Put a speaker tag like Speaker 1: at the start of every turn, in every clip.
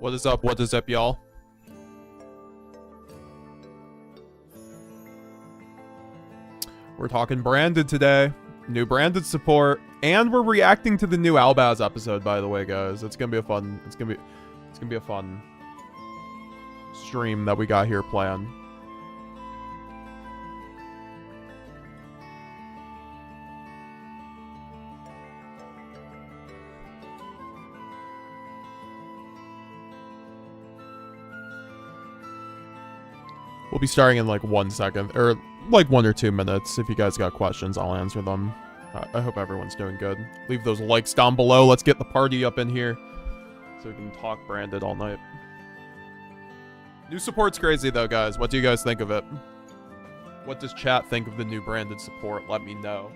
Speaker 1: What is up? What is up, y'all? We're talking branded today. New branded support. And we're reacting to the new Albaz episode, by the way, guys. It's gonna be a fun stream that we got here planned. We'll be starting in like 1 second, or like 1 or 2 minutes. If you guys got questions, I'll answer them. I hope everyone's doing good. Leave those likes down below. Let's get the party up in here so we can talk branded all night. New support's crazy though, guys. What do you guys think of it? What does chat think of the new branded support? Let me know.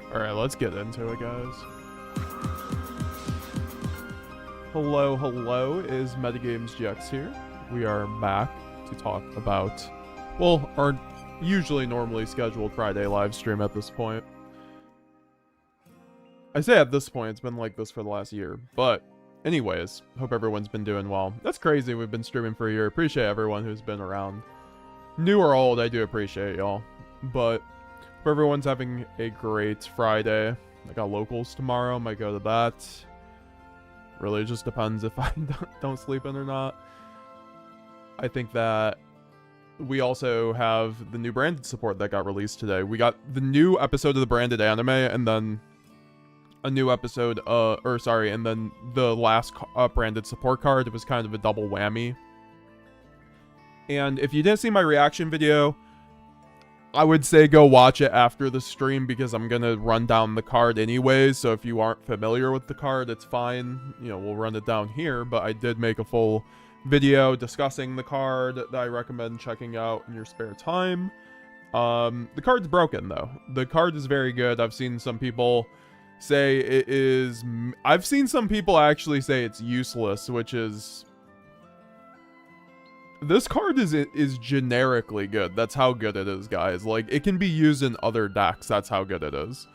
Speaker 1: Alright, let's get into it, guys. Hello, is Metagames GX here. We are back to talk about, well, our usually normally scheduled Friday live stream at this point. I say at this point, it's been like this for the last year, but anyways, hope everyone's been doing well. That's crazy, we've been streaming for a year. Appreciate everyone who's been around. New or old, I do appreciate y'all, but hope everyone's having a great Friday. I got locals tomorrow, might go to that. Really just depends if I don't sleep in or not. I think that we also have the new branded support that got released today. We got the new episode of the branded anime, and then a new episode, and then the last branded support card. It was kind of a double whammy. And if you didn't see my reaction video, I would say go watch it after the stream because I'm going to run down the card anyways. So if you aren't familiar with the card, it's fine. You know, we'll run it down here. But I did make a full video discussing the card that I recommend checking out in your spare time. The card's broken, though. The card is very good. I've seen some people say it is... I've seen some people actually say it's useless, which is... This card is generically good. That's how good it is, guys. Like, it can be used in other decks. That's how good it is.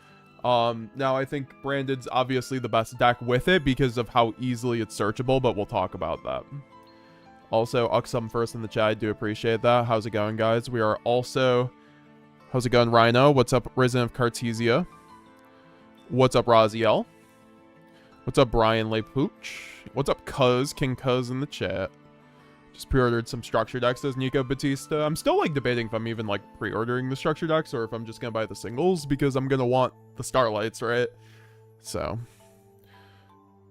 Speaker 1: Now, I think Branded's obviously the best deck with it because of how easily it's searchable, but we'll talk about that. Also, Uxum first in the chat. I do appreciate that. How's it going, guys? We are also... How's it going, Rhino? What's up, Risen of Cartesia? What's up, Raziel? What's up, Brian Lepooch? What's up, King Cuz in the chat? Just pre-ordered some structure decks as Nico Batista. I'm still like debating if I'm even like pre-ordering the structure decks or if I'm just gonna buy the singles because I'm gonna want the Starlights, right? So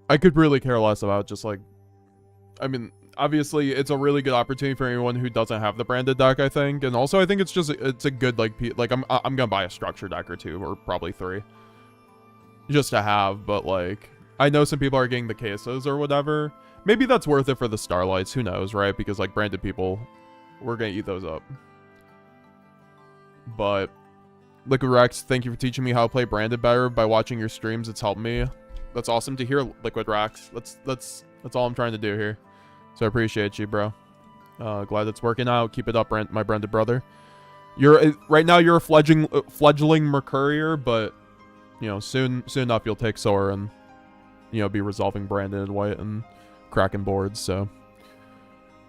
Speaker 1: I could really care less about just like, I mean, obviously it's a really good opportunity for anyone who doesn't have the branded deck, I think. And also I think it's a good like I'm gonna buy a structure deck or 2 or probably 3 just to have, but like I know some people are getting the quesos or whatever. Maybe that's worth it for the Starlights. Who knows, right? Because, like, branded people, we're going to eat those up. But, Liquid Rex, thank you for teaching me how to play branded better by watching your streams. It's helped me. That's awesome to hear, Liquid Rex. That's all I'm trying to do here. So I appreciate you, bro. Glad it's working out. Keep it up, my branded brother. You're right now. You're a fledgling Mercurier, but you know, soon enough you'll take Sora and, you know, be resolving Branded White and cracking boards. So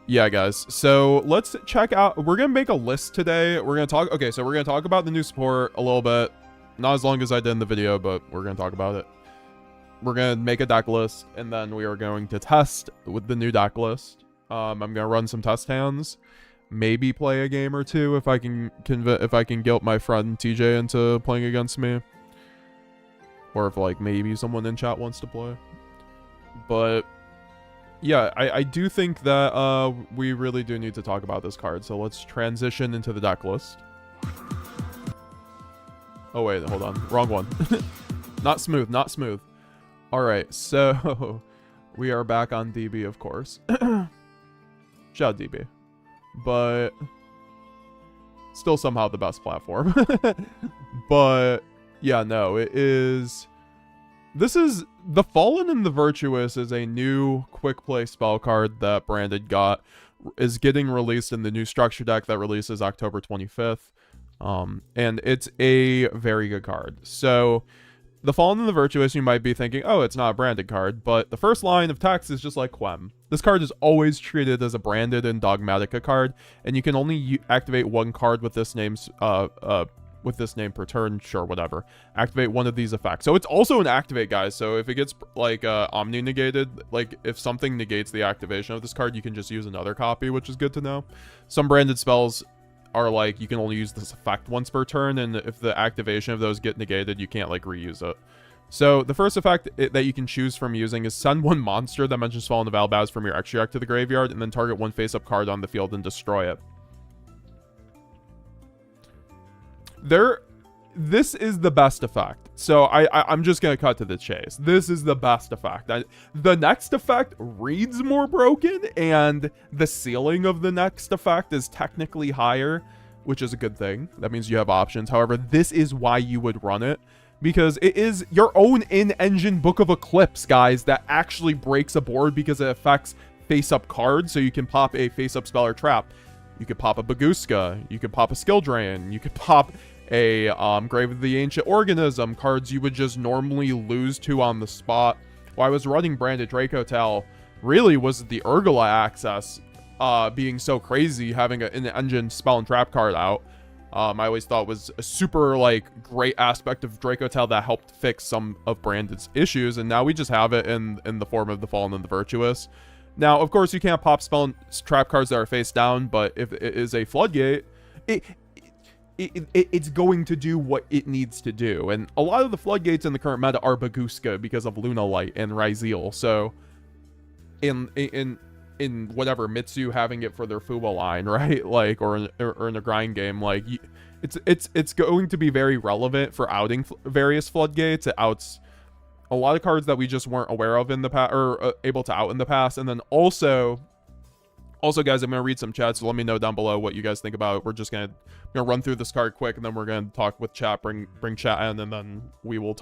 Speaker 1: yeah, guys. So let's check out. We're gonna make a list today. We're gonna talk. Okay, so we're gonna talk about the new support a little bit. Not as long as I did in the video, but we're gonna talk about it. We're gonna make a deck list, and then we are going to test with the new deck list. I'm gonna run some test hands, maybe play a game or two if I can guilt my friend TJ into playing against me, or if like maybe someone in chat wants to play. But yeah, I do think that we really do need to talk about this card. So let's transition into the deck list. Oh wait, hold on, wrong one. Not smooth, not smooth. All right, so we are back on DB, of course. Shout out DB, but still somehow the best platform. But yeah, no, it is. This is the Fallen and the Virtuous is a new quick play spell card that Branded is getting released in the new structure deck that releases October 25th. And it's a very good card. So the Fallen and the Virtuous, you might be thinking, oh, it's not a branded card, but the first line of text is just like Quem. This card is always treated as a branded and Dogmatica card, and you can only activate one card with this name's with this name per turn, sure, whatever. Activate one of these effects. So it's also an activate, guys. So if it gets like Omni negated, like if something negates the activation of this card, you can just use another copy, which is good to know. Some branded spells are like, you can only use this effect once per turn, and if the activation of those get negated, you can't like reuse it. So the first effect that you can choose from using is send one monster that mentions Fallen of Albaz from your extra deck to the graveyard, and then target one face-up card on the field and destroy it. This is the best effect. So I'm just gonna cut to the chase. This is the best effect. The next effect reads more broken, and the ceiling of the next effect is technically higher, which is a good thing. That means you have options. However, this is why you would run it, because it is your own in-engine Book of Eclipse, guys, that actually breaks a board because it affects face-up cards. So you can pop a face-up spell or trap. You could pop a Baguska. You could pop a Skill Drain. You could pop a Grave of the Ancient Organism, cards you would just normally lose to on the spot. While I was running Branded Dracotail, really was the Urgula access being so crazy, having an engine spell and trap card out. I always thought was a super like great aspect of Dracotail that helped fix some of Branded's issues, and now we just have it in the form of the Fallen and the Virtuous. Now, of course, you can't pop spell and trap cards that are face down, but if it is a Floodgate, it's going to do what it needs to do. And a lot of the Floodgates in the current meta are Baguska because of Luna Light and Ryzeal. So in whatever, Mitsu having it for their Fuwa line, right? Like, or in a grind game, like, it's going to be very relevant for outing various Floodgates. It outs a lot of cards that we just weren't aware of in the past, or able to out in the past. And then also, guys, I'm going to read some chat, so let me know down below what you guys think about it. We're just going to run through this card quick, and then we're going to talk with chat, bring chat in, and then we will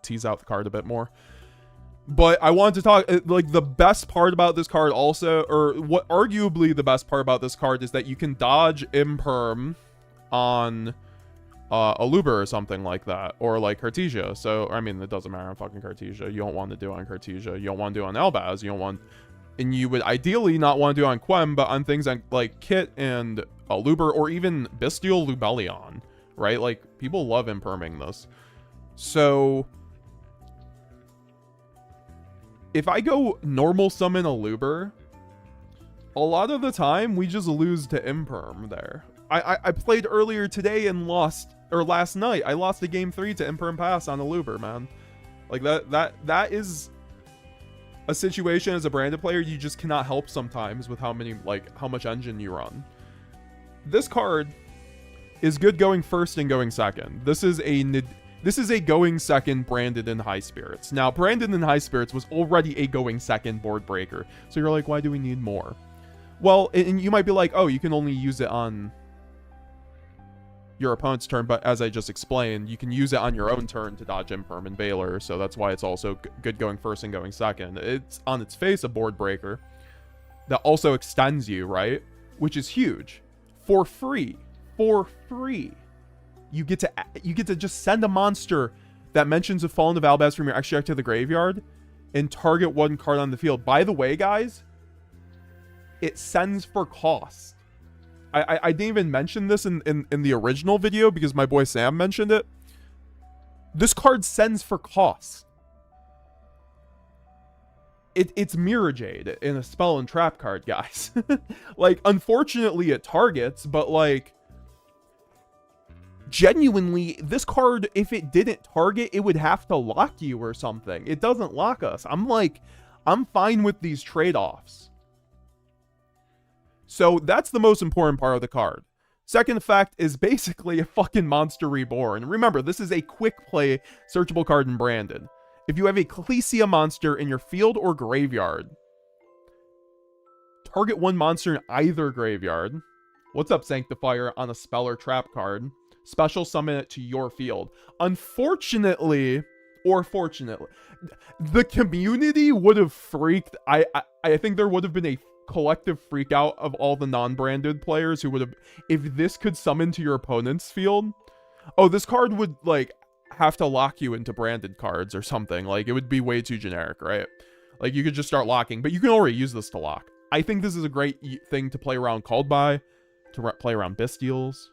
Speaker 1: tease out the card a bit more. But I wanted to talk, like, the best part about this card also, or what arguably the best part about this card is that you can dodge Imperm on Aluber or something like that, or like Cartesia. So, I mean, it doesn't matter on fucking Cartesia. You don't want to do it on Cartesia. You don't want to do it on Albaz. You don't want... And you would ideally not want to do it on Quem, but on things like Kit and Luber, or even Bestial Lubellion, right? Like, people love imperming this. So if I go normal summon a Luber, a lot of the time we just lose to imperm there. I played earlier today and lost, or last night, I lost a game 3 to imperm pass on a Luber, man. Like, that is a situation as a branded player you just cannot help sometimes with how much engine you run. This card is good going first and going second. This is a going second Branded in High Spirits. Now, Branded in High Spirits was already a going second board breaker. So you're like, why do we need more? Well, and you might be like, oh, you can only use it on your opponent's turn, but as I just explained, you can use it on your own turn to dodge Imperm and Baylor, so that's why it's also good going first and going second. It's on its face a board breaker. that also extends you, right? Which is huge. For free. For free. You get to just send a monster that mentions a Fallen of Albaz from your extra deck to the graveyard and target one card on the field. By the way, guys, it sends for cost. I didn't even mention this in the original video because my boy Sam mentioned it. This card sends for cost. It's Mirror Jade in a spell and trap card, guys. Like, unfortunately it targets, but like, genuinely, this card, if it didn't target, it would have to lock you or something. It doesn't lock us. I'm fine with these trade-offs. So that's the most important part of the card. Second effect is basically a fucking Monster Reborn. Remember, this is a quick play searchable card in Branded. If you have a Ecclesia monster in your field or graveyard, target one monster in either graveyard. What's up, Sanctifier, on a spell or trap card. Special summon it to your field. Unfortunately, or fortunately, the community would have freaked. I think there would have been a collective freak out of all the non-branded players who would have, if this could summon to your opponent's field. Oh, this card would like have to lock you into branded cards or something. Like, it would be way too generic, right? Like, you could just start locking, but you can already use this to lock. I think this is a great thing to play around Called By, to play around Bestials,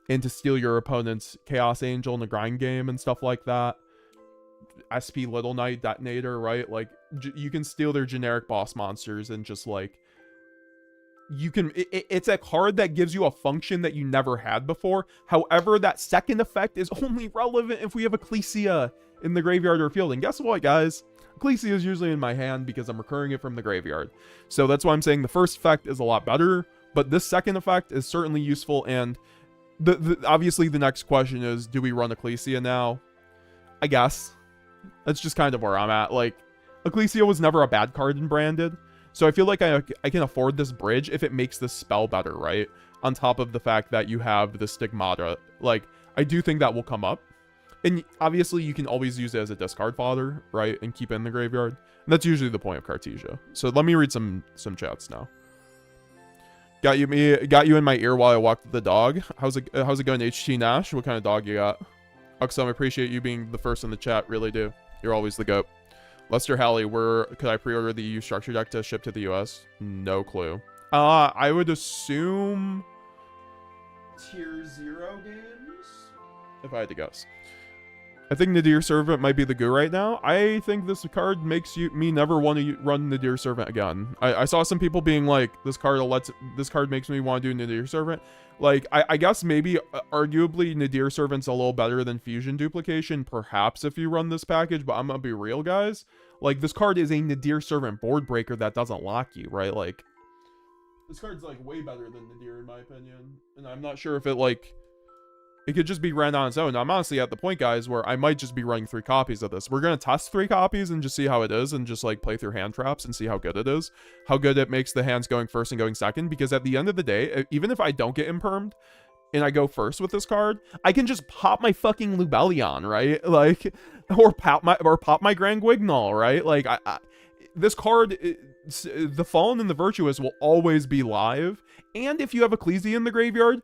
Speaker 1: and to steal your opponent's Chaos Angel in the grind game and stuff like that. SP Little Knight Detonator, right? Like, you can steal their generic boss monsters and just like, you can, it's a card that gives you a function that you never had before. However, that second effect is only relevant if we have Ecclesia in the graveyard or field. And guess what, guys? Ecclesia is usually in my hand because I'm recurring it from the graveyard. So that's why I'm saying the first effect is a lot better, but this second effect is certainly useful. And obviously the next question is, do we run Ecclesia now? I guess. That's just kind of where I'm at. Like, Ecclesia was never a bad card in Branded. So I feel like I can afford this bridge if it makes this spell better, right? On top of the fact that you have the Stigmata. Like, I do think that will come up. And obviously you can always use it as a discard fodder, right? And keep it in the graveyard. And that's usually the point of Cartesia. So let me read some chats now. Got you in my ear while I walked the dog. How's it going, HT Nash? What kind of dog you got? Uxum, I appreciate you being the first in the chat. Really do. You're always the GOAT. Lester Halley, could I pre-order the EU structure deck to ship to the US? No clue. I would assume tier 0 games, if I had to guess. I think Nadir Servant might be the goo right now. I think this card makes me never want to run Nadir Servant again. I saw some people being like, this card makes me want to do Nadir Servant. Like, I guess maybe, arguably, Nadir Servant's a little better than Fusion Duplication, perhaps, if you run this package, but I'm gonna be real, guys. Like, this card is a Nadir Servant board breaker that doesn't lock you, right? Like, this card's, like, way better than Nadir, in my opinion. And I'm not sure if it, like, it could just be ran on its own. I'm honestly at the point, guys, where I might just be running 3 copies of this. We're going to test 3 copies and just see how it is and just, like, play through hand traps and see how good it is. How good it makes the hands going first and going second. Because at the end of the day, even if I don't get impermed and I go first with this card, I can just pop my fucking Lubellion, right? Like, or pop my Grand Guignol, right? Like, this card, the Fallen and the Virtuous will always be live. And if you have Ecclesia in the graveyard,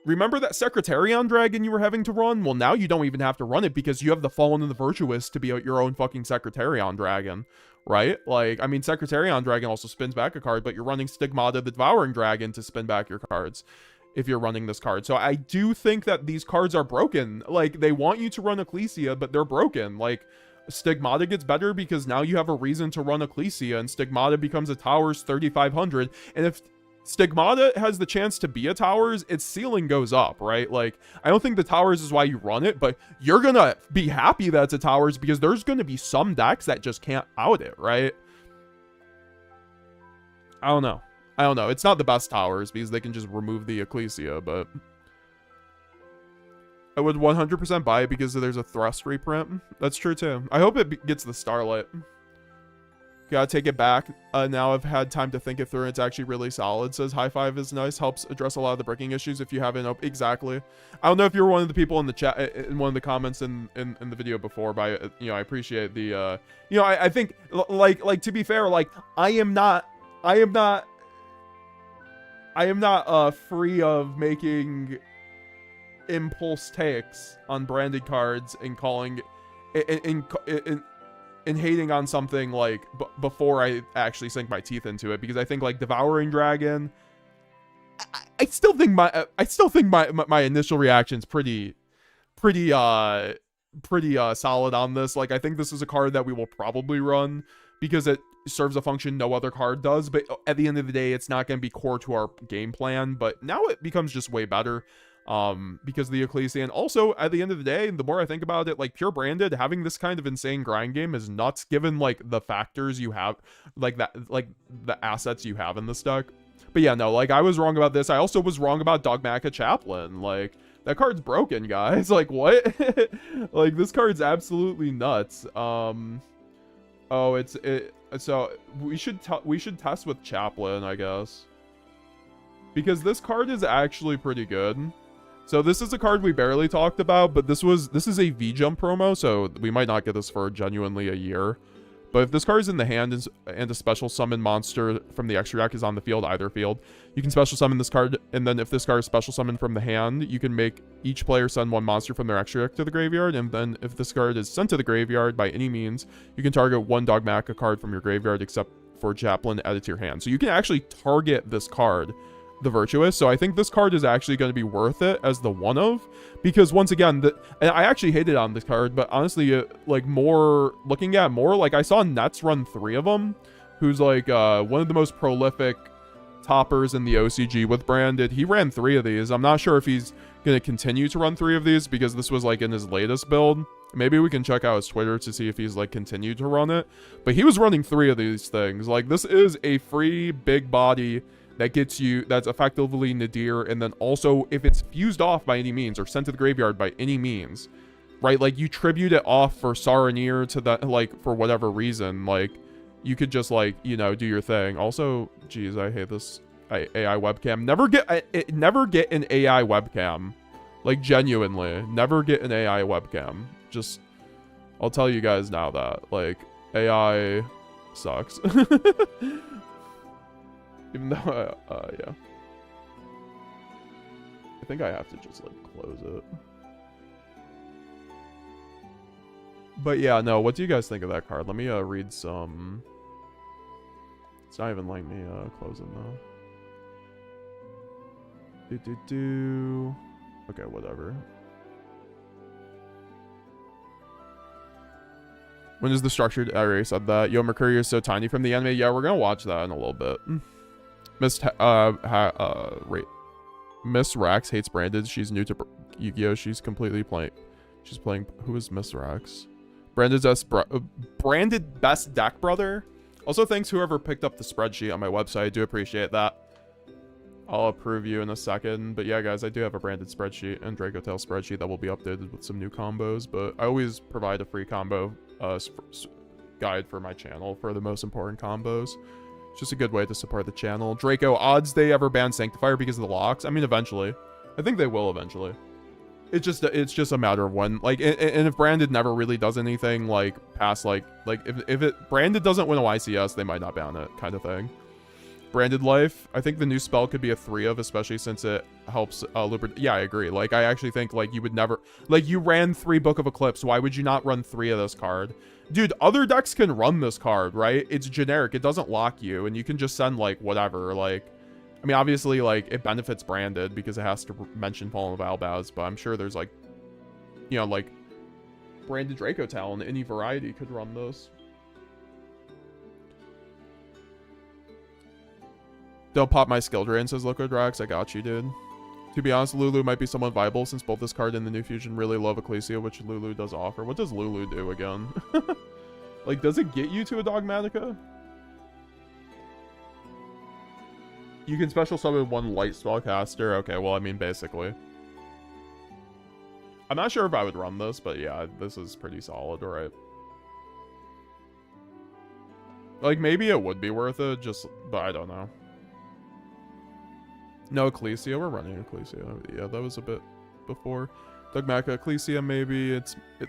Speaker 1: remember that Secretarion Dragon you were having to run? Well, now you don't even have to run it because you have the Fallen and the Virtuous to be your own fucking Secretarion Dragon, right? Like, I mean, Secretarion Dragon also spins back a card, but you're running Stigmata the Devouring Dragon to spin back your cards if you're running this card. So I do think that these cards are broken. Like, they want you to run Ecclesia, but they're broken. Like, Stigmata gets better because now you have a reason to run Ecclesia, and Stigmata becomes a Towers 3500, and if Stigmata has the chance to be a Towers, its ceiling goes up, right? Like, I don't think the Towers is why you run it, but you're gonna be happy that it's a Towers because there's gonna be some decks that just can't out it, right? I don't know. It's not the best Towers because they can just remove the Ecclesia, but I would 100% buy it because there's a Thrust reprint. That's true too. I hope it gets the Starlight. Gotta take it back. Now I've had time to think it through. It's actually really solid. Says high five is nice. Helps address a lot of the breaking issues if you haven't. Exactly. I don't know if you were one of the people in the chat, in one of the comments in the video before, but I appreciate the, I think like to be fair, like I am not I am not free of making impulse takes on branded cards and calling in hating on something like before I actually sink my teeth into it, because I think like Devouring Dragon, I still think my initial reaction's pretty solid on this. Like, I think this is a card that we will probably run because it serves a function no other card does, but at the end of the day, it's not going to be core to our game plan. But now it becomes just way better because of the Ecclesia. And also, at the end of the day, the more I think about it, like, pure branded, having this kind of insane grind game is nuts, given like the factors you have, like that, like the assets you have in this deck. But yeah, no, like, I was wrong about this. I also was wrong about Dogmatica Chaplain. Like, that card's broken, guys. Like, what? Like, this card's absolutely nuts. So we should test with Chaplain, I guess, because this card is actually pretty good. So this is a card we barely talked about, but this is a V-Jump promo, so we might not get this for genuinely a year. But if this card is in the hand and a special summon monster from the extra deck is on the field, either field, you can special summon this card, and then if this card is special summoned from the hand, you can make each player send one monster from their extra deck to the graveyard, and then if this card is sent to the graveyard by any means, you can target one Dogmatica card from your graveyard except for Chaplain added to your hand. So you can actually target this card, the Virtuous. So I think this card is actually going to be worth it as the one of, because once again, and I actually hated on this card, but honestly, like, looking at more, like, I saw Nets run 3 of them, who's like one of the most prolific toppers in the OCG with branded. He ran 3 of these. I'm not sure if he's going to continue to run 3 of these because this was like in his latest build. Maybe we can check out his Twitter to see if he's like continued to run it, but he was running 3 of these things. Like, this is a free big body that gets you, that's effectively Nadir, and then also, if it's fused off by any means, or sent to the graveyard by any means, right, like, you tribute it off for Saranir to that, like, for whatever reason, like, you could just, like, you know, do your thing. Also, geez, I hate this AI webcam. Never get an AI webcam. Like, genuinely, never get an AI webcam. Just, I'll tell you guys now that, like, AI sucks. Even though, yeah. I think I have to just, like, close it. But yeah, no, what do you guys think of that card? Let me, read some... It's not even letting me, close it, though. Okay, whatever. When is the structured... I already said that. Yo, Mercury is so tiny from the anime. Yeah, we're gonna watch that in a little bit. Miss Rax hates branded. She's new to Yu-Gi-Oh. She's completely playing. She's playing. Who is Miss Rax? Branded best deck brother. Also, thanks whoever picked up the spreadsheet on my website. I do appreciate that. I'll approve you in a second. But yeah, guys, I do have a branded spreadsheet and Draco Tail spreadsheet that will be updated with some new combos. But I always provide a free combo guide for my channel for the most important combos. It's just a good way to support the channel. Draco, odds they ever ban Sanctifier because of the locks? I mean, eventually. I think they will eventually. It's just a matter of when. Like, and if Branded never really does anything, like, past, like if Branded doesn't win a YCS, they might not ban it, kind of thing. Branded Life, I think the new spell could be a 3 of, especially since it helps yeah, I agree. Like, I actually think, like, you would never... Like, you ran 3 Book of Eclipse. Why would you not run 3 of this card? Dude, other decks can run this card, right? It's generic. It doesn't lock you, and you can just send, like, whatever. Like, I mean, obviously, like, it benefits Branded because it has to mention Fallen of Albaz, but I'm sure there's, like, you know, like, Branded Draco Talon, any variety could run this. Don't pop my skill drain, says Liquid Rax. I got you, dude. To be honest, Lulu might be somewhat viable since both this card and the new fusion really love Ecclesia, which Lulu does offer. What does Lulu do again? Like, does it get you to a Dogmatica? You can special summon 1 light spellcaster. Okay, well, I mean, basically. I'm not sure if I would run this, but yeah, this is pretty solid, right? Like, maybe it would be worth it, just, but I don't know. No, Ecclesia. We're running Ecclesia. Yeah, that was a bit before. Dogmatica, Ecclesia, maybe.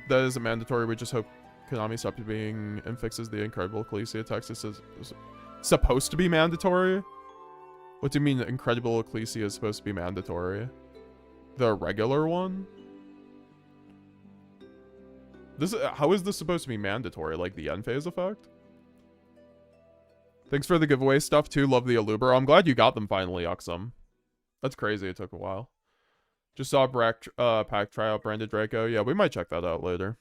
Speaker 1: That is a mandatory. We just hope Konami stops being and fixes the incredible Ecclesia text. This is supposed to be mandatory. What do you mean Incredible Ecclesia is supposed to be mandatory? The regular one? How is this supposed to be mandatory? Like the end phase effect? Thanks for the giveaway stuff too. Love the Alubra. I'm glad you got them finally, Uxum. That's crazy. It took a while. Just saw pack tryout Branded Draco. Yeah, we might check that out later.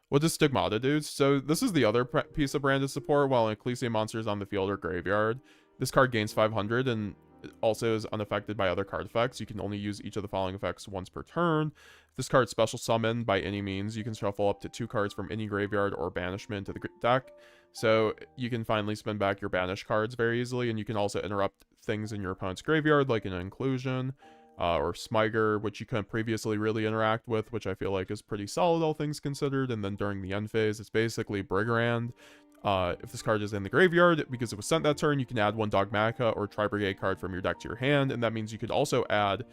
Speaker 1: What does Stigmata do? So this is the other piece of branded support. While an Ecclesia monster is on the field or graveyard, this card gains 500 and also is unaffected by other card effects. You can only use each of the following effects once per turn. If this card special summoned by any means, you can shuffle up to 2 cards from any graveyard or banishment to the deck. So you can finally spin back your banished cards very easily, and you can also interrupt things in your opponent's graveyard, like an Inclusion or Smiger, which you couldn't previously really interact with, which I feel like is pretty solid, all things considered. And then during the end phase, it's basically Briggerand. If this card is in the graveyard, because it was sent that turn, you can add 1 Dogmatica or Tri-Brigade card from your deck to your hand, and that means you could also add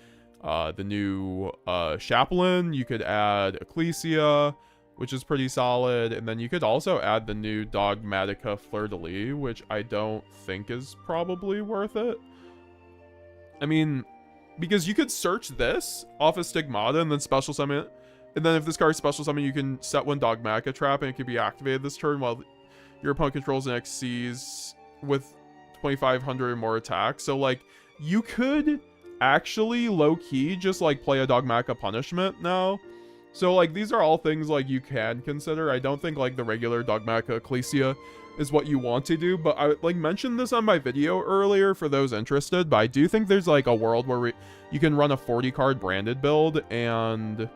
Speaker 1: the new Chaplain, you could add Ecclesia, which is pretty solid, and then you could also add the new Dogmatica Fleur-de-Lis, which I don't think is probably worth it. I mean, because you could search this off of Stigmata and then special summon it, and then if this card is special summon, you can set 1 Dogmatica trap and it can be activated this turn while your opponent controls an XCs with 2,500 or more attacks. So, like, you could actually low-key just, like, play a Dogmatica punishment now. So, like, these are all things, like, you can consider. I don't think, like, the regular Dogmatica Ecclesia is what you want to do. But I, like, mentioned this on my video earlier for those interested. But I do think there's, like, a world where you can run a 40-card branded build and...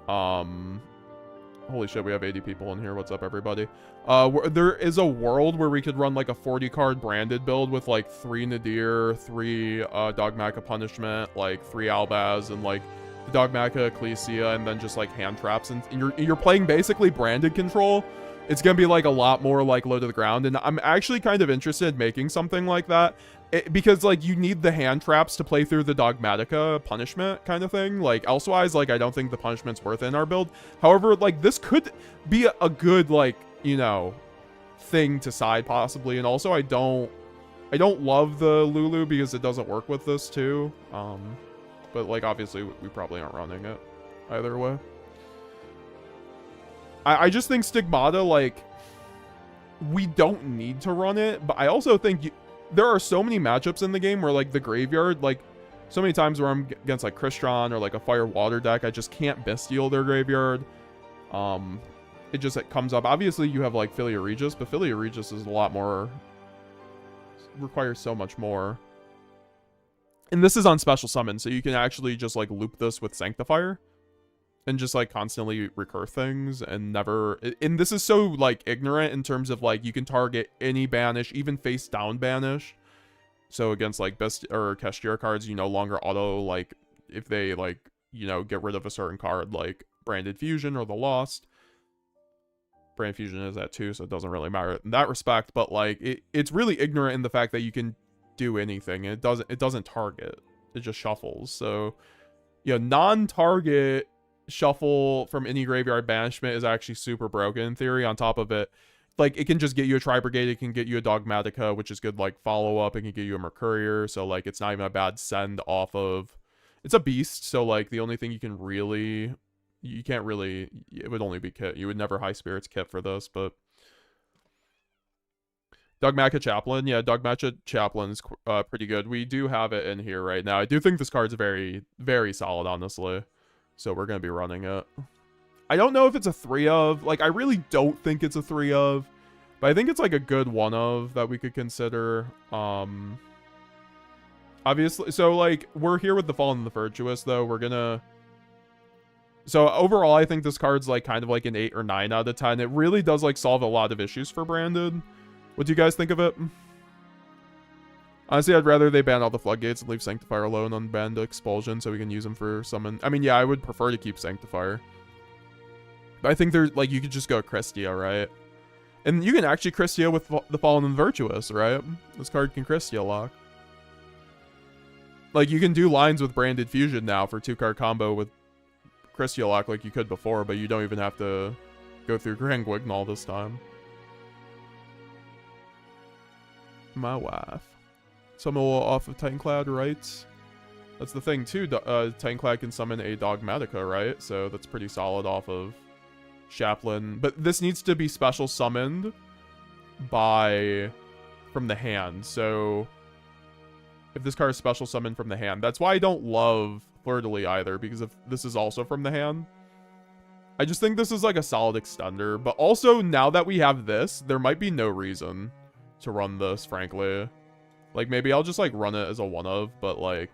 Speaker 1: Holy shit, we have 80 people in here. What's up, everybody? There is a world where we could run, like, a 40-card branded build with, like, 3 Nadir, 3 Dogmatica Punishment, like, 3 Albaz, and, like, the Dogmatica Ecclesia, and then just, like, hand traps. And you're playing basically branded control. It's gonna be, like, a lot more, like, low to the ground. And I'm actually kind of interested in making something like that. Because, like, you need the hand traps to play through the Dogmatica punishment kind of thing. Like, elsewise, like, I don't think the punishment's worth it in our build. However, like, this could be a good, like, you know, thing to side possibly. And also, I don't love the Lulu because it doesn't work with this too. But, like, obviously, we probably aren't running it either way. I just think Stigmata, like, we don't need to run it. But I also think there are so many matchups in the game where, like, the graveyard, like, so many times where I'm against, like, Crystron or, like, a Fire Water deck, I just can't misdeal their graveyard. It just comes up. Obviously, you have, like, Philia Regis, but Philia Regis is a lot more... requires so much more. And this is on special summon, so you can actually just, like, loop this with Sanctifier. And just, like, constantly recur things and never... And this is so, like, ignorant in terms of, like, you can target any banish, even face down banish. So against, like, Best or Kestir cards, you no longer auto, like, if they, like, you know, get rid of a certain card, like Branded Fusion or the Lost. Branded Fusion is that too, so it doesn't really matter in that respect. But, like, it's really ignorant in the fact that you can do anything. And it doesn't target. It just shuffles. So, yeah, non-target... shuffle from any graveyard banishment is actually super broken in theory. On top of it, like, it can just get you a Tri-Brigade, it can get you a Dogmatica, which is good, like, follow-up, it can get you a Mercurier, so, like, it's not even a bad send off of... It's a beast, so, like, the only thing you can really... You can't really... It would only be Kit. You would never High Spirits Kit for this, but... Dogmatica Chaplain. Yeah, Dogmatica Chaplain is pretty good. We do have it in here right now. I do think this card's very, very solid, honestly. So we're going to be running it. I don't know if it's a 3 of. Like, I really don't think it's a 3 of. But I think it's, like, a good 1 of that we could consider. Obviously, so, like, we're here with the Fallen and the Virtuous, though. We're going to... So, overall, I think this card's, like, kind of like an 8 or 9 out of 10. It really does, like, solve a lot of issues for Branded. What do you guys think of it? Honestly, I'd rather they ban all the floodgates and leave Sanctifier alone on Banned Expulsion so we can use them for summon. I mean, yeah, I would prefer to keep Sanctifier. But I think there's, like, you could just go Christia, right? And you can actually Christia with the Fallen and Virtuous, right? This card can Christia lock. Like, you can do lines with Branded Fusion now for 2-card combo with Christia lock like you could before, but you don't even have to go through Grand Guignol this time. My wife. Summon off of Titanclad, right? That's the thing, too. Titanclad can summon a Dogmatica, right? So that's pretty solid off of Chaplain. But this needs to be special summoned from the hand. So if this card is special summoned from the hand, that's why I don't love Fleur-de-Lis either, because if this is also from the hand, I just think this is like a solid extender. But also, now that we have this, there might be no reason to run this, frankly. Like, maybe I'll just like run it as a one-of, but like,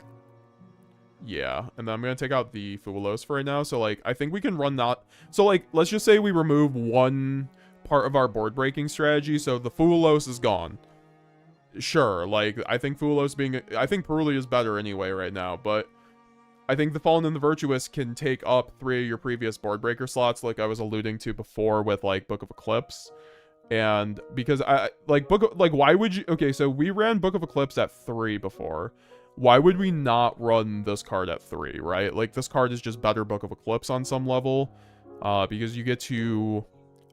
Speaker 1: yeah. And then I'm gonna take out the Fulos for right now. So like, I think we can run that. So like, let's just say we remove one part of our board breaking strategy. So the Fulos is gone. Sure, like, I think I think Peruli is better anyway right now, but I think the Fallen and the Virtuous can take up 3 of your previous board breaker slots, like I was alluding to before with like Book of Eclipse. And because why would you, okay, so we ran Book of Eclipse at 3 before. Why would we not run this card at 3, right? Like, this card is just better Book of Eclipse on some level, because you get to,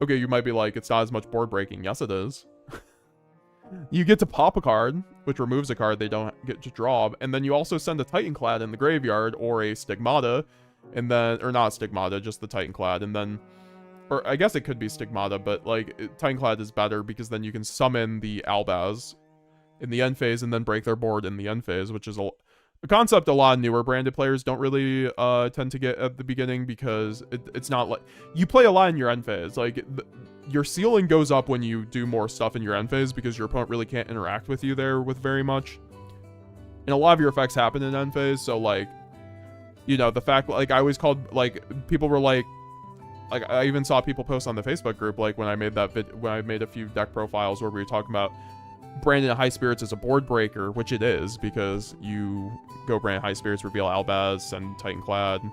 Speaker 1: okay, you might be like, it's not as much board breaking. Yes, it is. You get to pop a card, which removes a card they don't get to draw, and then you also send a Titanclad in the graveyard, or a Stigmata, and then, or not Stigmata, just the Titanclad, and then, or I guess it could be Stigmata, but like, Titanclad is better because then you can summon the Albaz in the end phase and then break their board in the end phase, which is a concept a lot of newer branded players don't really tend to get at the beginning, because it's not like, you play a lot in your end phase, like, your ceiling goes up when you do more stuff in your end phase, because your opponent really can't interact with you there with very much. And a lot of your effects happen in end phase, so like, you know, the fact, like, I always called, like, people were like, I even saw people post on the Facebook group, like, when I made that when I made a few deck profiles where we were talking about Brandon High Spirits as a board breaker, which it is, because you go Brandon High Spirits, reveal Albaz, and Titanclad,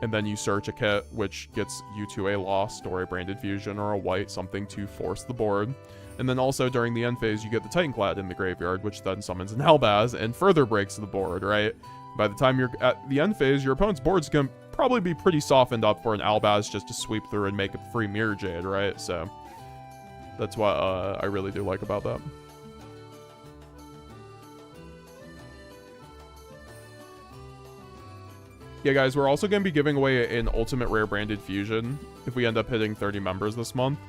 Speaker 1: and then you search a kit, which gets you to a Lost, or a Branded Fusion, or a White, something to force the board. And then also during the end phase, you get the Titanclad in the graveyard, which then summons an Albaz and further breaks the board, right? By the time you're at the end phase, your opponent's board's gonna probably be pretty softened up for an Albaz just to sweep through and make a free Mirror Jade, right? So that's what I really do like about that. Yeah, guys, we're also going to be giving away an Ultimate Rare Branded Fusion if we end up hitting 30 members this month.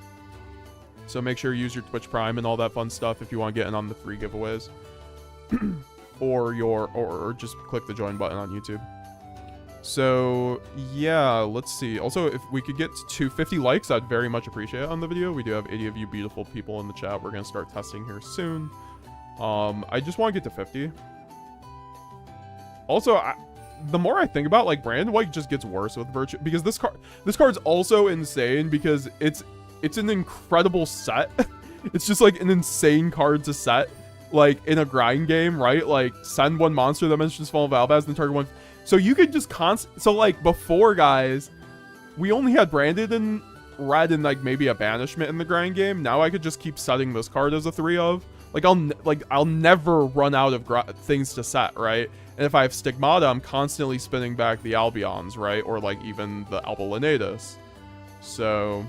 Speaker 1: So make sure you use your Twitch Prime and all that fun stuff if you want to get in on the free giveaways. or just click the join button on YouTube. So, yeah, let's see. Also, if we could get to 50 likes, I'd very much appreciate it on the video. We do have 80 of you beautiful people in the chat. We're going to start testing here soon. I just want to get to 50. Also, the more I think about, like, Brand White just gets worse with Virtue, because this card's also insane because it's an incredible set. It's just like an insane card to set, like, in a grind game, right? Like, send one monster that mentions Fall of Albaz, then target one. So you could just so like before, guys, we only had Branded and Red and like maybe a Banishment in the grind game. Now I could just keep setting this card as a 3 of. Like, I'll never run out of things to set, right? And if I have Stigmata, I'm constantly spinning back the Albions, right? Or, like, even the Alba Lenatus. So,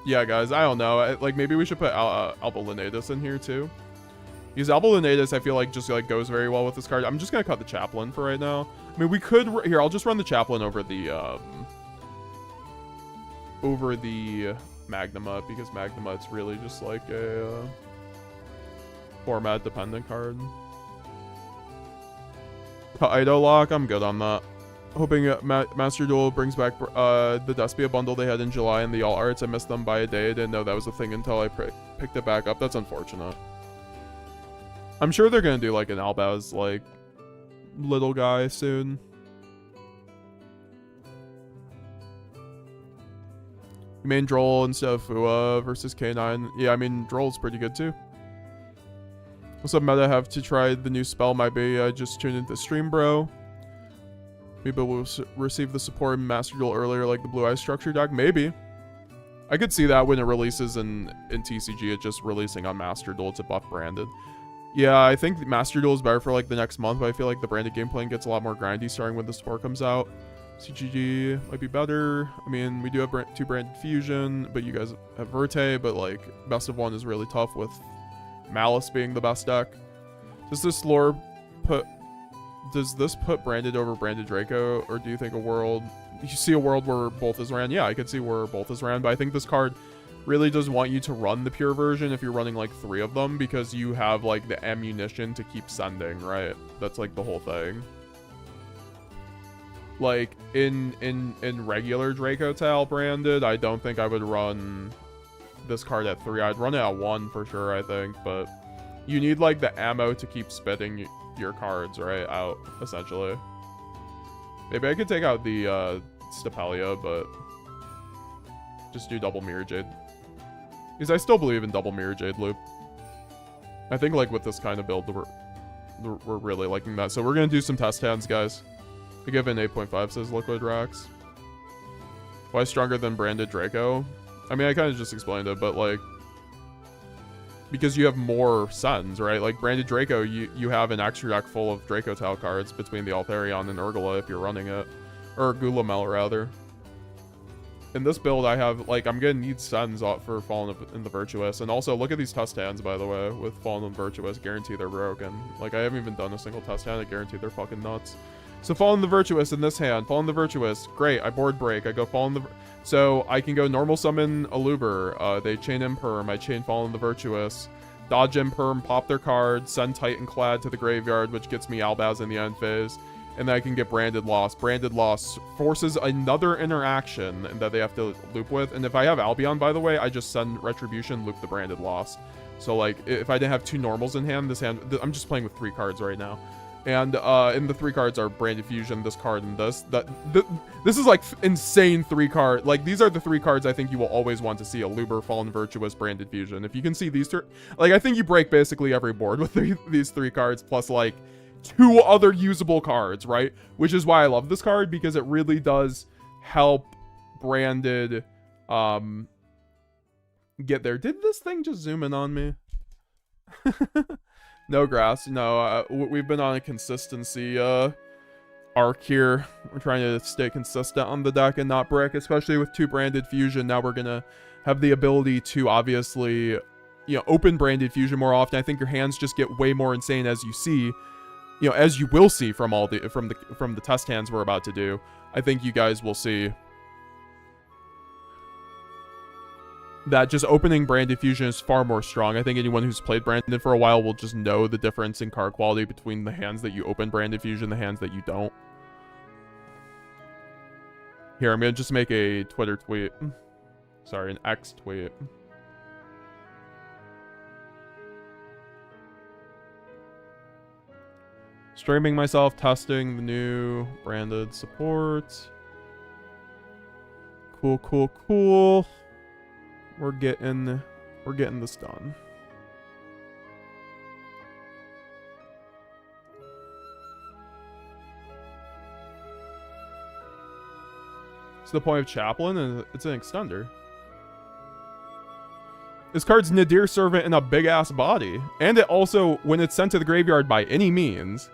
Speaker 1: yeah, guys, I don't know. Like, maybe we should put Alba Lenatus in here, too. Because Alba Lenatus, I feel like, just, like, goes very well with this card. I'm just gonna cut the Chaplain for right now. I mean, we could... Here, I'll just run the Chaplain over the Magnuma, because Magnuma, it's really just, like, a format-dependent card. Kaido lock, I'm good on that. Hoping Master Duel brings back the Despia bundle they had in July and the All Arts. I missed them by a day. I didn't know that was a thing until I picked it back up. That's unfortunate. I'm sure they're gonna do like an Albaz, like, little guy soon. You main Droll instead of Fua versus K9. Yeah, I mean, Droll's pretty good too. What's up, Meta? Have to try the new spell. Might be. I just tuned into stream, bro. Maybe we'll receive the support in Master Duel earlier, like the Blue Eye Structure deck. Maybe. I could see that when it releases in TCG, it just releasing on Master Duel to buff Branded. Yeah, I think Master Duel is better for like the next month, but I feel like the Branded game plan gets a lot more grindy starting when the support comes out. CGG might be better. I mean, we do have 2 Branded Fusion, but you guys have Verte, but like Best of 1 is really tough with Malice being the best deck. Does this put Branded over Branded Draco, or do you think you see a world where both is ran? Yeah, I could see where both is ran, but I think this card really does want you to run the pure version if you're running like 3 of them, because you have like the ammunition to keep sending, right? That's like the whole thing. Like in regular Draco Tail Branded, I don't think I would run this card at 3. I'd run it at 1 for sure, I think, but you need like the ammo to keep spitting your cards right out, essentially. Maybe I could take out the Stapelia, but just do double Mirror Jade, because I still believe in double Mirror Jade loop. I think like with this kind of build we're really liking that. So we're gonna do some test hands, guys. I give an 8.5, says Liquid Rax. Why stronger than Branded Draco? I mean, I kind of just explained it, but like, because you have more sends, right? Like Branded Draco, you have an extra deck full of Draco Tail cards between the Altharion and Urgula if you're running it. Or Gulamel, rather. In this build, I have, like, I'm gonna need sends for Fallen in the Virtuous. And also, look at these test hands, by the way, with Fallen in the Virtuous. Guarantee they're broken. Like, I haven't even done a single test hand. I guarantee they're fucking nuts. So Fallen in the Virtuous in this hand. Fallen in the Virtuous. Great. I board break. I go Fallen in the... So I can go normal summon Aluber. They chain Imperm. I chain Fallen in the Virtuous. Dodge Imperm, pop their card, send Titan Clad to the graveyard, which gets me Albaz in the end phase. And then I can get Branded Loss. Branded Loss forces another interaction that they have to loop with. And if I have Albion, by the way, I just send Retribution, loop the Branded Loss. So, like, if I didn't have 2 normals in hand, I'm just playing with 3 cards right now. And the 3 cards are Branded Fusion, this card, and this. This is, like, insane 3 card. Like, these are the 3 cards I think you will always want to see. Aluber, Fallen Virtuous, Branded Fusion. If you can see these 2... Like, I think you break basically every board with these 3 cards, plus, like, 2 other usable cards, right? Which is why I love this card, because it really does help Branded get there. Did this thing just zoom in on me? No grass. No, we've been on a consistency arc here. We're trying to stay consistent on the deck and not brick, especially with 2 Branded Fusion. Now we're gonna have the ability to obviously, you know, open Branded Fusion more often. I think your hands just get way more insane, as you see. You know, as you will see from all the from the test hands we're about to do. I think you guys will see that just opening Branded Fusion is far more strong. I think anyone who's played Branded for a while will just know the difference in card quality between the hands that you open Branded Fusion and the hands that you don't. Here, I'm gonna just make a Twitter tweet. Sorry, an X tweet. Streaming myself, testing the new Branded support. Cool, cool, cool. We're getting this done. So the point of Chaplain is it's an extender. This card's Nadir Servant in a big ass body. And it also, when it's sent to the graveyard by any means,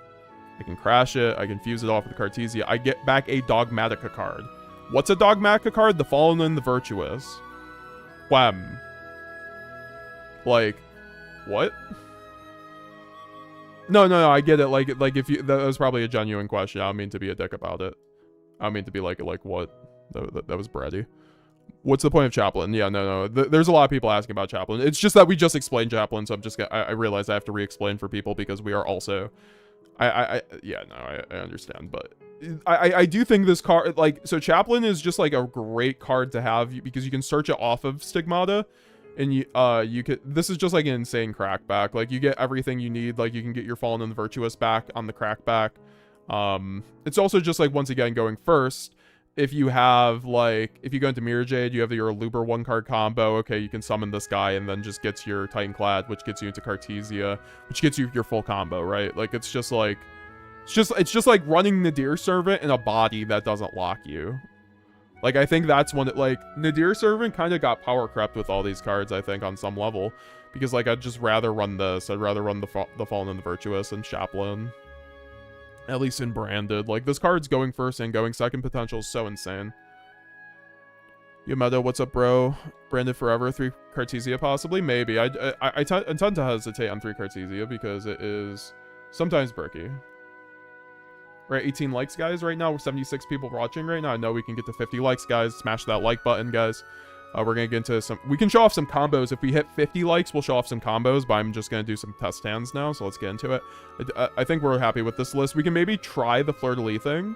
Speaker 1: I can crash it, I can fuse it off with Cartesia. I get back a Dogmatica card. What's a Dogmatica card? The Fallen and the Virtuous. Wham. Like, what? No, I get it. Like if you, that was probably a genuine question. I don't mean to be a dick about it. I don't mean to be like what? That was bratty. What's the point of Chaplain? Yeah, no. There's a lot of people asking about Chaplain. It's just that we just explained Chaplain, so I realize I have to re-explain for people because we are also... yeah, no, I understand, but I do think this card, like, so Chaplain is just like a great card to have because you can search it off of Stigmata, and you could, this is just like an insane crackback. Like, you get everything you need. Like, you can get your Fallen and the Virtuous back on the crackback. It's also just like, once again, going first. If you have, like, if you go into Mirror Jade, you have your Aluber 1-card combo. Okay, you can summon this guy and then just gets your Titan Clad, which gets you into Cartesia, which gets you your full combo, right? Like, it's just like, it's just like running Nadir Servant in a body that doesn't lock you. Like, I think that's one that, like, Nadir Servant kind of got power crept with all these cards, I think, on some level. Because, like, I'd just rather run this. I'd rather run the Fallen and the Virtuous and Chaplain. At least in Branded. Like, this card's going first and going second potential is so insane. Yamada, what's up, bro? Branded forever, 3 Cartesia possibly? Maybe. I tend to hesitate on 3 Cartesia because it is sometimes bricky. We're at 18 likes, guys, right now. We're 76 people watching right now. I know we can get to 50 likes, guys. Smash that like button, guys. We're going to get into some... We can show off some combos. If we hit 50 likes, we'll show off some combos, but I'm just going to do some test hands now, so let's get into it. I think we're happy with this list. We can maybe try the fleur-de-lis thing.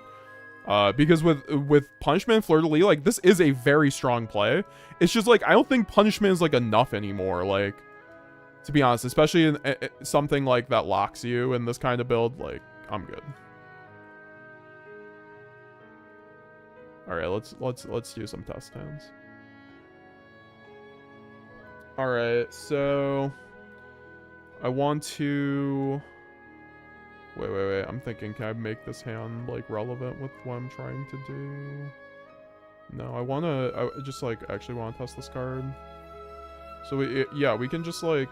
Speaker 1: Because with punishment and fleur-de-lis, like, this is a very strong play. It's just, like, I don't think punishment is, like, enough anymore, like, to be honest. Especially in something, like, that locks you in this kind of build. Like, I'm good. Alright, let's do some test hands. Alright, so... I want to... Wait. I'm thinking, can I make this hand, like, relevant with what I'm trying to do? No, I just, like, actually want to test this card. So, we can just, like,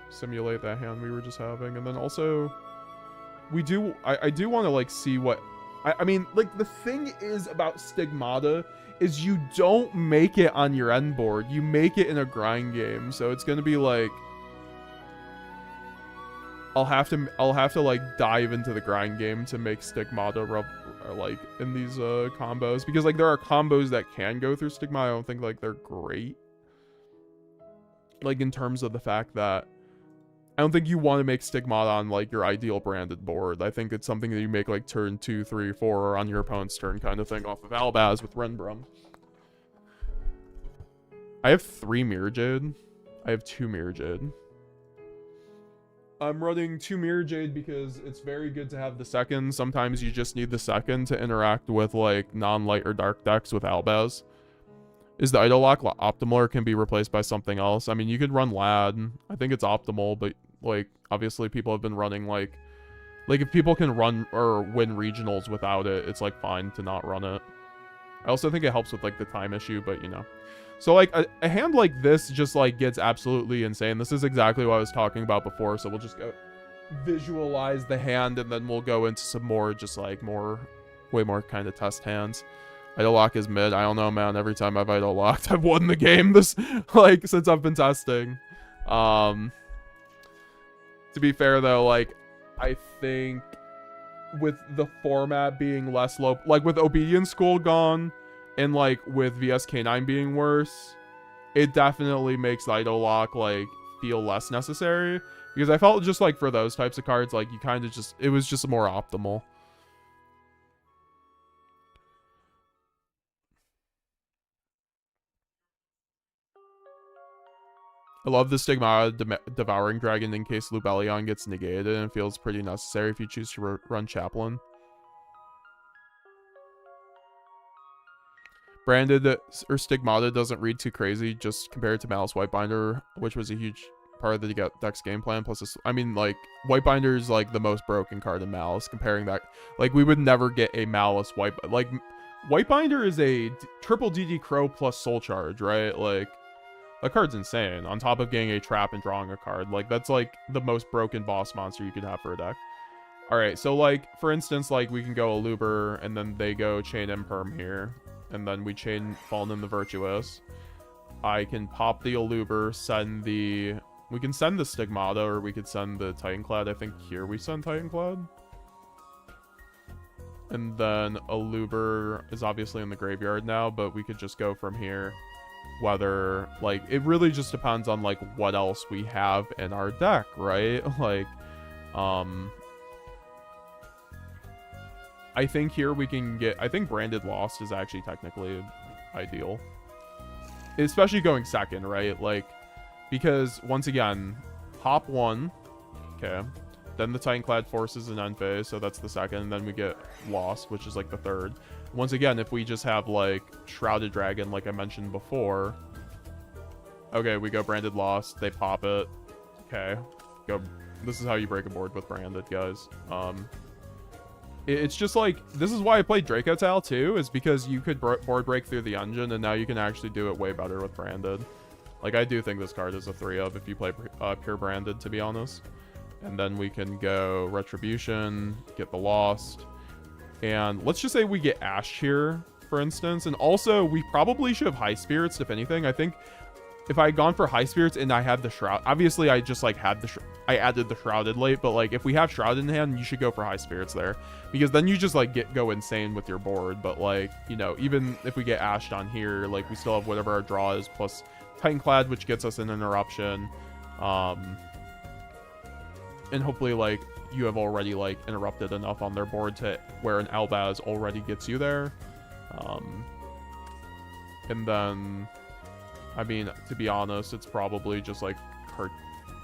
Speaker 1: simulate that hand we were just having. And then also, I do want to, like, see what... I mean, like, the thing is about Stigmata is you don't make it on your end board. You make it in a grind game. So it's gonna be like... I'll have to like dive into the grind game to make Stigmata like in these combos, because like there are combos that can go through Stigmata. I don't think like they're great, like in terms of the fact that I don't think you want to make Stigmata on like your ideal branded board. I think it's something that you make like turn 2, 3, 4 or on your opponent's turn kind of thing off of Albaz with Renbrum. I have 3 Mirror Jade. I have 2 Mirror Jade. I'm running 2 Mirror Jade because it's very good to have the second. Sometimes you just need the second to interact with like non-light or dark decks with Albaz. Is the Idol Lock optimal or can be replaced by something else? I mean, you could run Lad. I think it's optimal, but like obviously people have been running like if people can run or win regionals without it, it's like fine to not run it. I also think it helps with like the time issue, but you know. So, like, a hand like this just, like, gets absolutely insane. This is exactly what I was talking about before, so we'll just go visualize the hand, and then we'll go into some more, just, like, way more kind of test hands. Idol Lock is mid. I don't know, man. Every time I've Idol Locked, I've won the game this, like, since I've been testing. To be fair, though, like, I think with the format being less low, like, with Obedience School gone, and like with VSK9 being worse, it definitely makes the Idol Lock like feel less necessary, because I felt just like for those types of cards, like you kind of just, it was just more optimal. I love the Stigmata Devouring Dragon in case Lubellion gets negated, and it feels pretty necessary if you choose to run Chaplain. Branded or Stigmata doesn't read too crazy, just compared to Malice Whitebinder, which was a huge part of the deck's game plan. Plus, this, I mean, like, Whitebinder is, like, the most broken card in Malice. Comparing that, like, we would never get a Malice like, Whitebinder is a triple DD Crow plus Soul Charge, right? Like, that card's insane. On top of getting a trap and drawing a card. Like, that's, like, the most broken boss monster you could have for a deck. Alright, so, like, for instance, like, we can go Aluber, and then they go Chain Imperm here. And then we chain Fallen in the Virtuous. I can pop the Aluber, send the... We can send the Stigmata, or we could send the Titanclad. I think here we send Titanclad. And then Aluber is obviously in the graveyard now, but we could just go from here. Whether, like, it really just depends on, like, what else we have in our deck, right? Like, I think here we can get... I think Branded Lost is actually technically ideal. Especially going second, right? Like, because, once again, hop 1. Okay. Then the Titanclad forces an end phase, so that's the second. And then we get Lost, which is, like, the third. Once again, if we just have, like, Shrouded Dragon, like I mentioned before... Okay, we go Branded Lost. They pop it. Okay. Go... This is how you break a board with Branded, guys. It's just like, this is why I played Draco Tal too, is because you could board break through the engine, and now you can actually do it way better with Branded. Like, I do think this card is a 3-of if you play pure Branded, to be honest. And then we can go Retribution, get the Lost. And let's just say we get Ash here. for instance. And also, we probably should have high spirits, if anything. I think if I had gone for high spirits and I had the shroud, obviously I just like had the I added the shrouded late, but like if we have shrouded in hand, you should go for high spirits there, because then you just like go insane with your board. But like, you know, even if we get ashed on here, like we still have whatever our draw is plus Titanclad, which gets us an interruption. And hopefully like you have already like interrupted enough on their board to where an Albaz already gets you there. And then, I mean, to be honest, it's probably just like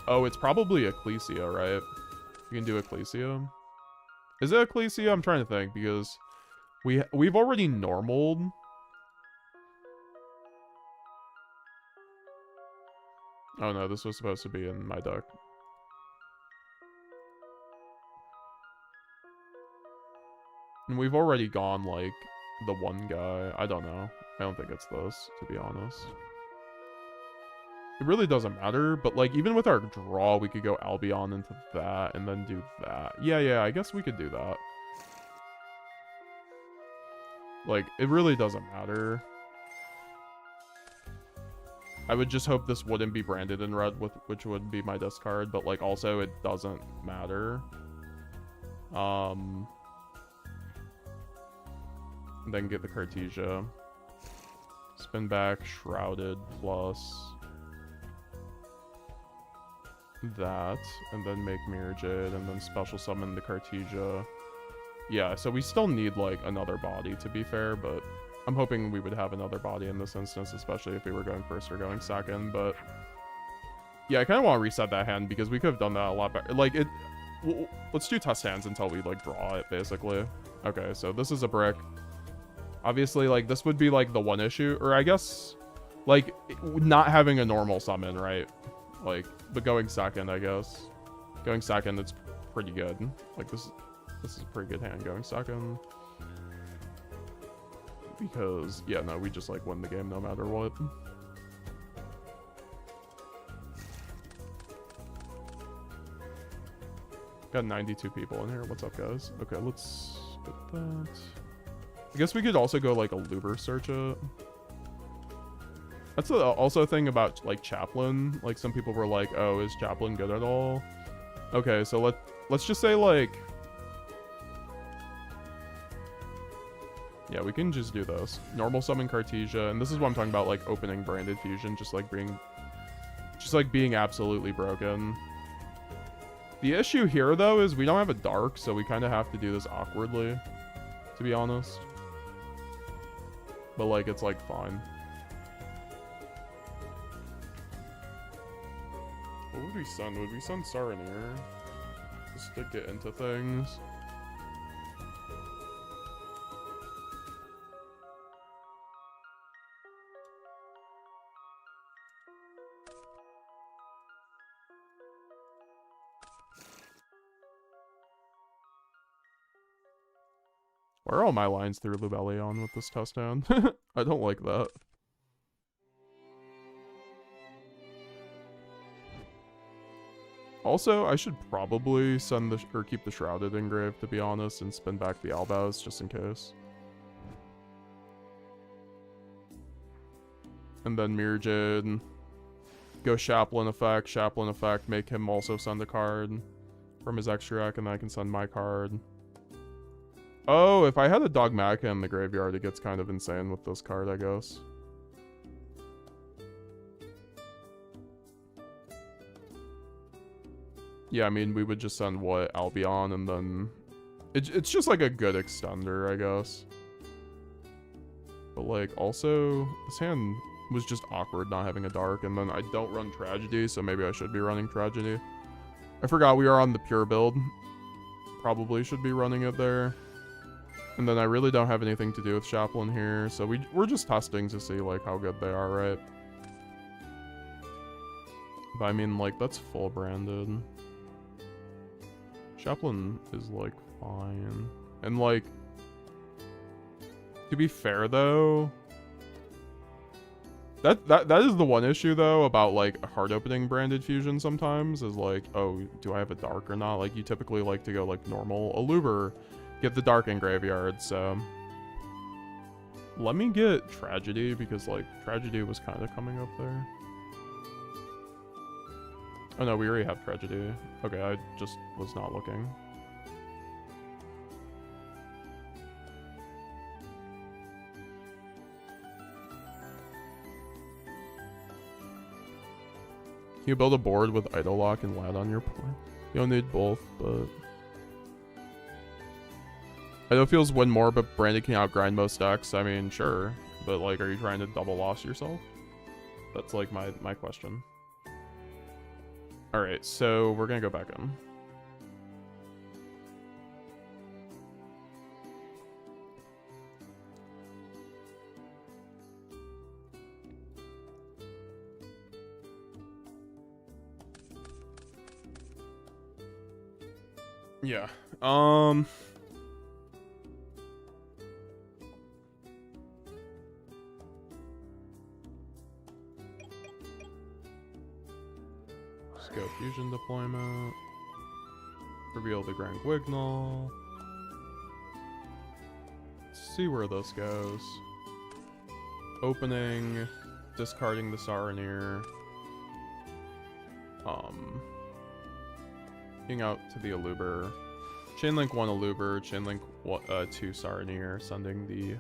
Speaker 1: oh, it's probably Ecclesia, right? You can do Ecclesia. Is it Ecclesia? I'm trying to think, because we've already normaled. Oh no, this was supposed to be in my deck. And we've already gone like the one guy. I don't know. I don't think it's this, to be honest. It really doesn't matter, but like even with our draw, we could go Albion into that and then do that. Yeah, I guess we could do that. Like, it really doesn't matter. I would just hope this wouldn't be branded in red, which would be my discard, but like also it doesn't matter. Then get the Cartesia. Spin back, Shrouded, plus that, and then make Mirror Jade, and then special summon the Cartesia. Yeah, so we still need like another body, to be fair, but I'm hoping we would have another body in this instance, especially if we were going first or going second. But yeah, I kind of want to reset that hand because we could have done that a lot better. Like it, let's do test hands until we like draw it, basically. Okay, so this is a brick. Obviously, like this would be like the one issue, or I guess like not having a normal summon, right? Like, but going second, I guess. Going second, it's pretty good. Like this is a pretty good hand going second. Because, yeah, no, we just, like, win the game no matter what. Got 92 people in here. What's up, guys? Okay, let's get that. I guess we could also go, like, a Luber search it. That's also a thing about, like, Chaplain. Like, some people were like, oh, is Chaplain good at all? Okay, so let's just say, like... Yeah, we can just do this. Normal summon Cartesia, and this is what I'm talking about, like, opening Branded Fusion, just, like, being absolutely broken. The issue here, though, is we don't have a Dark, so we kind of have to do this awkwardly, to be honest. But, like, it's, like, fine. What would we send? Would we send Saranir? Just to get into things. Where are all my lines through Lubellion with this test hand? I don't like that. Also, I should probably send the or keep the Shrouded engraved, to be honest, and spin back the Albaz just in case. And then Mirror Jade. Go Chaplain effect, make him also send a card from his extra deck, and then I can send my card. Oh, if I had a Dogmatica in the graveyard, it gets kind of insane with this card, I guess. Yeah, I mean, we would just send, what, Albion, and then... It's just, like, a good extender, I guess. But, like, also, this hand was just awkward not having a Dark, and then I don't run Tragedy, so maybe I should be running Tragedy. I forgot we are on the pure build. Probably should be running it there. And then I really don't have anything to do with Chaplain here, so we're just testing to see, like, how good they are, right? But I mean, like, that's full branded. Chaplain is, like, fine. And, like, to be fair, though, that is the one issue, though, about, like, hard opening Branded Fusion sometimes, is, like, oh, do I have a Dark or not? Like, you typically like to go, like, normal Aluber, get the Dark in graveyard, so... Let me get Tragedy, because, like, Tragedy was kind of coming up there. Oh, no, we already have Tragedy. Okay, I just was not looking. Can you build a board with Idol Lock and land on your point? You don't need both, but... Idol feels win more, but Branded can outgrind most decks. I mean, sure. But, like, are you trying to double loss yourself? That's, like, my question. Alright, so we're gonna go back in. Yeah. Let's go fusion deployment. Reveal the Grand Wignall. Let's see where this goes. Opening, discarding the Saronir. Getting out to the Aluber. Chainlink 1 Aluber, Chainlink 2 Saronir, sending the...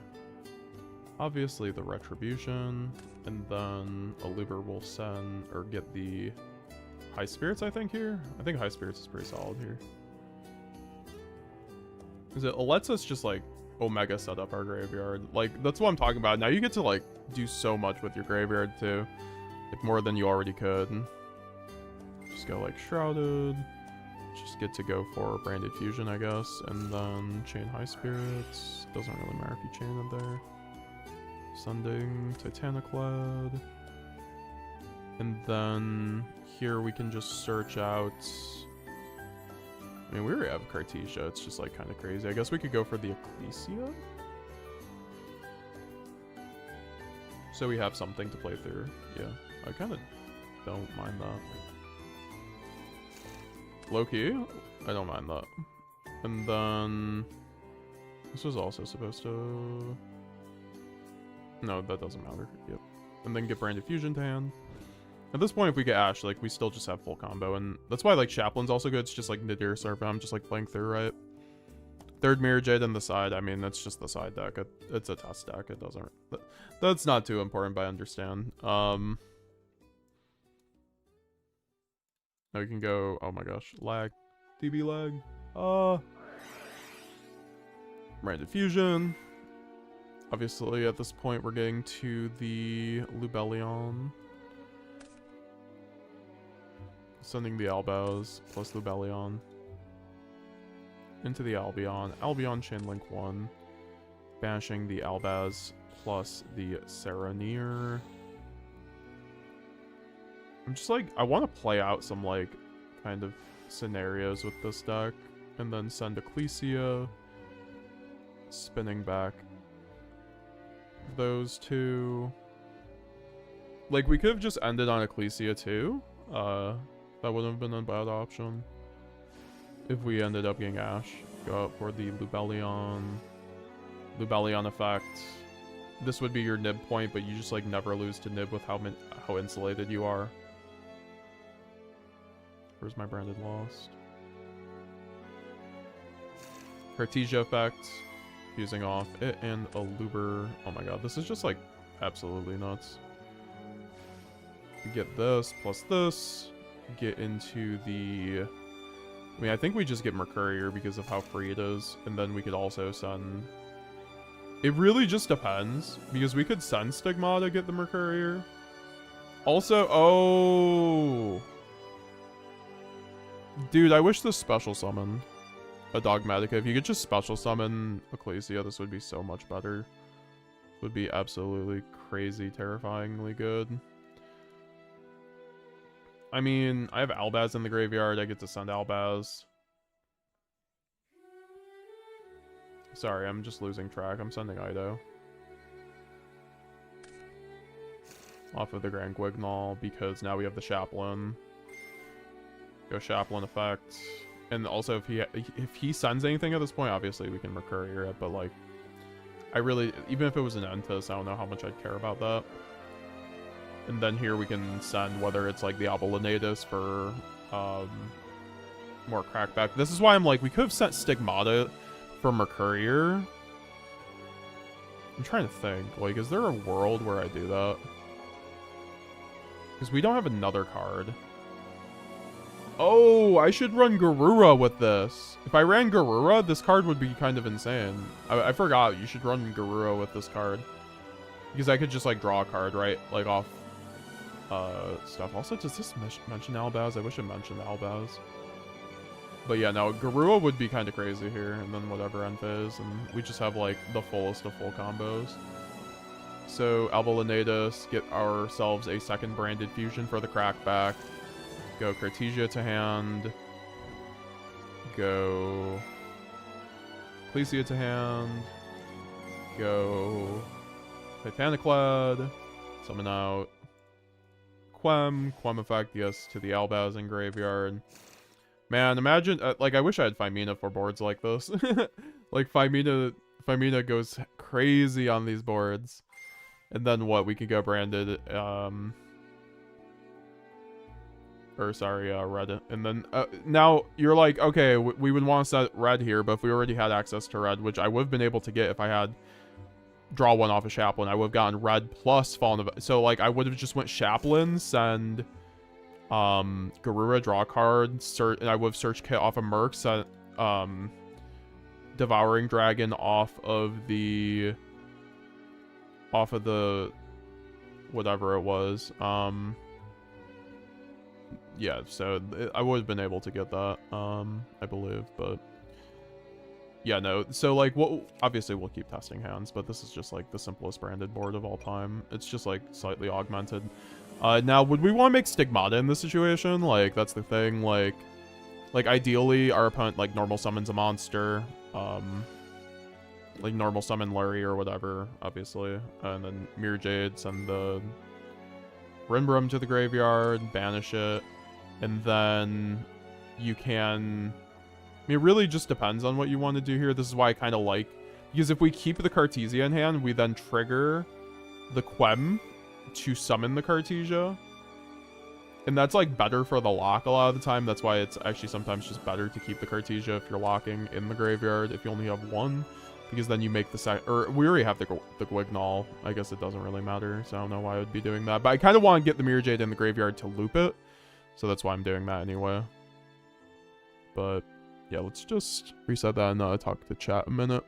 Speaker 1: Obviously the Retribution, and then Aluber will send, or get the High Spirits, I think, here? I think High Spirits is pretty solid here. Because it lets us just, like, Omega set up our graveyard. Like, that's what I'm talking about. Now you get to, like, do so much with your graveyard, too. Like, more than you already could. Just go, like, Shrouded. Just get to go for Branded Fusion, I guess. And then chain High Spirits. Doesn't really matter if you chain it there. Sending Titaniclad. And then here we can just search out... I mean, we already have Cartesia. It's just, like, kind of crazy. I guess we could go for the Ecclesia? So we have something to play through. Yeah, I kind of don't mind that. Low-key, I don't mind that. And then... This was also supposed to... No, that doesn't matter. Yep. And then get Branded Fusion to hand. At this point, if we get Ash, like, we still just have full combo. And that's why, like, Chaplain's also good. It's just, like, Nadir Serpent, just, like, playing through, right? Third Mirror Jade and the side. I mean, that's just the side deck. It's a test deck. It doesn't... That's not too important, but I understand. Now we can go... Oh my gosh. Lag. DB lag. Branded Fusion. Obviously, at this point, we're getting to the Lubellion. Sending the Albaz plus Lubellion. Into the Albion. Albion Chainlink 1. Banishing the Albaz plus the Saronir. I'm just like, I want to play out some, like, kind of scenarios with this deck. And then send Ecclesia. Spinning back those two. Like, we could have just ended on Ecclesia too. That wouldn't have been a bad option. If we ended up getting Ash. Go out for the Lubellion. Lubellion effect. This would be your nib point, but you just, like, never lose to nib with how insulated you are. Where's my Branded Lost? Cartesia effect. Fusing off it and Aluber. Oh my god, this is just, like, absolutely nuts. We get this plus this. Get into the... I mean, I think we just get Mercurier because of how free it is. And then we could also send... It really just depends. Because we could send Stigmata to get the Mercurier. Also, oh... Dude, I wish this special summoned a Dogmatica. If you could just special summon Ecclesia, this would be so much better. This would be absolutely crazy, terrifyingly good. I mean, I have Albaz in the graveyard. I get to send Albaz. Sorry, I'm just losing track. I'm sending Ido. Off of the Grand Guignol, because now we have the Chaplain. Go Chaplain effect. And also, if he sends anything at this point, obviously we can Mercurier it, but, like, I really, even if it was an Entis, I don't know how much I'd care about that. And then here we can send whether it's like the Abolinatus for more crackback. This is why I'm like, we could have sent Stigmata for Mercurier. I'm trying to think, like, is there a world where I do that? Because we don't have another card. Oh, I should run Garura with this. If I ran Garura, this card would be kind of insane. I forgot, you should run Garura with this card. Because I could just, like, draw a card, right? Like, off stuff. Also, does this mention Albaz? I wish it mentioned Albaz. But yeah, no, Garua would be kind of crazy here. And then whatever end phase. And we just have, like, the fullest of full combos. So, Albolinatus, get ourselves a second branded fusion for the crackback. Go Cartesia to hand. Go Ecclesia to hand. Go Titaniclad. Summon out Quem effect, yes, to the Albaz in graveyard. Man, imagine, like, I wish I had Femina for boards like this. Like, Femina goes crazy on these boards. And then what? We could go branded, or sorry, red. And then, now, you're like, okay, we would want to set red here, but if we already had access to red, which I would have been able to get if I had draw one off a Chaplain, I would have gotten red plus Fallen of... So, like, I would have just went Chaplain, send, Garura, draw a card, and I would have search kit off of Merc, set, Devouring Dragon off of the... whatever it was, yeah, so I would have been able to get that, I believe, but yeah, no, so like, obviously we'll keep testing hands, but this is just like the simplest branded board of all time. It's just like slightly augmented. Now, would we want to make Stigmata in this situation? Like, that's the thing, like ideally our opponent like normal summons a monster, like normal summon Larry or whatever, obviously, and then Mirror Jade, send the Rinbrum to the graveyard, banish it, and then you can... I mean, it really just depends on what you want to do here. This is why I kind of like... Because if we keep the Cartesia in hand, we then trigger the Quem to summon the Cartesia. And that's, like, better for the lock a lot of the time. That's why it's actually sometimes just better to keep the Cartesia if you're locking in the graveyard if you only have one. Because then you make the or we already have the Gwignall. I guess it doesn't really matter, so I don't know why I would be doing that. But I kind of want to get the Mirror Jade in the graveyard to loop it. So that's why I'm doing that anyway. But yeah, let's just reset that and talk to chat a minute.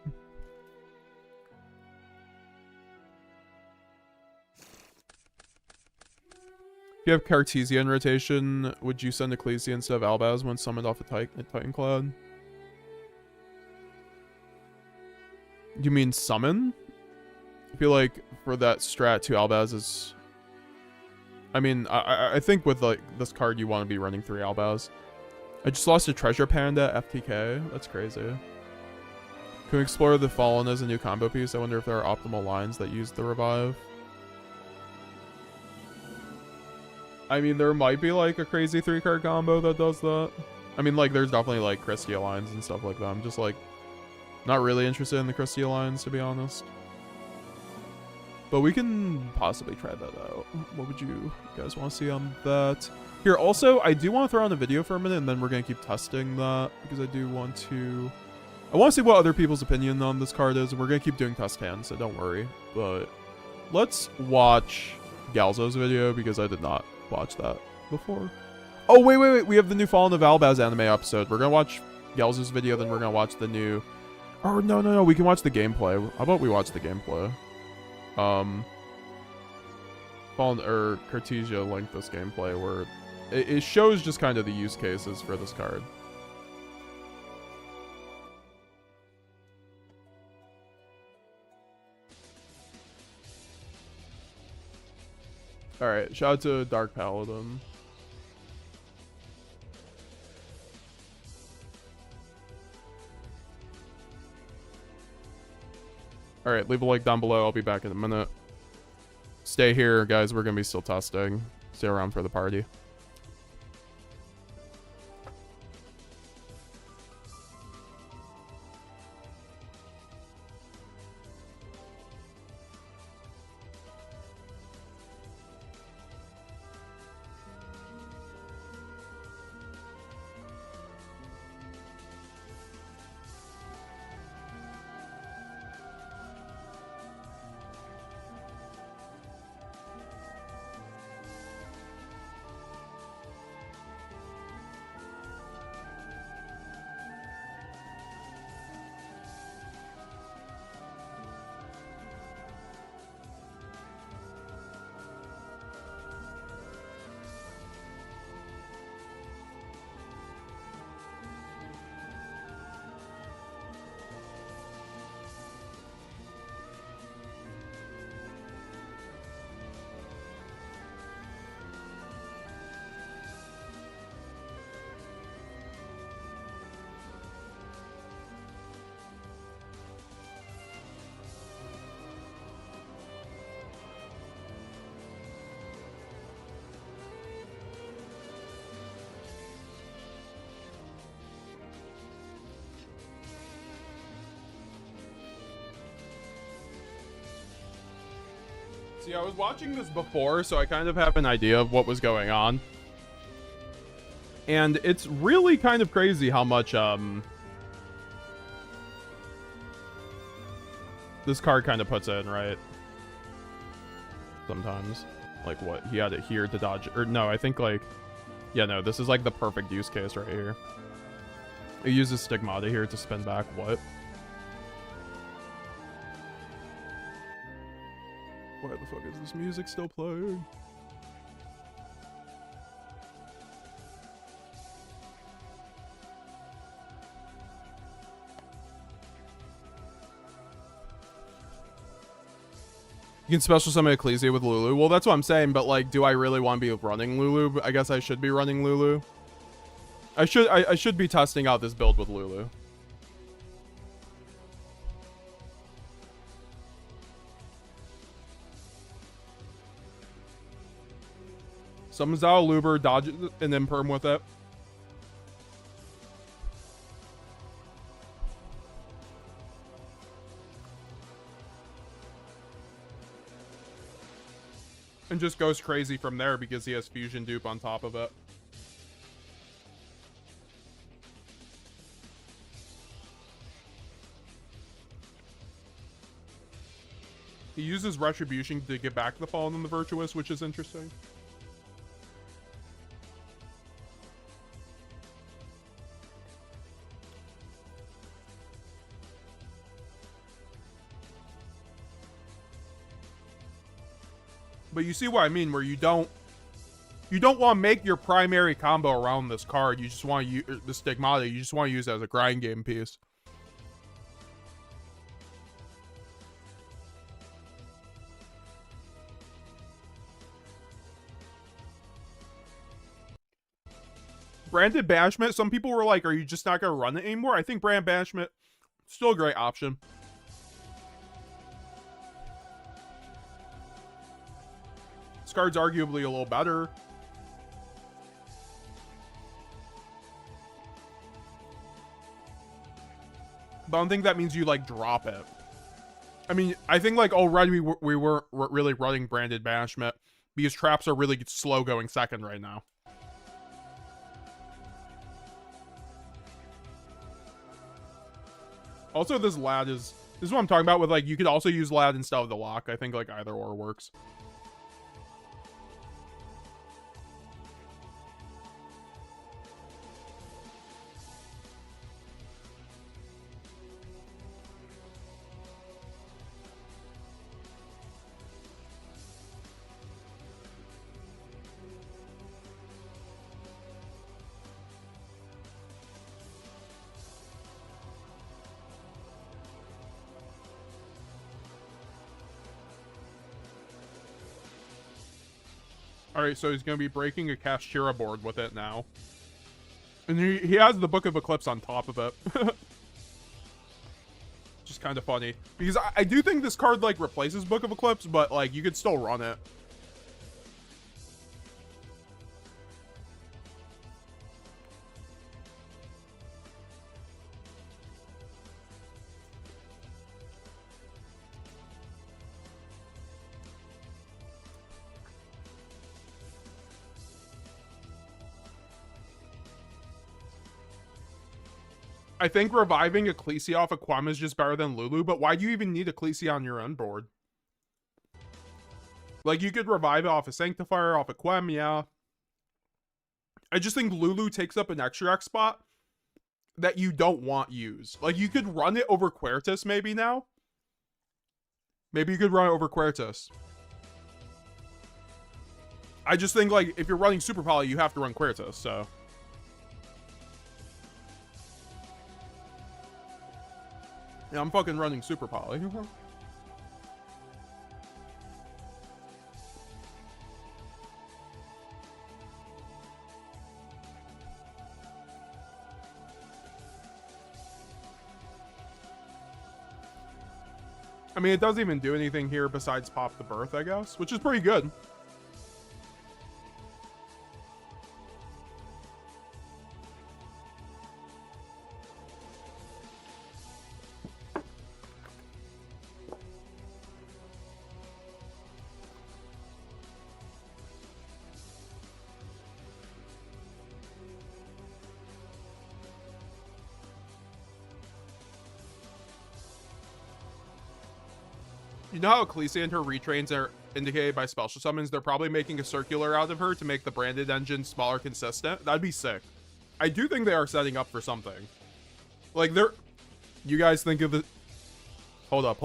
Speaker 1: If you have Cartesia in rotation, would you send Ecclesia instead of Albaz when summoned off a Titan Cloud? You mean summon? I feel like for that strat, 2 Albaz is... I mean, I think with like this card, you want to be running 3 Albaz. I just lost a Treasure Panda FTK. That's crazy. Can we explore the Fallen as a new combo piece? I wonder if there are optimal lines that use the revive. I mean, there might be like a crazy 3-card combo that does that. I mean, like, there's definitely like Christia lines and stuff like that. I'm just like not really interested in the Christia lines, to be honest. But we can possibly try that out. What would you guys want to see on that? Here, also, I do want to throw on a video for a minute, and then we're going to keep testing that, because I do want to... I want to see what other people's opinion on this card is, and we're going to keep doing test hands, so don't worry. But let's watch Galzo's video, because I did not watch that before. Oh, wait. We have the new Fallen of Albaz anime episode. We're going to watch Galzo's video, then we're going to watch the new... Oh, no. We can watch the gameplay. How about we watch the gameplay? Fallen, or Cartesia linked this gameplay where it shows just kind of the use cases for this card. Alright, shout out to Dark Paladin. Alright, leave a like down below. I'll be back in a minute. Stay here, guys. We're going to be still testing. Stay around for the party. See, I was watching this before, so I kind of have an idea of what was going on. And it's really kind of crazy how much, this card kind of puts in, right? Sometimes. Like, what? He had it here to dodge... Or, no, I think, like... Yeah, no, this is, like, the perfect use case right here. It uses Stigmata here to spin back what? Why the fuck is this music still playing? You can special summon Ecclesia with Lulu. Well, that's what I'm saying, but like, do I really want to be running Lulu? I guess I should be running Lulu. I should be testing out this build with Lulu. Summons out Luber, dodge it, and then perm with it. And just goes crazy from there because he has fusion dupe on top of it. He uses Retribution to get back the Fallen and the Virtuous, which is interesting. But you see what I mean, where you don't want to make your primary combo around this card. You just want to use the Stigmata. You just want to use it as a grind game piece. Branded Banishment. Some people were like, "Are you just not gonna run it anymore?" I think Brand Banishment still a great option. This card's arguably a little better. But I don't think that means you, like, drop it. I mean, I think, like, already we weren't really running Branded Banishment because traps are really slow going second right now. Also, this lad is... This is what I'm talking about with, like, you could also use lad instead of the lock. I think, like, either or works. Alright, so he's going to be breaking a Kashira board with it now. And he has the Book of Eclipse on top of it. Just kind of funny. Because I do think this card, like, replaces Book of Eclipse, but, like, you could still run it. I think reviving Ecclesia off of Quem is just better than Lulu, but why do you even need Ecclesia on your own board? Like, you could revive it off a Sanctifier, off a Quem, yeah. I just think Lulu takes up an extra X spot that you don't want used. Like, you could run it over Quertus maybe now. Maybe you could run it over Quertus. I just think, like, if you're running Super Poly, you have to run Quertus, so... Yeah, I'm fucking running Super Poly. I mean, it doesn't even do anything here besides pop the birth, I guess, which is pretty good. You know how Ecclesia and her retrains are indicated by special summons? They're probably making a circular out of her to make the branded engine smaller consistent. That'd be sick. I do think they are setting up for something. Like, they're... You guys think of the... Hold up.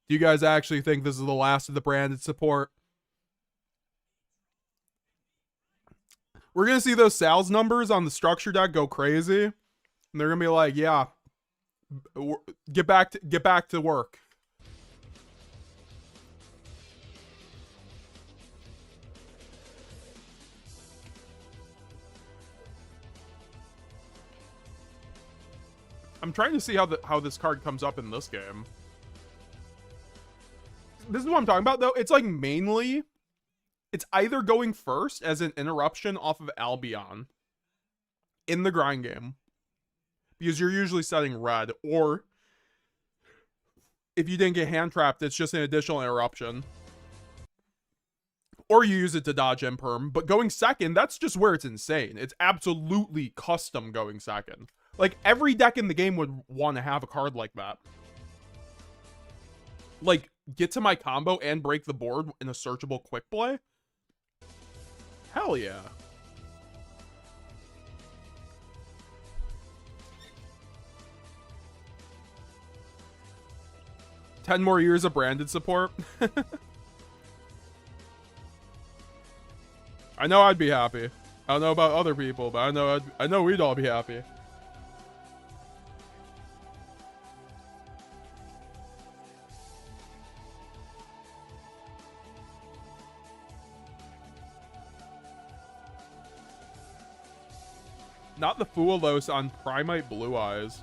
Speaker 1: Do you guys actually think this is the last of the branded support? We're gonna see those sales numbers on the structure deck go crazy. And they're gonna be like, yeah, get back to work. I'm trying to see how this card comes up in this game. This is what I'm talking about, though. It's like mainly, it's either going first as an interruption off of Albion in the grind game, because you're usually setting red, or if you didn't get hand trapped, it's just an additional interruption. Or you use it to dodge imperm. But going second, that's just where it's insane. It's absolutely custom going second. Like, every deck in the game would want to have a card like that. Like, get to my combo and break the board in a searchable quick play? Hell yeah. "10 more years of branded support." I know I'd be happy. I don't know about other people, but I know we'd all be happy. Not the Fualos on Primite Blue Eyes.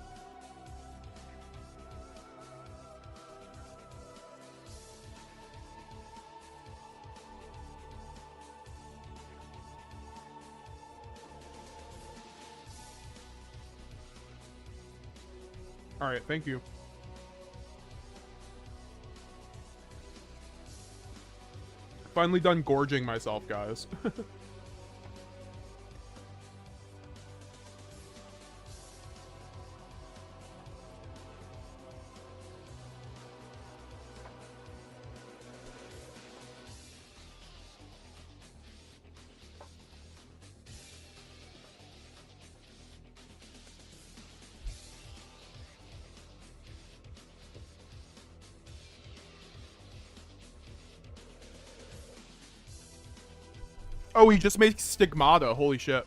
Speaker 1: All right, thank you. Finally done gorging myself, guys. Oh, he just makes Stigmata. Holy shit.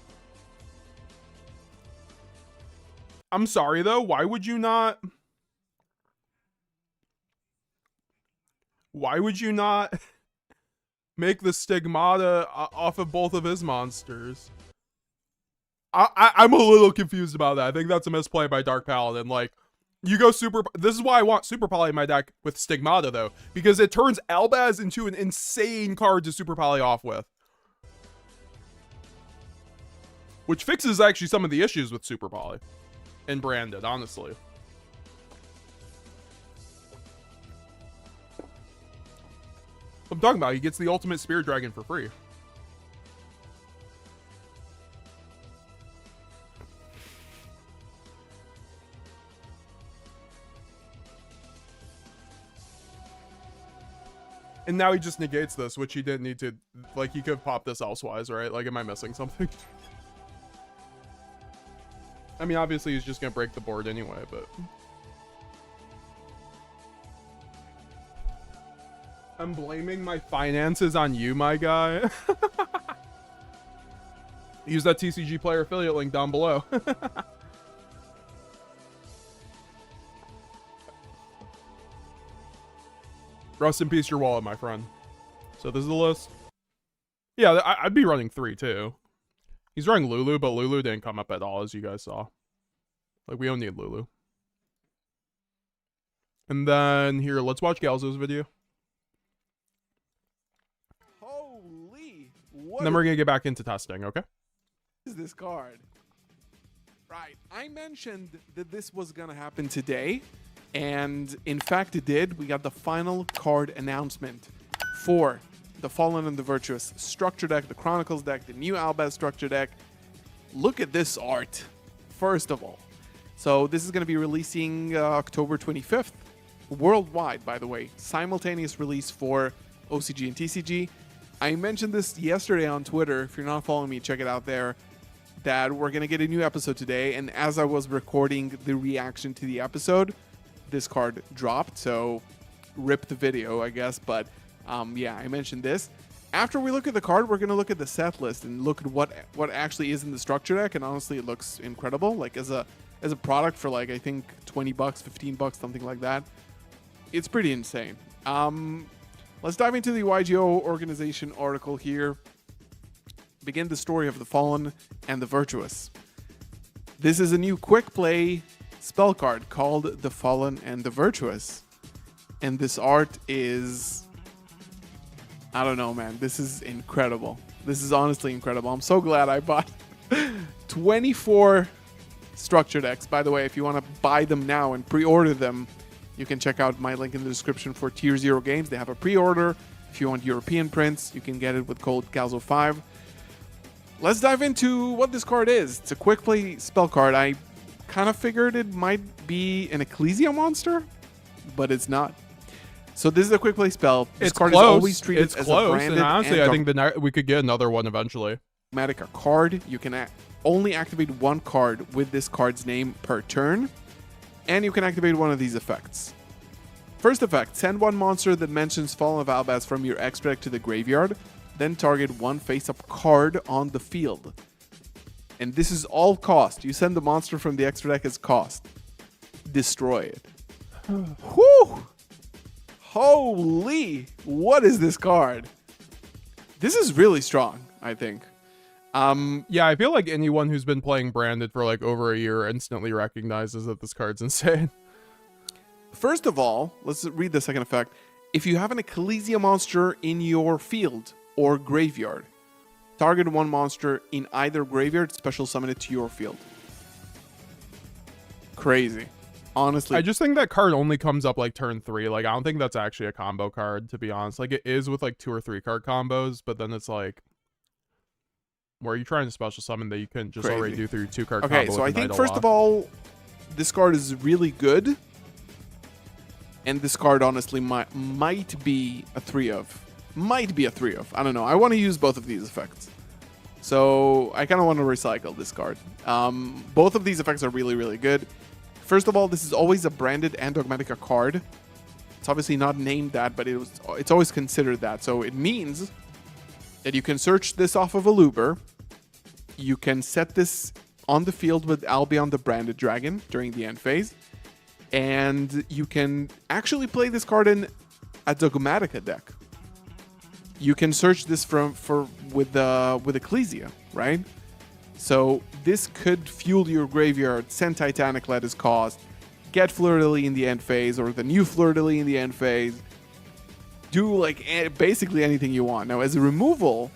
Speaker 1: I'm sorry, though. Why would you not... Why would you not make the Stigmata off of both of his monsters? I'm a little confused about that. I think that's a misplay by Dark Paladin. Like, you go super... This is why I want Super Poly in my deck with Stigmata, though. Because it turns Albaz into an insane card to Super Poly off with. Which fixes actually some of the issues with Super Poly and branded, honestly. I'm talking about, he gets the ultimate Spirit Dragon for free. And now he just negates this, which he didn't need to. Like, he could pop this elsewise, right? Like, am I missing something? I mean, obviously he's just gonna break the board anyway, but... I'm blaming my finances on you, my guy. Use that TCG player affiliate link down below. Rest in peace your wallet, my friend. So this is the list. Yeah, I'd be running 3 too. He's running Lulu, but Lulu didn't come up at all, as you guys saw. Like, we don't need Lulu. And then, here, let's watch Galzo's video.
Speaker 2: Holy!
Speaker 1: And then we're gonna get back into testing, okay?
Speaker 2: What is this card? Right, I mentioned that this was gonna happen today, and in fact it did. We got the final card announcement for the Fallen and the Virtuous structure deck, the Chronicles deck, the new Albaz structure deck. Look at this art, first of all. So this is going to be releasing October 25th. worldwide, by the way. Simultaneous release for OCG and TCG. I mentioned this yesterday on Twitter. If you're not following me, check it out there. That we're going to get a new episode today. And as I was recording the reaction to the episode, this card dropped. So rip the video, I guess. But yeah, I mentioned this. After we look at the card, we're going to look at the set list and look at what actually is in the structure deck. And honestly, it looks incredible. Like as a product for like, I think $20, $15, something like that. It's pretty insane. Let's dive into the YUGIOH organization article here. Begin the story of the Fallen and the Virtuous. This is a new quick play spell card called the Fallen and the Virtuous. And this art is... I don't know, man. This is incredible. This is honestly incredible. I'm so glad I bought 24 structure decks. By the way, if you want to buy them now and pre-order them, you can check out my link in the description for Tier 0 games. They have a pre-order. If you want European prints, you can get it with code CALZO5. Let's dive into what this card is. It's a quick play spell card. I kind of figured it might be an Ecclesia monster, but it's not. So this is a quick play spell. This card is always treated as a branded,
Speaker 1: and honestly, I think we could get another one eventually.
Speaker 2: Dogmatica card. You can only activate one card with this card's name per turn, and you can activate one of these effects. First effect, send one monster that mentions Fallen of Albaz from your extra deck to the graveyard, then target one face-up card on the field. And this is all cost. You send the monster from the extra deck as cost. Destroy it. Whew! Holy, what is this card? This is really strong, I think.
Speaker 1: Yeah, I feel like anyone who's been playing Branded for like over a year instantly recognizes that this card's insane.
Speaker 2: First of all, let's read the second effect. If you have an Ecclesia monster in your field or graveyard, target one monster in either graveyard, special summon it to your field. Crazy. Honestly,
Speaker 1: I just think that card only comes up like turn 3. Like, I don't think that's actually a combo card, to be honest. Like, it is with like 2 or 3 card combos, but then it's like, where are you trying to special summon that you couldn't just already do through 2 card combo?
Speaker 2: Okay, so I think first of all, this card is really good, and this card honestly might be a 3 of. Might be a 3 of. I don't know. I want to use both of these effects, so I kind of want to recycle this card. Both of these effects are really, really good. First of all, this is always a branded and Dogmatica card. It's obviously not named that, but it's always considered that. So it means that you can search this off of a Luber. You can set this on the field with Albion the Branded Dragon during the end phase. And you can actually play this card in a Dogmatica deck. You can search this with Ecclesia, right? So this could fuel your graveyard, send Titanic Let as cost, get Fleur-de-Lis in the end phase, or the new Fleur-de-Lis in the end phase. Do like basically anything you want. Now, as a removal,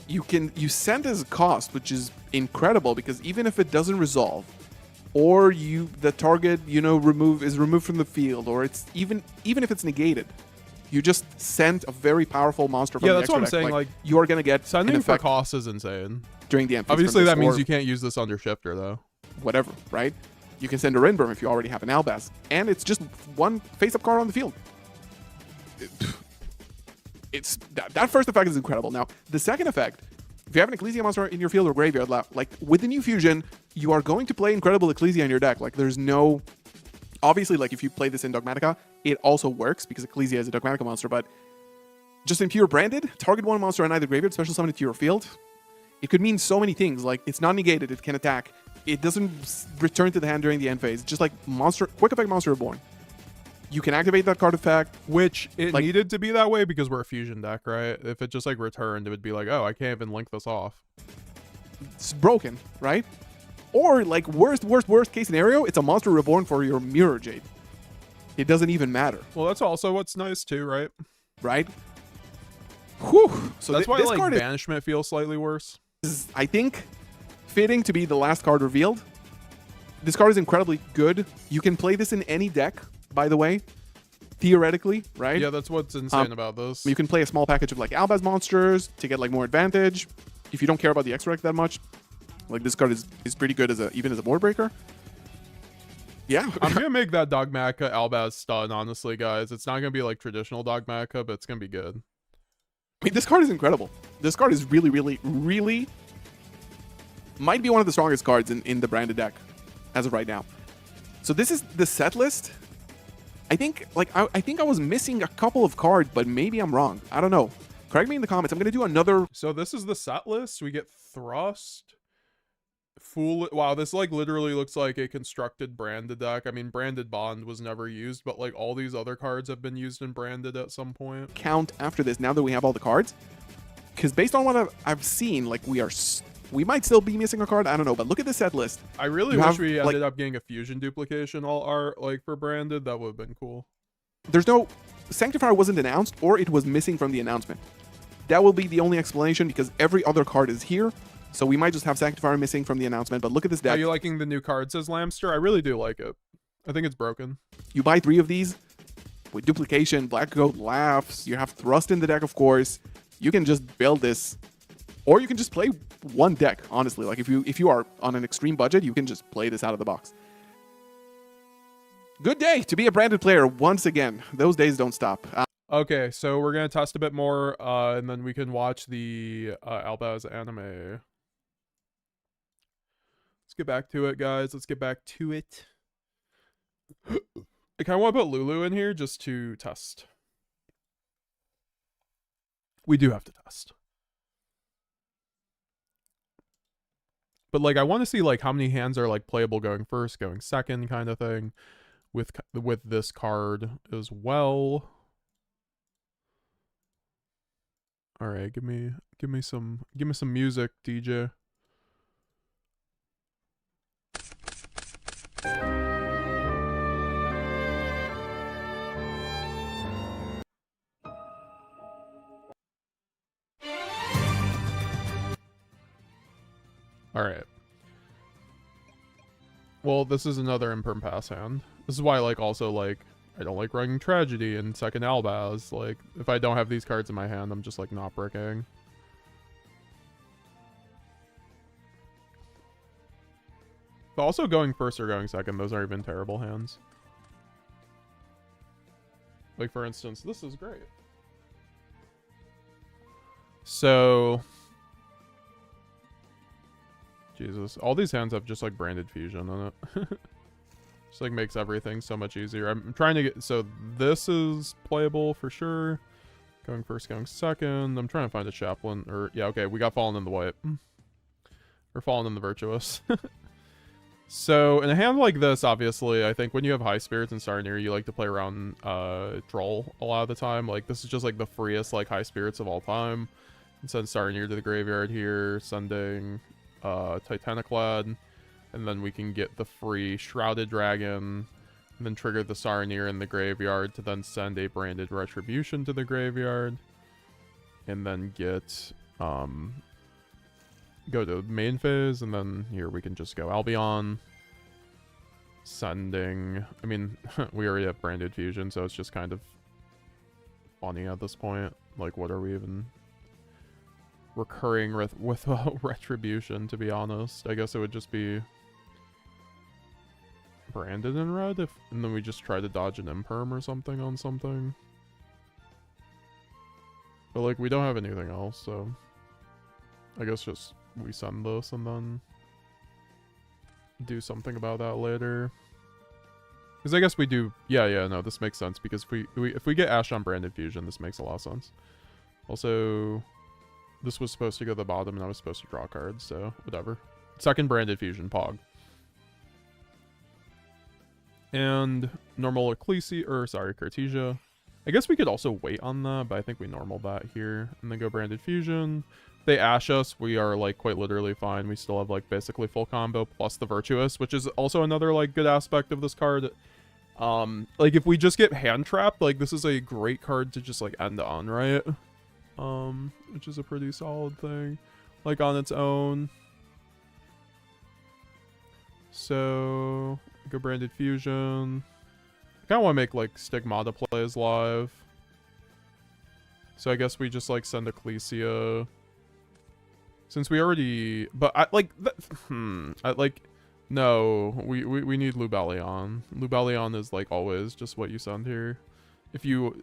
Speaker 2: you send as a cost, which is incredible because even if it doesn't resolve, or the target is removed from the field, or it's even if it's negated, you just sent a very powerful monster from the extra deck. Yeah, that's what I'm saying. Like
Speaker 1: you
Speaker 2: are gonna get
Speaker 1: sending for cost is insane
Speaker 2: during the end phase.
Speaker 1: Obviously, that means you can't use this under Shifter though.
Speaker 2: Whatever, right? You can send a Rinburm if you already have an Albaz, and it's just one face-up card on the field. That first effect is incredible. Now, the second effect, if you have an Ecclesia monster in your field or graveyard, like with the new fusion, you are going to play incredible Ecclesia in your deck. Like there's no, obviously, like if you play this in Dogmatica, it also works because Ecclesia is a Dogmatica monster. But just in pure branded, target one monster in either graveyard, special summon it to your field. It could mean so many things. Like it's not negated, it can attack. It doesn't return to the hand during the end phase. Just like quick effect Monster Reborn. You can activate that card effect.
Speaker 1: Which it needed to be that way because we're a fusion deck, right? If it just like returned, it would be like, oh, I can't even link this off.
Speaker 2: It's broken, right? Or like worst case scenario, it's a Monster Reborn for your Mirror Jade. It doesn't even matter.
Speaker 1: Well, that's also what's nice too, right?
Speaker 2: Right? Whew. So
Speaker 1: that's why
Speaker 2: this
Speaker 1: like
Speaker 2: card
Speaker 1: Banishment feels slightly worse.
Speaker 2: Is, I think, fitting to be the last card revealed. This card is incredibly good. You can play this in any deck, by the way, theoretically, right?
Speaker 1: Yeah, that's what's insane about this.
Speaker 2: You can play a small package of like Albaz monsters to get like more advantage. If you don't care about the extra deck that much, like this card is pretty good even as a board breaker. Yeah.
Speaker 1: I'm gonna make that Dogmatica Albaz stun, honestly, guys. It's not gonna be like traditional Dogmatica, but it's gonna be good.
Speaker 2: I mean, this card is incredible. This card is really, really, really might be one of the strongest cards in the branded deck as of right now. So this is the set list. I think I think I was missing a couple of cards, but maybe I'm wrong. I don't know. Correct me in the comments. I'm gonna do another.
Speaker 1: So this is the set list. We get Thrust. Fool. Wow, this like literally looks like a constructed branded deck. I mean, branded Bond was never used, but like all these other cards have been used in branded at some point.
Speaker 2: Count after this now that we have all the cards, because based on what I've seen, like we might still be missing a card. I don't know, but look at the set list.
Speaker 1: I really wish we ended up getting a fusion duplication all art like for branded. That would have been cool.
Speaker 2: There's no Sanctifier wasn't announced, or it was missing from the announcement. That will be the only explanation because every other card is here. So we might just have Sanctifier missing from the announcement, but look at this deck.
Speaker 1: Are you liking the new card, says Lamster? I really do like it. I think it's broken.
Speaker 2: You buy 3 of these with duplication, Black Goat laughs, you have Thrust in the deck, of course. You can just build this, or you can just play one deck, honestly. Like if you are on an extreme budget, you can just play this out of the box. Good day to be a branded player once again. Those days don't stop.
Speaker 1: Okay, so we're gonna test a bit more, and then we can watch the Albaz anime. Let's get back to it, guys. Let's get back to it. I kind of want to put Lulu in here just to test. We do have to test. But like, I want to see like how many hands are like playable going first, going second, kind of thing, with this card as well. All right, give me some music, DJ. All right. Well, this is another imperm pass hand. This is why, like, also, like, I don't like running Tragedy and second Albaz. Like, if I don't have these cards in my hand, I'm just, like, not bricking. But also going first or going second, those aren't even terrible hands. Like, for instance, this is great. So... Jesus, all these hands have just like branded fusion on it. Just like makes everything so much easier. I'm trying to get, so this is playable for sure. Going first, going second. I'm trying to find a chaplain, or yeah, okay, we got Fallen in the White. Or Fallen in the Virtuous. So in a hand like this, obviously, I think when you have High Spirits and Sarnir, you like to play around Troll a lot of the time. Like this is just like the freest like High Spirits of all time. And send Sarnir to the graveyard here, sending Titaniclad, and then we can get the free Shrouded Dragon, and then trigger the Sarnir in the graveyard to then send a branded Retribution to the graveyard, and then get go to main phase, and then here we can just go Albion, sending, I mean, we already have branded fusion, so it's just kind of funny at this point. Like, what are we even recurring with Retribution, to be honest? I guess it would just be branded in red, and then we just try to dodge an imperm or something on something. But like, we don't have anything else, so I guess just we send this and then do something about that later. Because I guess we do, yeah, no, this makes sense, because if we get Ash on branded fusion, this makes a lot of sense. Also, this was supposed to go to the bottom, and I was supposed to draw cards, so whatever. Second branded fusion, Pog. And normal Cartesia. I guess we could also wait on that, but I think we normal that here, and then go branded fusion. If they Ash us, we are like quite literally fine. We still have like basically full combo plus the Virtuous, which is also another like good aspect of this card. Like if we just get hand trapped, like this is a great card to just like end on, right? Which is a pretty solid thing, like on its own. So go branded fusion. I kind of want to make like Stigmata plays live. So I guess we just like send Ecclesia. Since we already, but I like, No, we need Lubellion. Lubellion is like always just what you send here. If you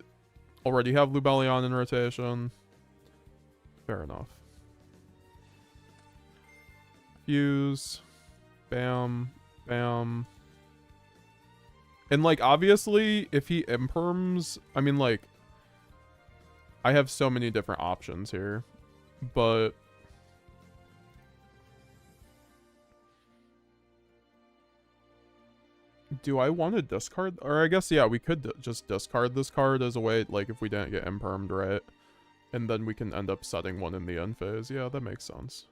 Speaker 1: already have Lubellion in rotation, fair enough. Fuse, bam, bam. And like obviously if he imperms, I mean like I have so many different options here, but do I want to discard? Or I guess, yeah, we could just discard this card as a way, like, if we didn't get impermed, right? And then we can end up setting one in the end phase. Yeah, that makes sense.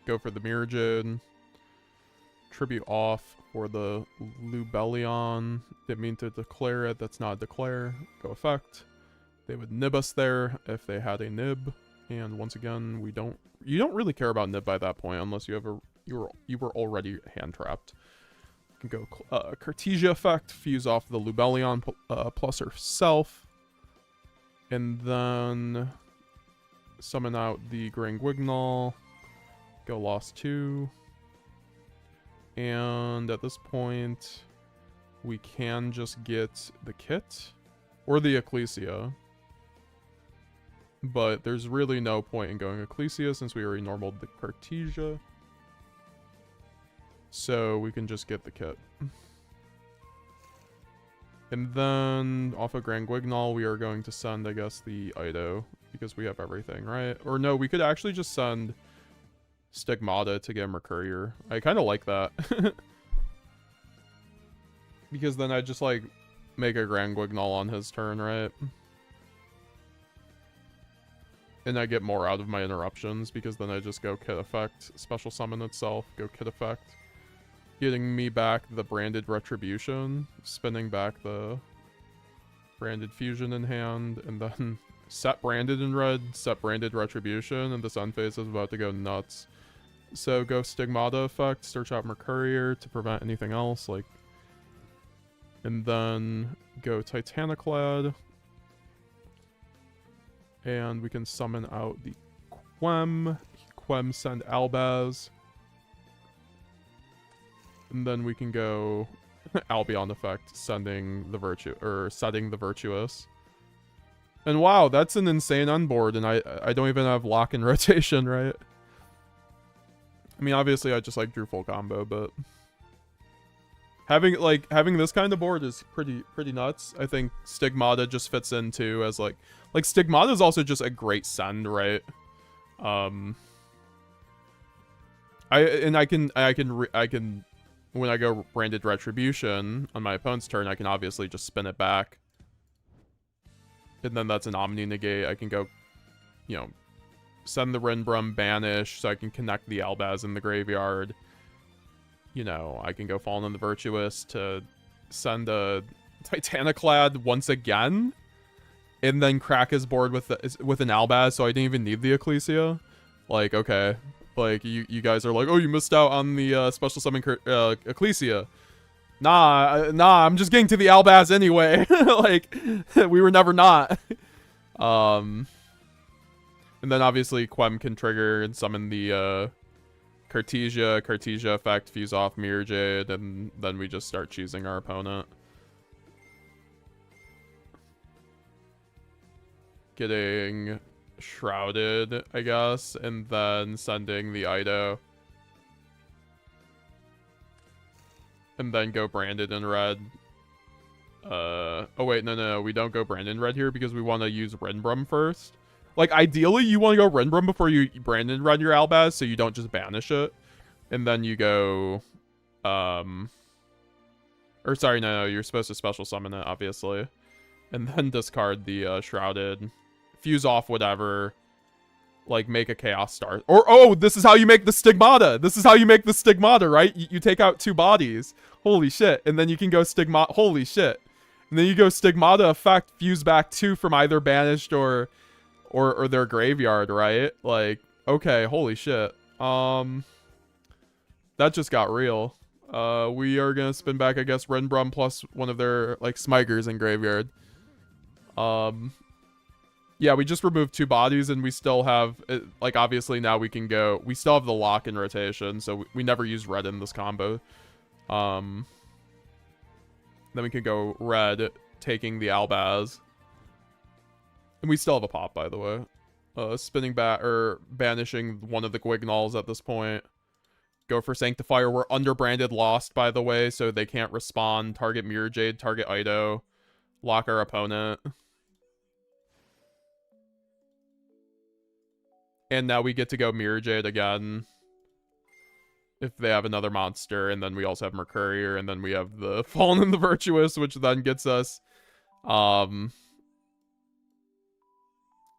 Speaker 1: Go for the Mirajid. Tribute off for the Lubellion. Didn't mean to declare it. That's not a declare. Go effect. They would nib us there if they had a nib. And once again, we don't... You don't really care about nib by that point unless you have a... You were already hand trapped. You can go Cartesia effect, fuse off the Lubellion plus herself, and then summon out the Granguignol. Go lost 2, and at this point, we can just get the kit or the Ecclesia. But there's really no point in going Ecclesia since we already normaled the Cartesia. So we can just get the kit. And then off of Granguignol, we are going to send, I guess, the Ido. Because we have everything, right? Or no, we could actually just send Stigmata to get Mercurier. I kind of like that. Because then I just, like, make a Granguignol on his turn, right? And I get more out of my interruptions, because then I just go kit effect, special summon itself, go kit effect. Getting me back the branded retribution, spinning back the branded fusion in hand, and then set branded in red, set branded retribution, and this end phase is about to go nuts. So go Stigmata effect, search out Mercurier to prevent anything else, like, and then go Titaniclad, and we can summon out the Quem send Albaz. And then we can go Albion effect, sending the setting the Virtuous. And wow, that's an insane unboard, and I don't even have lock in rotation, right? I mean, obviously I just like drew full combo, but having this kind of board is pretty nuts. I think Stigmata just fits in too as like Stigmata is also just a great send, right? I can when I go branded retribution on my opponent's turn, I can obviously just spin it back. And then that's an Omni negate. I can go, you know, send the Rinbrum, banish, so I can connect the Albaz in the graveyard. You know, I can go Fallen on the Virtuous to send a Titaniclad once again. And then crack his board with an Albaz, so I didn't even need the Ecclesia. Like, okay. Like, you guys are like, oh, you missed out on the special summon Ecclesia. Nah, I'm just getting to the Albaz anyway. Like, we were never not. And then obviously Quem can trigger and summon the Cartesia effect, fuse off Mirajid, and then we just start choosing our opponent. Getting Shrouded, I guess, and then sending the Ido. And then go branded in red. Oh wait, no, we don't go branded in red here because we want to use Rinbrum first. Like, ideally, you want to go Rinbrum before you brand in red your Albaz, so you don't just banish it. And then you go, or sorry, no, you're supposed to special summon it, obviously. And then discard the Shrouded. Fuse off whatever, like make a Chaos Star, or oh, this is how you make the Stigmata. This is how you make the Stigmata, right? You take out 2 bodies, holy shit, and then you can go Stigmata, holy shit, and then you go Stigmata effect, fuse back 2 from either banished or their graveyard, right? Like, okay, holy shit, that just got real. We are gonna spin back, I guess, Rinbrum plus one of their like Smikers in graveyard. Yeah, we just removed 2 bodies, and we still have, like, obviously now we can go, we still have the lock in rotation, so we never use red in this combo. Then we can go red, taking the Albaz. And we still have a pop, by the way. Spinning back, or banishing one of the Guignolls at this point. Go for Sanctifier. We're under-branded Lost, by the way, so they can't respond. Target Mirror Jade, target Ido. Lock our opponent. And now we get to go Mirror Jade again. If they have another monster, and then we also have Mercurier, and then we have the Fallen and the Virtuous, which then gets us, I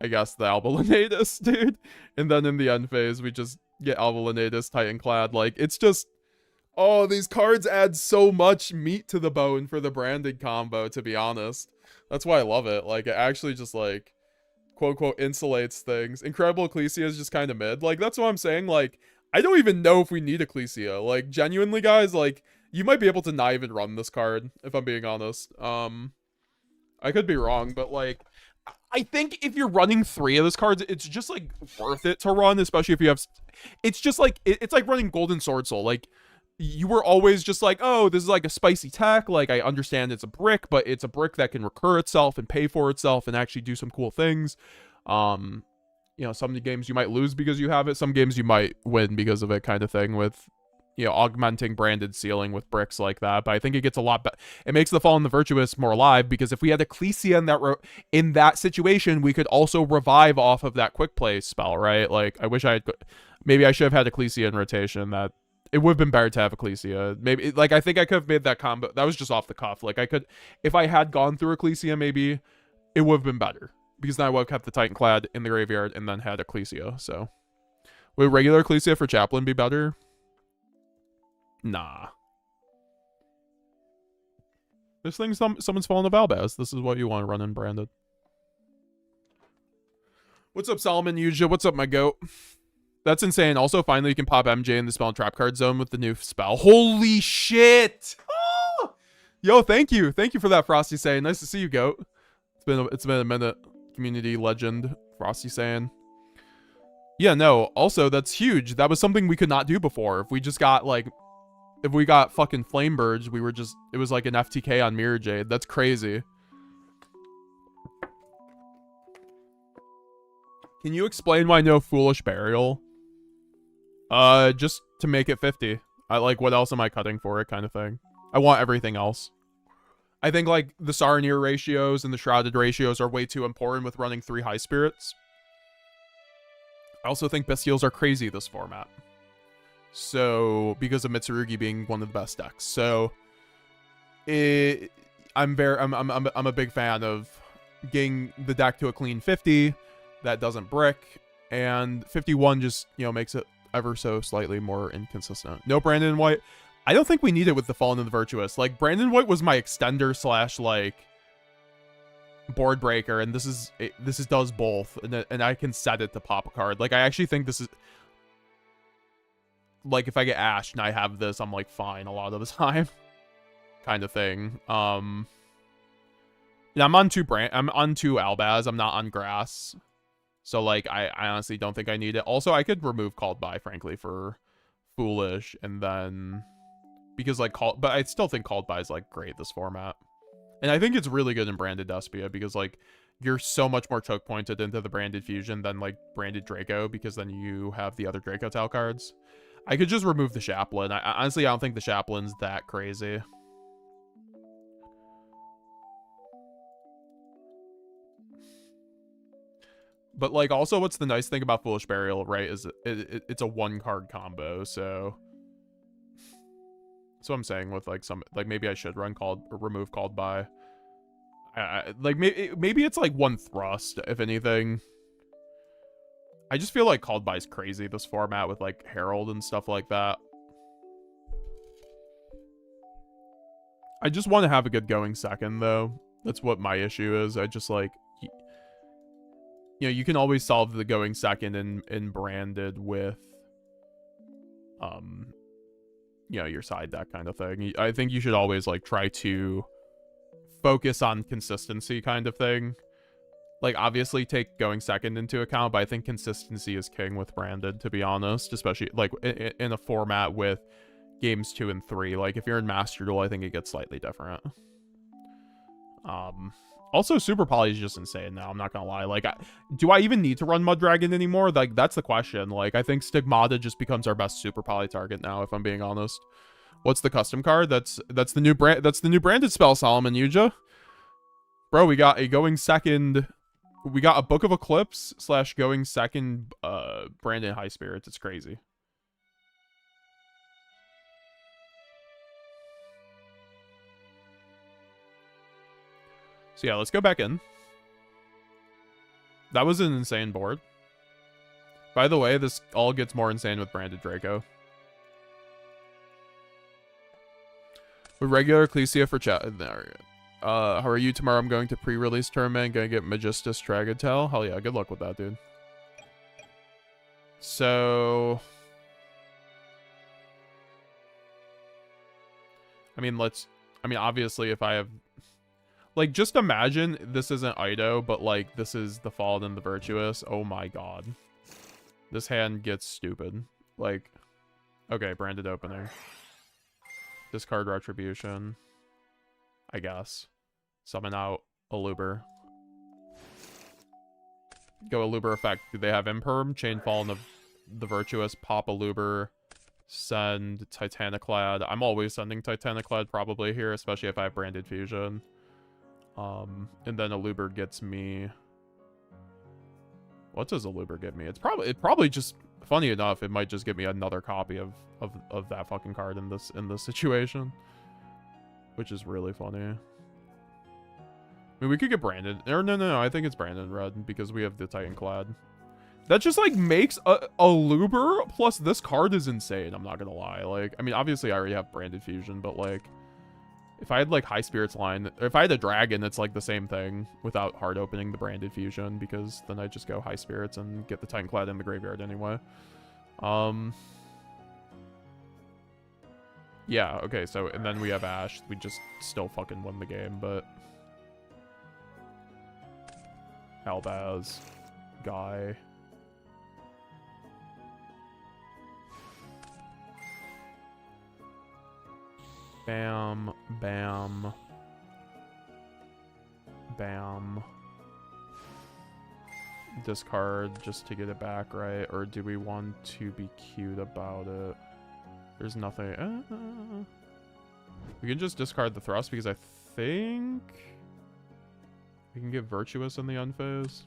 Speaker 1: guess the Alba Lenatus, dude. And then in the end phase, we just get Alba Lenatus, Titanclad. Like, it's just, oh, these cards add so much meat to the bone for the branded combo, to be honest. That's why I love it. Like, it actually just, like, quote-unquote insulates things. Incredible Ecclesia is just kind of mid. Like, that's what I'm saying. Like, I don't even know if we need Ecclesia. Like, genuinely, guys, like, you might be able to not even run this card, if I'm being honest. I could be wrong, but, like, I think if you're running 3 of those cards, it's just, like, worth it to run, especially if you have... It's just, like, it's like running Golden Sword Soul. Like, you were always just like, oh, this is, like, a spicy tech. Like, I understand it's a brick, but it's a brick that can recur itself and pay for itself and actually do some cool things. You know, some games you might lose because you have it. Some games you might win because of it, kind of thing, with... you know, augmenting branded ceiling with bricks like that. But I think it gets a lot better. It makes the Fallen the Virtuous more alive, because if we had Ecclesia in that situation, we could also revive off of that quick play spell, right? Like, I wish I had... Maybe I should have had Ecclesia in rotation. That it would have been better to have Ecclesia. Maybe, like, I think I could have made that combo. That was just off the cuff. Like, I could... If I had gone through Ecclesia, maybe it would have been better. Because then I would have kept the Titanclad in the graveyard and then had Ecclesia, so... Would regular Ecclesia for Chaplain be better? Nah. This thing, someone's fallen to Valbaz. This is what you want to run in branded. What's up, Solomon YUGIOH? What's up, my goat? That's insane. Also, finally, you can pop MJ in the spell and trap card zone with the new spell. Holy shit! Oh! Yo, thank you. Thank you for that, Frosty Saiyan. Nice to see you, goat. It's been a minute. Community legend, Frosty Saiyan. Yeah, no. Also, that's huge. That was something we could not do before. If we just got, like... If we got fucking Flamebirds, we were just... It was like an FTK on Mirror Jade. That's crazy. Can you explain why no Foolish Burial? Just to make it 50. I like, what else am I cutting for it, kind of thing. I want everything else. I think, like, the Saronir ratios and the Shrouded ratios are way too important with running 3 High Spirits. I also think Bestials are crazy this format. So, because of Mitsurugi being one of the best decks. So, I'm a big fan of getting the deck to a clean 50 that doesn't brick, and 51 just, you know, makes it ever so slightly more inconsistent. No Brandon White. I don't think we need it with the Fallen and the Virtuous. Like, Brandon White was my extender slash, like, board breaker, and this does both, and I can set it to pop a card. Like, I actually think this is... Like, if I get Ashed and I have this, I'm, like, fine a lot of the time. Kind of thing. Yeah, I'm on 2 Albaz. I'm not on Grass. So, like, I honestly don't think I need it. Also, I could remove Called By, frankly, for Foolish, and then... Because, like, but I still think Called By is, like, great this format. And I think it's really good in Branded Despia, because, like, you're so much more choke pointed into the Branded Fusion than, like, Branded Draco, because then you have the other Draco Tau cards. I could just remove the Chaplain. Honestly, I don't think the Chaplain's that crazy. But, like, also what's the nice thing about Foolish Burial, right, is it's a 1-card combo, so... That's what I'm saying with, like, some... Like, maybe I should remove Called By. Like, maybe it's, like, 1 thrust, if anything. I just feel like Called By is crazy, this format, with, like, Herald and stuff like that. I just want to have a good going second, though. That's what my issue is. I just, like... You know, you can always solve the going second in Branded with... You know, your side deck kind of thing. I think you should always, like, try to focus on consistency kind of thing. Like, obviously take going second into account, but I think consistency is king with branded, to be honest, especially like in a format with games 2 and 3. Like, if you're in Master Duel, I think it gets slightly different. Also, Super Poly is just insane now, I'm not gonna lie. Like, do I even need to run Mud Dragon anymore? Like, that's the question. Like, I think Stigmata just becomes our best Super Poly target now, if I'm being honest. What's the custom card? That's the new branded spell, Solomon YUGIOH. Bro, we got a going second. We got a Book of Eclipse / going second Brandon High Spirits. It's crazy. So yeah, let's go back in. That was an insane board. By the way, this all gets more insane with Branded Draco. With regular Ecclesia for chat. There. How are you tomorrow? I'm going to pre-release tournament. Gonna get Magistus Dragatel. Hell yeah, good luck with that, dude. So... I mean, obviously, if I have... Like, just imagine this isn't Ido, but, like, this is the Fallen and the Virtuous. Oh my god. This hand gets stupid. Like, okay, branded opening. Discard Retribution. I guess. Summon out Aluber. Go Aluber effect. Do they have Imperm? Chain Fallen of the Virtuous. Pop Aluber. Send Titaniclad. I'm always sending Titaniclad probably here, especially if I have Branded Fusion. And then Aluber gets me... What does Aluber get me? It probably just... Funny enough, it might just give me another copy of that fucking card in this situation. Which is really funny. I mean, we could get Branded. Or no, I think it's Branded red because we have the Titanclad. That just, like, makes a Aluber plus this card is insane, I'm not gonna lie. Like, I mean, obviously I already have Branded Fusion, but, like, if I had, like, High Spirits line, or if I had a Dragon, it's, like, the same thing without hard opening the Branded Fusion, because then I just go High Spirits and get the Titanclad in the graveyard anyway. Yeah, okay, so, and then we have Ash. We just still fucking win the game, but... Albaz. Guy. Bam. Bam. Bam. Discard just to get it back, right? Or do we want to be cute about it? There's nothing. We can just discard the Thrust because I think we can get Virtuous in the unphase.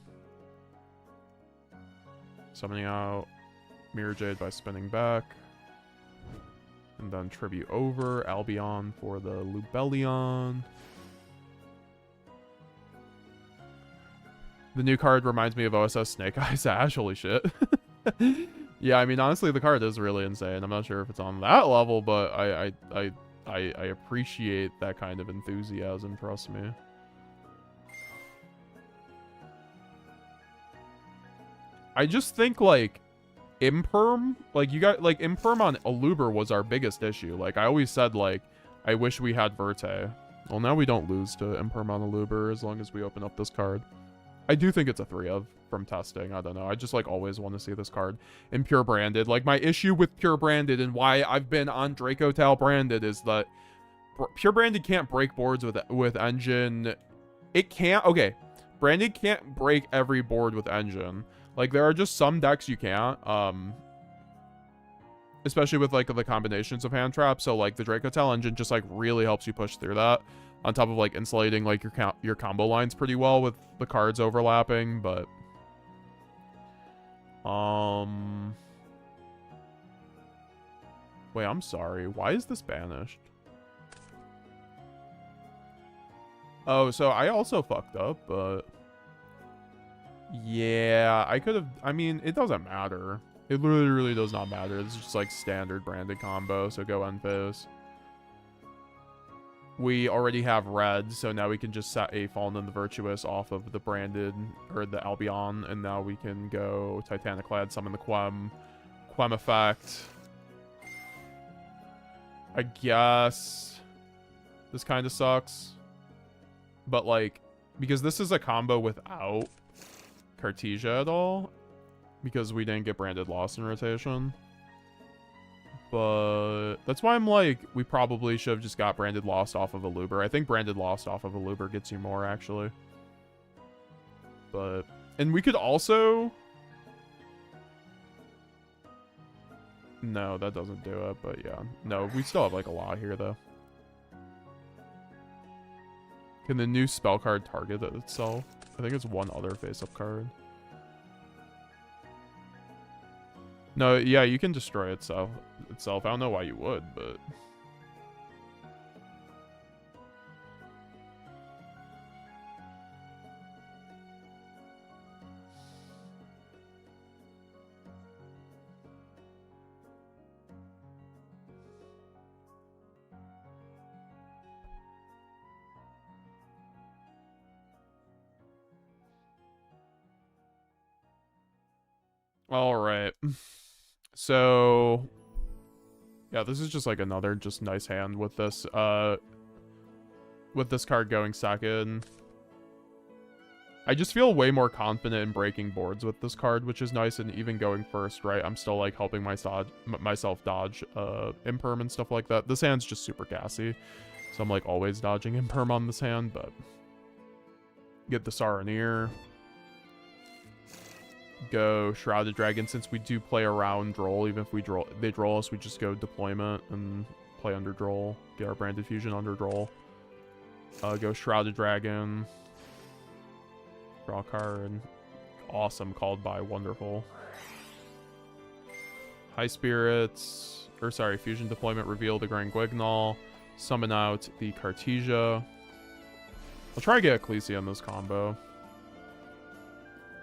Speaker 1: Summoning out Mirror Jade by spinning back. And then Tribute over Albion for the Lubellion. The new card reminds me of OSS Snake Eyes Ash. Holy shit. Yeah, I mean, honestly, the card is really insane. I'm not sure if it's on that level, but I appreciate that kind of enthusiasm, trust me. I just think, like, Imperm, like, you got, like, Imperm on Aluber was our biggest issue. Like, I always said, like, I wish we had Verte. Well, now we don't lose to Imperm on Aluber as long as we open up this card. I do think it's a 3 of from testing. I don't know. I just, like, always want to see this card in Pure Branded. Like, my issue with Pure Branded and why I've been on Draco Tal Branded is that Pure Branded can't break boards with Engine. It can't. Okay. Branded can't break every board with Engine. Like, there are just some decks you can't. Especially with, like, the combinations of hand traps. So, like, the Draco Tal Engine just, like, really helps you push through that. On top of, like, insulating, like, your combo lines pretty well with the cards overlapping, but... Wait, I'm sorry. Why is this banished? Oh, so I also fucked up, but... Yeah, I could have... I mean, it doesn't matter. It literally really does not matter. It's just, like, standard branded combo, so go Unphase. We already have red, so now we can just set a Fallen and the Virtuous off of the branded, or the Albion, and now we can go Titaniclad, summon the Quem effect. I guess this kind of sucks. But, like, because this is a combo without Cartesia at all because we didn't get Branded Lost in rotation. But that's why I'm like, we probably should have just got Branded Lost off of a Luber. I think Branded Lost off of a Luber gets you more, actually. But, and we could also... No, that doesn't do it, but yeah. No, we still have like a lot here, though. Can the new spell card target itself? I think it's one other face-up card. No, yeah, you can destroy itself. I don't know why you would, but... All right. So, yeah, this is just like another just nice hand with this card going second. I just feel way more confident in breaking boards with this card, which is nice, and even going first, right? I'm still like helping myself dodge imperm and stuff like that. This hand's just super gassy, so I'm like always dodging imperm on this hand, but get the Saronir. Go Shrouded Dragon. Since we do play around Droll, even if they droll us, we just go Deployment and play under Droll. Get our Branded Fusion under Droll. Go Shrouded Dragon. Draw a card. Awesome. Called by. Wonderful. High Spirits. Or sorry, Fusion Deployment. Reveal the Grand Guignol. Summon out the Cartesia. I'll try to get Ecclesia in this combo.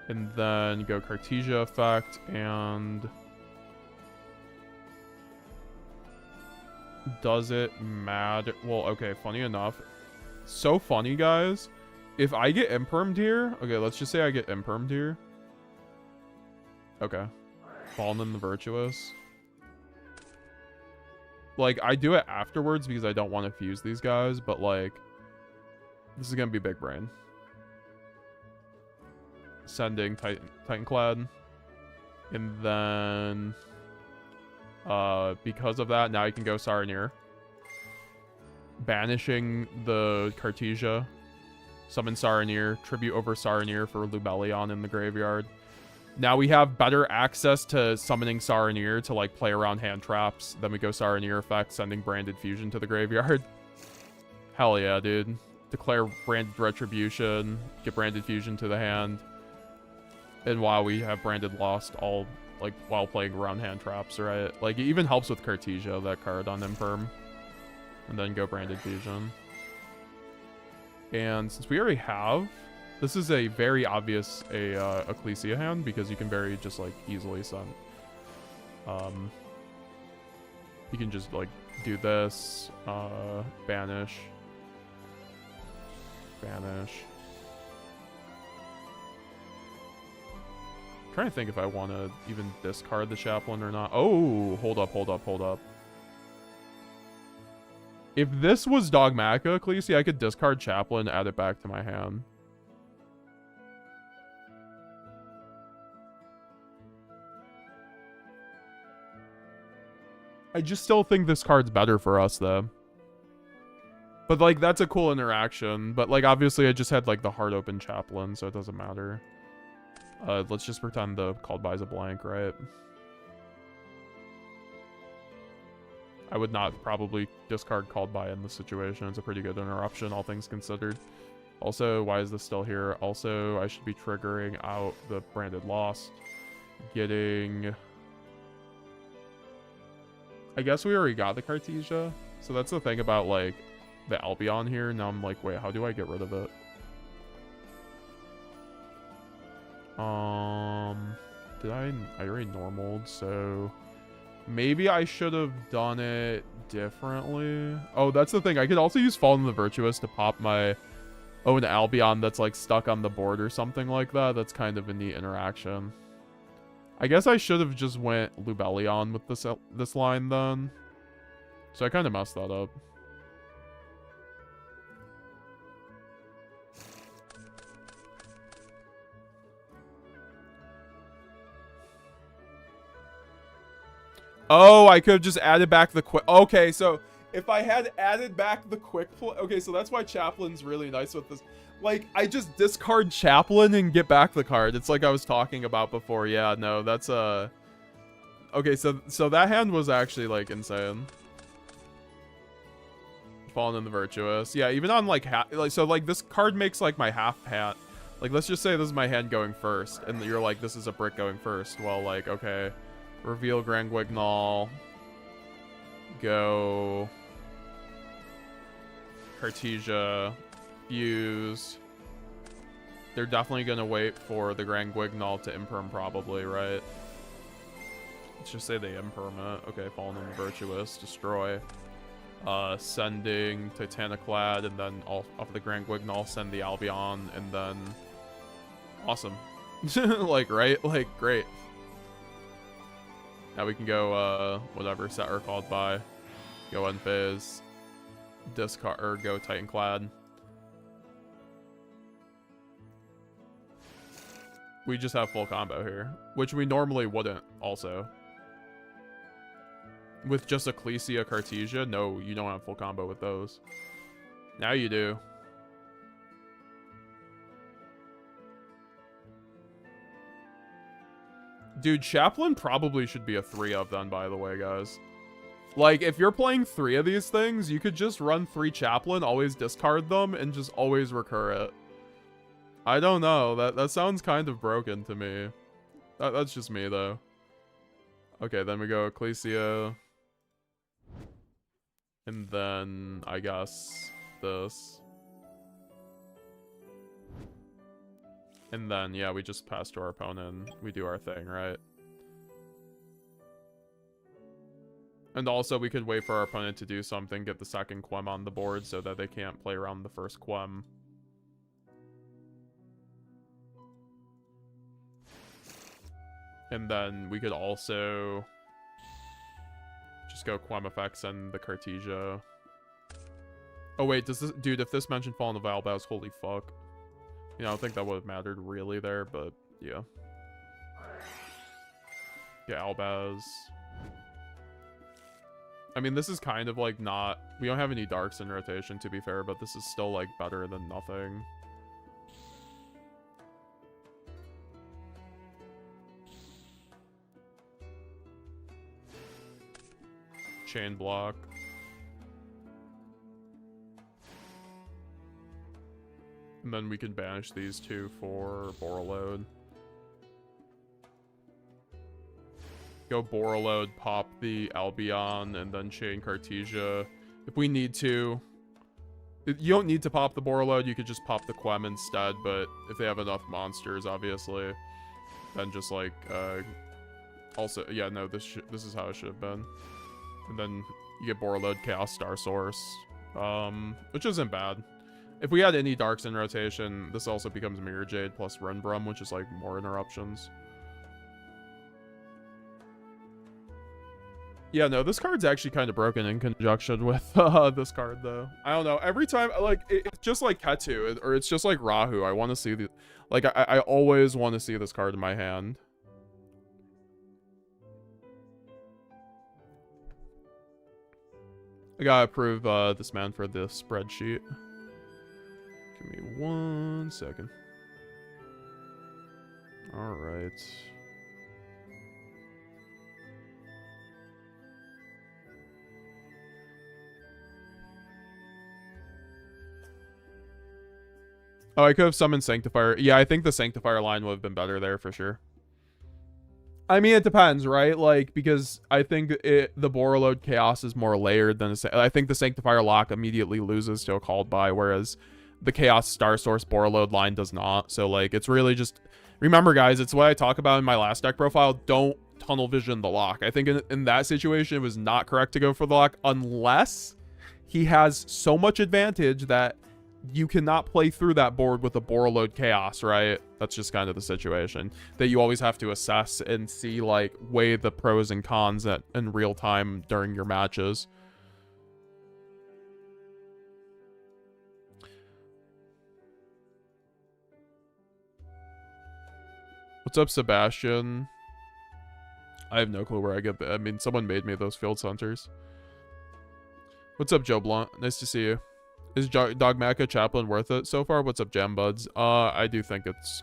Speaker 1: And then go Cartesia effect, and does it matter? Well, okay, funny enough. So funny, guys. If I get impermed here, okay, let's just say I get impermed here. Okay. Fallen in the Virtuous. Like, I do it afterwards because I don't want to fuse these guys, but like, this is gonna be big brain. Sending Titanclad, and then because of that, now you can go Saronir, banishing the Cartesia, summon Saronir, tribute over Saronir for Lubellion in the graveyard. Now we have better access to summoning Saronir to like play around hand traps. Then we go Saronir effect, sending Branded Fusion to the graveyard. Hell yeah, dude. Declare Branded Retribution, get Branded Fusion to the hand. And while we have Branded Lost, all like while playing around hand traps, right? Like it even helps with Cartesia, that card on Imperm. And then go Branded Fusion. And since we already have, this is a very obvious Ecclesia hand because you can very just like easily send. You can just like do this, banish. Trying to think if I want to even discard the chaplain or not. Oh, hold up. If this was Dogmatica Ecclesia, I could discard chaplain, add it back to my hand. I just still think this card's better for us, though. But, like, that's a cool interaction. But, like, obviously I just had, like, the hard open chaplain, so it doesn't matter. Let's just pretend the called by is a blank, right? I would not probably discard called by in this situation. It's a pretty good interruption, all things considered. Also, why is this still here? Also, I should be triggering out the Branded Lost. Getting... I guess we already got the Cartesia. So that's the thing about, like, the Albion here. Now I'm like, wait, how do I get rid of it? I already normaled, so maybe I should have done it differently. Oh, that's the thing. I could also use Fallen the Virtuous to pop my own Albion that's like stuck on the board or something like that. That's kind of a neat interaction. I guess I should have just went Lubellion with this line then. So I kind of messed that up. Oh, I could have just added back the quick. Okay, so if I had added back the quick play. Okay, so that's why Chaplain's really nice with this. Like, I just discard Chaplain and get back the card. It's like I was talking about before. Yeah, no, that's Okay, so that hand was actually like insane. Fallen in the Virtuous. Yeah, even on like so like this card makes like my half hand. Like, let's just say this is my hand going first, and you're like, this is a brick going first. Well, like, okay, reveal Grand Guignol. Go Cartesia, fuse. They're definitely gonna wait for the Grand Guignol to imperm, probably, right? Let's just say they imperm it. Okay, Fallen in the Virtuous, destroy. Sending Titaniclad, and then off the Grand Guignol, send the Albion, and then awesome. Like, right? Like, great. Now we can go, whatever, set or called by. Go end phase. Discard, or go Titanclad. We just have full combo here, which we normally wouldn't, also. With just Ecclesia, Cartesia, no, you don't have full combo with those. Now you do. Dude, Chaplain probably should be a 3 of then, by the way, guys. Like, if you're playing 3 of these things, you could just run 3 Chaplain, always discard them, and just always recur it. I don't know. That sounds kind of broken to me. That's just me, though. Okay, then we go Ecclesia. And then, I guess, this. And then, yeah, we just pass to our opponent. We do our thing, right? And also, we could wait for our opponent to do something, get the second Quem on the board so that they can't play around the first Quem. And then we could also just go Quem effects and the Cartesia. Oh, wait, does this... Dude, if this mentioned Fallen of Albaz, holy fuck. You know, I don't think that would have mattered really there, but yeah. Yeah, Albaz. I mean, this is kind of like not... We don't have any darks in rotation, to be fair, but this is still like better than nothing. Chain block. And then we can banish these two for Borreload. Go Borreload, pop the Albion, and then chain Cartesia. If we need to. You don't need to pop the Borreload, you could just pop the Quem instead, but if they have enough monsters, obviously, then just like, also, yeah, no, this is how it should have been. And then you get Borreload, Chaos Star Source, which isn't bad. If we had any darks in rotation, this also becomes Mirror Jade plus Renbrum, which is like more interruptions. Yeah, no, this card's actually kind of broken in conjunction with this card, though. I don't know. Every time, like, it's just like Ketu, or it's just like Rahu. I want to see the... Like, I always want to see this card in my hand. I gotta approve this man for the spreadsheet. Give me 1 second. Alright. Oh, I could have summoned Sanctifier. Yeah, I think the Sanctifier line would have been better there for sure. I mean, it depends, right? Like, because I think the Borreload Chaos is more layered than... I think the Sanctifier lock immediately loses to a called by, whereas the Chaos Star Source Borreload line does not. So, like, it's really just... Remember, guys, it's what I talk about in my last deck profile. Don't tunnel vision the lock. I think in that situation, it was not correct to go for the lock unless he has so much advantage that you cannot play through that board with a Borreload Chaos, right? That's just kind of the situation that you always have to assess and see, like, weigh the pros and cons in real time during your matches. What's up, Sebastian? I have no clue where I get. I mean, someone made me those field centers. What's up, Joe Blunt? Nice to see you. Is Dogmatica Chaplain worth it so far? What's up, Jam Buds? I do think it's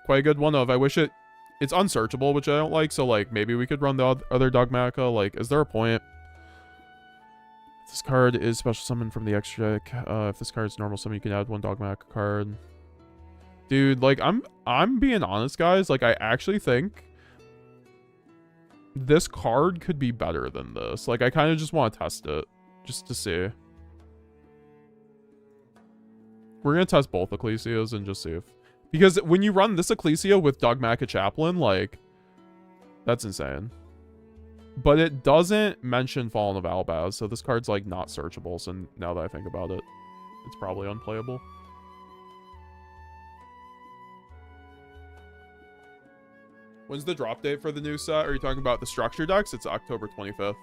Speaker 1: quite a good one. Of I wish it's unsearchable, which I don't like. So like maybe we could run the other Dogmatica. Like, is there a point? This card is special summon from the extra deck. If this card is normal summon, you can add one Dogmatica card. Dude, like I'm being honest, guys. Like I actually think this card could be better than this. Like I kind of just want to test it, just to see. We're gonna test both Ecclesias and just see if, because when you run this Ecclesia with Dogmatica Chaplain, like that's insane. But it doesn't mention Fallen of Albaz, so this card's like not searchable. So now that I think about it, it's probably unplayable. When's the drop date for the new set? Are you talking about the structure decks? It's October 25th.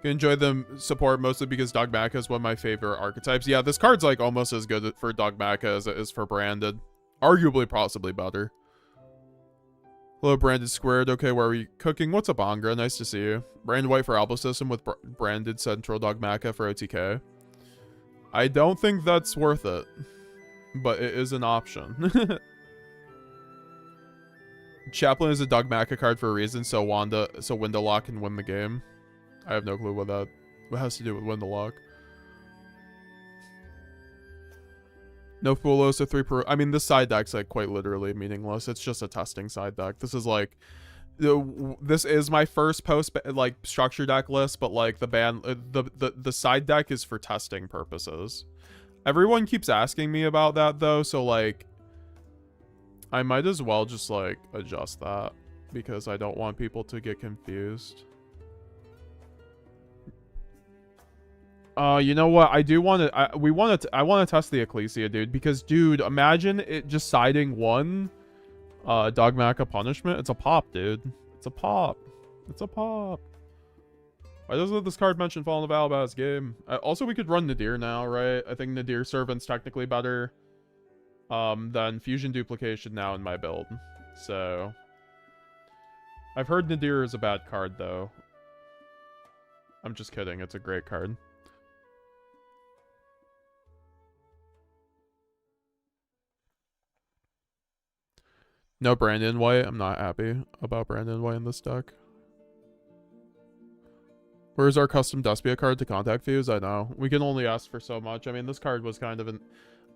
Speaker 1: Enjoy the support mostly because Dogmatica is one of my favorite archetypes. Yeah, this card's like almost as good for Dogmatica as it is for Branded. Arguably, possibly better. Hello, Branded Squared. Okay, where are we cooking? What's up, Angra? Nice to see you. Branded White for Alpha System with Branded Central Dogmatica for OTK. I don't think that's worth it, but it is an option. Chaplain is a Dogmatica card for a reason, so Windowlock can win the game. I have no clue what has to do with Windowlock. No Fulos, a 3 per. I mean, this side deck's like quite literally meaningless. It's just a testing side deck. This is like, this is my first post like structure deck list, but like the side deck is for testing purposes. Everyone keeps asking me about that though, so like, I might as well just like adjust that because I don't want people to get confused. You know what? I do want to. I want to test the Ecclesia, dude. Because, dude, imagine it just siding one, Dogmatica punishment. It's a pop, dude. It's a pop. It's a pop. Why doesn't this card mention Fallen of Albaz game? Also, we could run Nadir now, right? I think Nadir Servant's technically better, than Fusion Duplication now in my build. So, I've heard Nadir is a bad card though. I'm just kidding. It's a great card. No Brandon White. I'm not happy about Brandon White in this deck. Where's our custom Despia card to contact views? I know. We can only ask for so much. I mean, this card was kind of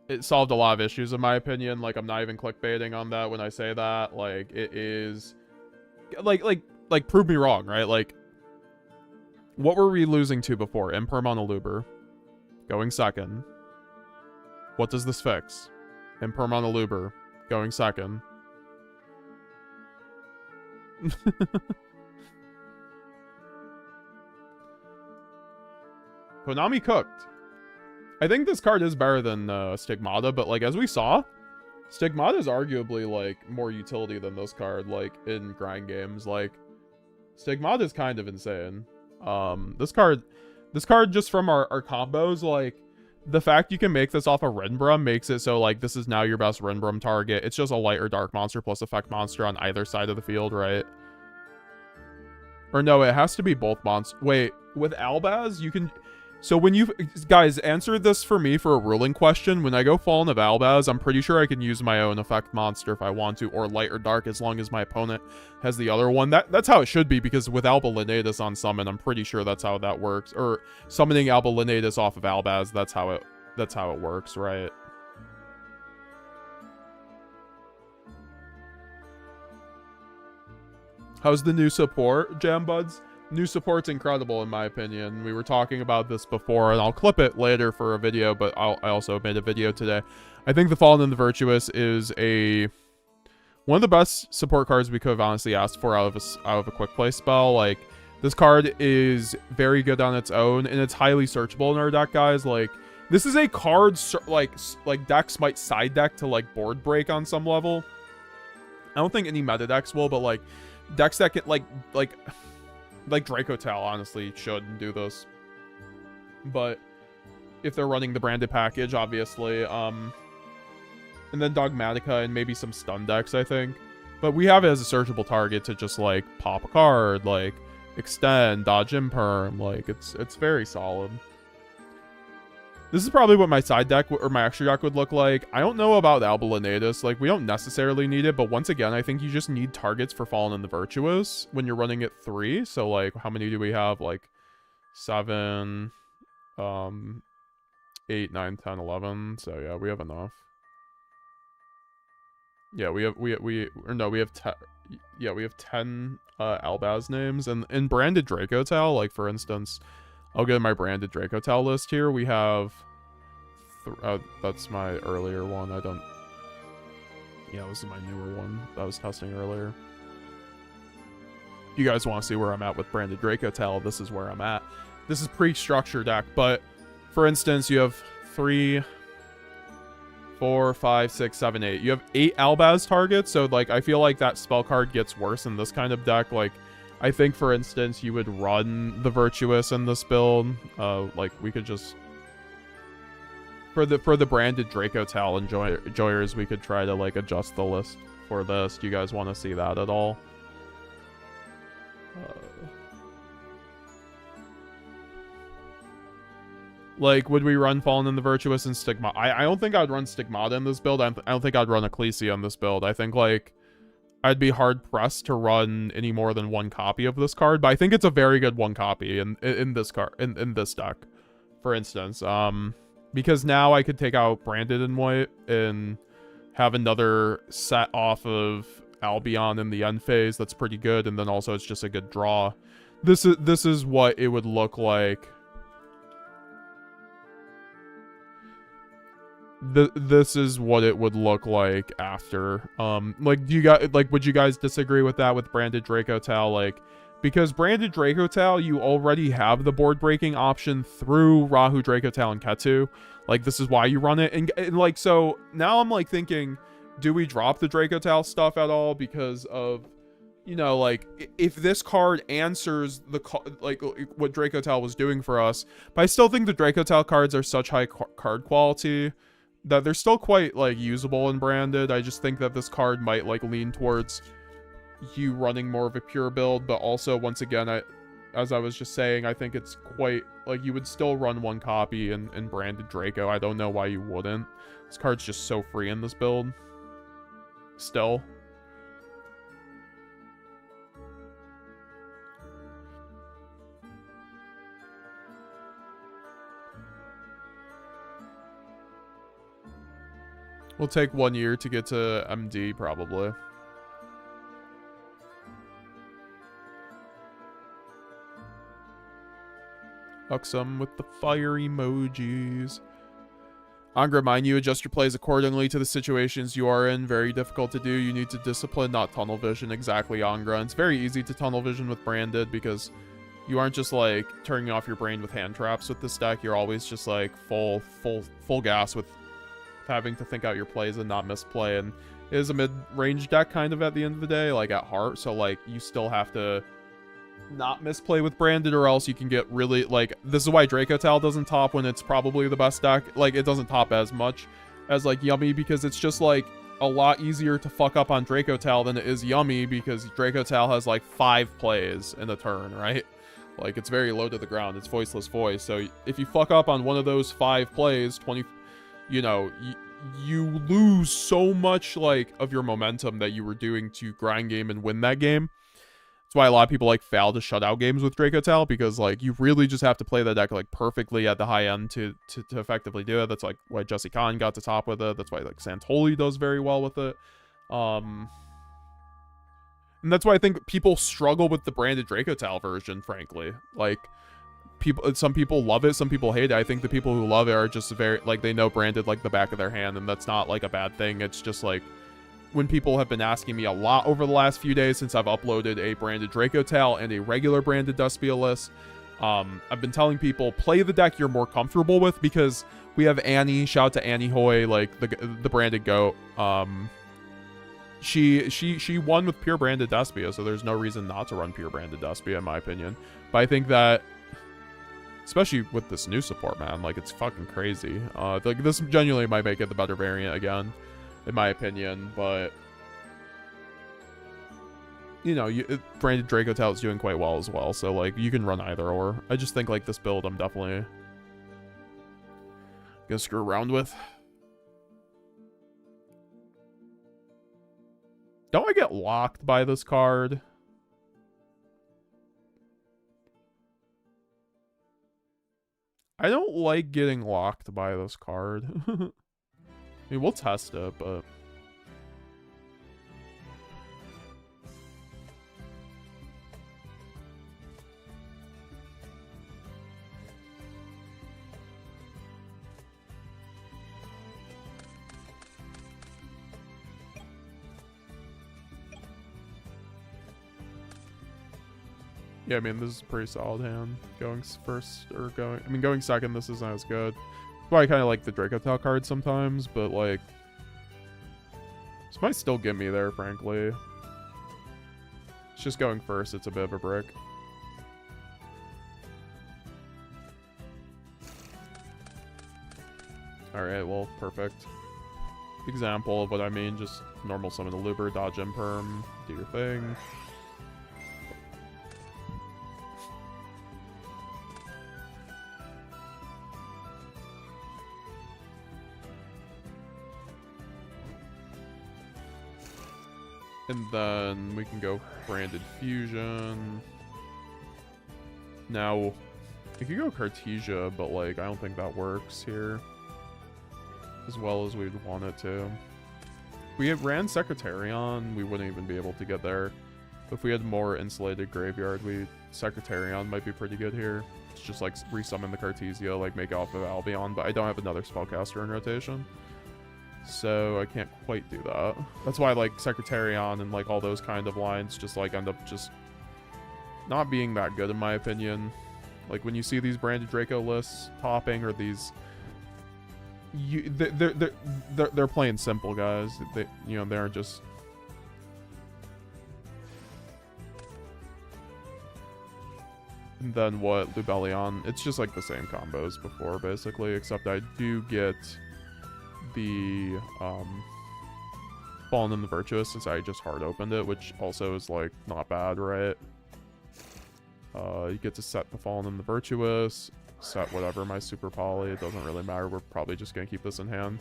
Speaker 1: it solved a lot of issues in my opinion. Like, I'm not even clickbaiting on that when I say that. Like, it is... Like, prove me wrong, right? Like, what were we losing to before? Imperm on a Luber. Going second. What does this fix? Imperm on a Luber. Going second. Konami cooked. I think this card is better than Stigmata, but like as we saw, Stigmata is arguably like more utility than this card. Like in grind games, like Stigmata is kind of insane. This card just from our combos, like the fact you can make this off of Renbrum makes it so like this is now your best Renbrum target. It's just a light or dark monster plus effect monster on either side of the field, right? Or no, it has to be both monsters. Wait, with Albaz, you can... So when you... Guys, answer this for me for a ruling question. When I go Fallen of Albaz, I'm pretty sure I can use my own effect monster if I want to, or light or dark, as long as my opponent has the other one. That's how it should be, because with Alba Lineatus on summon, I'm pretty sure that's how that works. Or summoning Alba Lineatus off of Albaz, that's how it works, right? How's the new support, Jam Buds? New support's incredible in my opinion. We were talking about this before, and I'll clip it later for a video, but I also made a video today. I think the Fallen and the Virtuous is one of the best support cards we could have honestly asked for out of a quick play spell. Like, this card is very good on its own, and it's highly searchable in our deck, guys. Like, this is a card like decks might side deck to like board break on some level. I don't think any meta decks will, but like decks that get like Like Draco Tal honestly should do this. But if they're running the branded package, obviously, and then Dogmatica and maybe some stun decks, I think. But we have it as a searchable target to just like pop a card, like extend, dodge imperm, like it's very solid. This is probably what my side deck or my extra deck would look like. I don't know about Albalinatus. Like, we don't necessarily need it, but once again, I think you just need targets for Fallen and the Virtuous when you're running it 3. So, like, how many do we have? Like, 7, 8, 9, 10, 11. So, yeah, we have enough. Yeah, we have 10. Yeah, we have 10 Albaz names. And in branded Draco Tal, like, for instance, I'll get my branded Draco Tal list here. We have... that's my earlier one. I don't... Yeah, this is my newer one that I was testing earlier. You guys want to see where I'm at with branded Draco Tal, this is where I'm at. This is pre-structure deck, but... For instance, you have 3... 4, 5, 6, 7, 8. You have 8 Albaz targets, so, like, I feel like that spell card gets worse in this kind of deck. Like, I think, for instance, you would run the Virtuous in this build. Like, we could just... For the branded Draco Tal enjoyers, we could try to, like, adjust the list for this. Do you guys want to see that at all? Like, would we run Fallen and the Virtuous and Stigmata? I don't think I'd run Stigmata in this build. I don't think I'd run Ecclesia in this build. I think, like... I'd be hard-pressed to run any more than 1 copy of this card, but I think it's a very good 1 copy in this card in this deck, for instance. Because now I could take out Branded in white and have another set off of Albion in the end phase that's pretty good, and then also it's just a good draw. This is what it would look like. This is what it would look like after. Like, do you guys, like, would you guys disagree with that with branded Draco Tal? Like, because branded Draco Tal, you already have the board breaking option through Rahu, Draco Tal, and Ketu. Like, this is why you run it. And like, so now I'm like thinking, do we drop the Draco Tal stuff at all because of, you know, like, if this card answers the like what Draco Tal was doing for us. But I still think the Draco Tal cards are such high card quality that they're still quite, like, usable and branded. I just think that this card might, like, lean towards you running more of a pure build, but also, once again, as I was just saying, I think it's quite, like, you would still run 1 copy in branded Draco. I don't know why you wouldn't. This card's just so free in this build. Still. We'll take 1 year to get to MD, probably. Uxum with the fire emojis. Angra, mind you, adjust your plays accordingly to the situations you are in. Very difficult to do. You need to discipline, not tunnel vision. Exactly, Angra. And it's very easy to tunnel vision with branded because you aren't just, like, turning off your brain with hand traps with this deck. You're always just, like, full gas with having to think out your plays and not misplay. And it is a mid-range deck kind of at the end of the day, like, at heart. So, like, you still have to not misplay with branded, or else you can get really, like, this is why Draco Tal doesn't top when it's probably the best deck. Like, it doesn't top as much as, like, Yummy, because it's just, like, a lot easier to fuck up on Draco Tal than it is Yummy, because Draco Tal has, like, 5 plays in a turn, right? Like, it's very low to the ground. It's voiceless voice. So if you fuck up on one of those 5 plays, you know, you lose so much, like, of your momentum that you were doing to grind game and win that game. That's why a lot of people, like, fail to shut out games with Draco Tal, because, like, you really just have to play that deck, like, perfectly at the high end to effectively do it. That's, like, why Jesse Khan got to top with it. That's why, like, Santoli does very well with it. And that's why I think people struggle with the branded Draco Tal version, frankly. Like, some people love it, some people hate it. I think the people who love it are just very, like, they know branded like the back of their hand, and that's not, like, a bad thing. It's just, like, when people have been asking me a lot over the last few days since I've uploaded a branded Draco Tal and a regular branded Despia list, I've been telling people, play the deck you're more comfortable with, because we have Annie, shout out to Annie Hoy, like, the branded goat, she won with pure branded Despia, so there's no reason not to run pure branded Despia in my opinion. But I think that, especially with this new support, man, like it's fucking crazy. Like this genuinely might make it the better variant again, in my opinion. But you know, branded Draco Tail is doing quite well as well, so like you can run either or. I just think like this build I'm definitely gonna screw around with. Don't I get locked by this card? I don't like getting locked by this card. I mean, we'll test it, but... Yeah, I mean, this is a pretty solid hand. Going first, or going... I mean, going second, this isn't as good. That's why I kind of like the Draco Tail card sometimes, but, like... This might still get me there, frankly. It's just going first, it's a bit of a brick. Alright, well, perfect. Example of what I mean, just normal summon the Luber, dodge Imperm, do your thing. And then we can go branded fusion. Now, we could go Cartesia, but like I don't think that works here as well as we'd want it to. If we had ran Secretarion, we wouldn't even be able to get there. If we had more insulated graveyard, Secretarion might be pretty good here. It's just like resummon the Cartesia, like make it off of Albion, but I don't have another spellcaster in rotation. So I can't quite do that. That's why like Secretarion and like all those kind of lines just like end up just not being that good in my opinion. Like when you see these branded Draco lists topping or these, they're playing simple, guys. They, you know, they aren't just. And then what, Lubellion? It's just like the same combos before basically, except I do get the Fallen and the Virtuous since I just hard opened it, which also is like not bad, right? You get to set the Fallen and the Virtuous, set whatever my super poly, it doesn't really matter, we're probably just gonna keep this in hand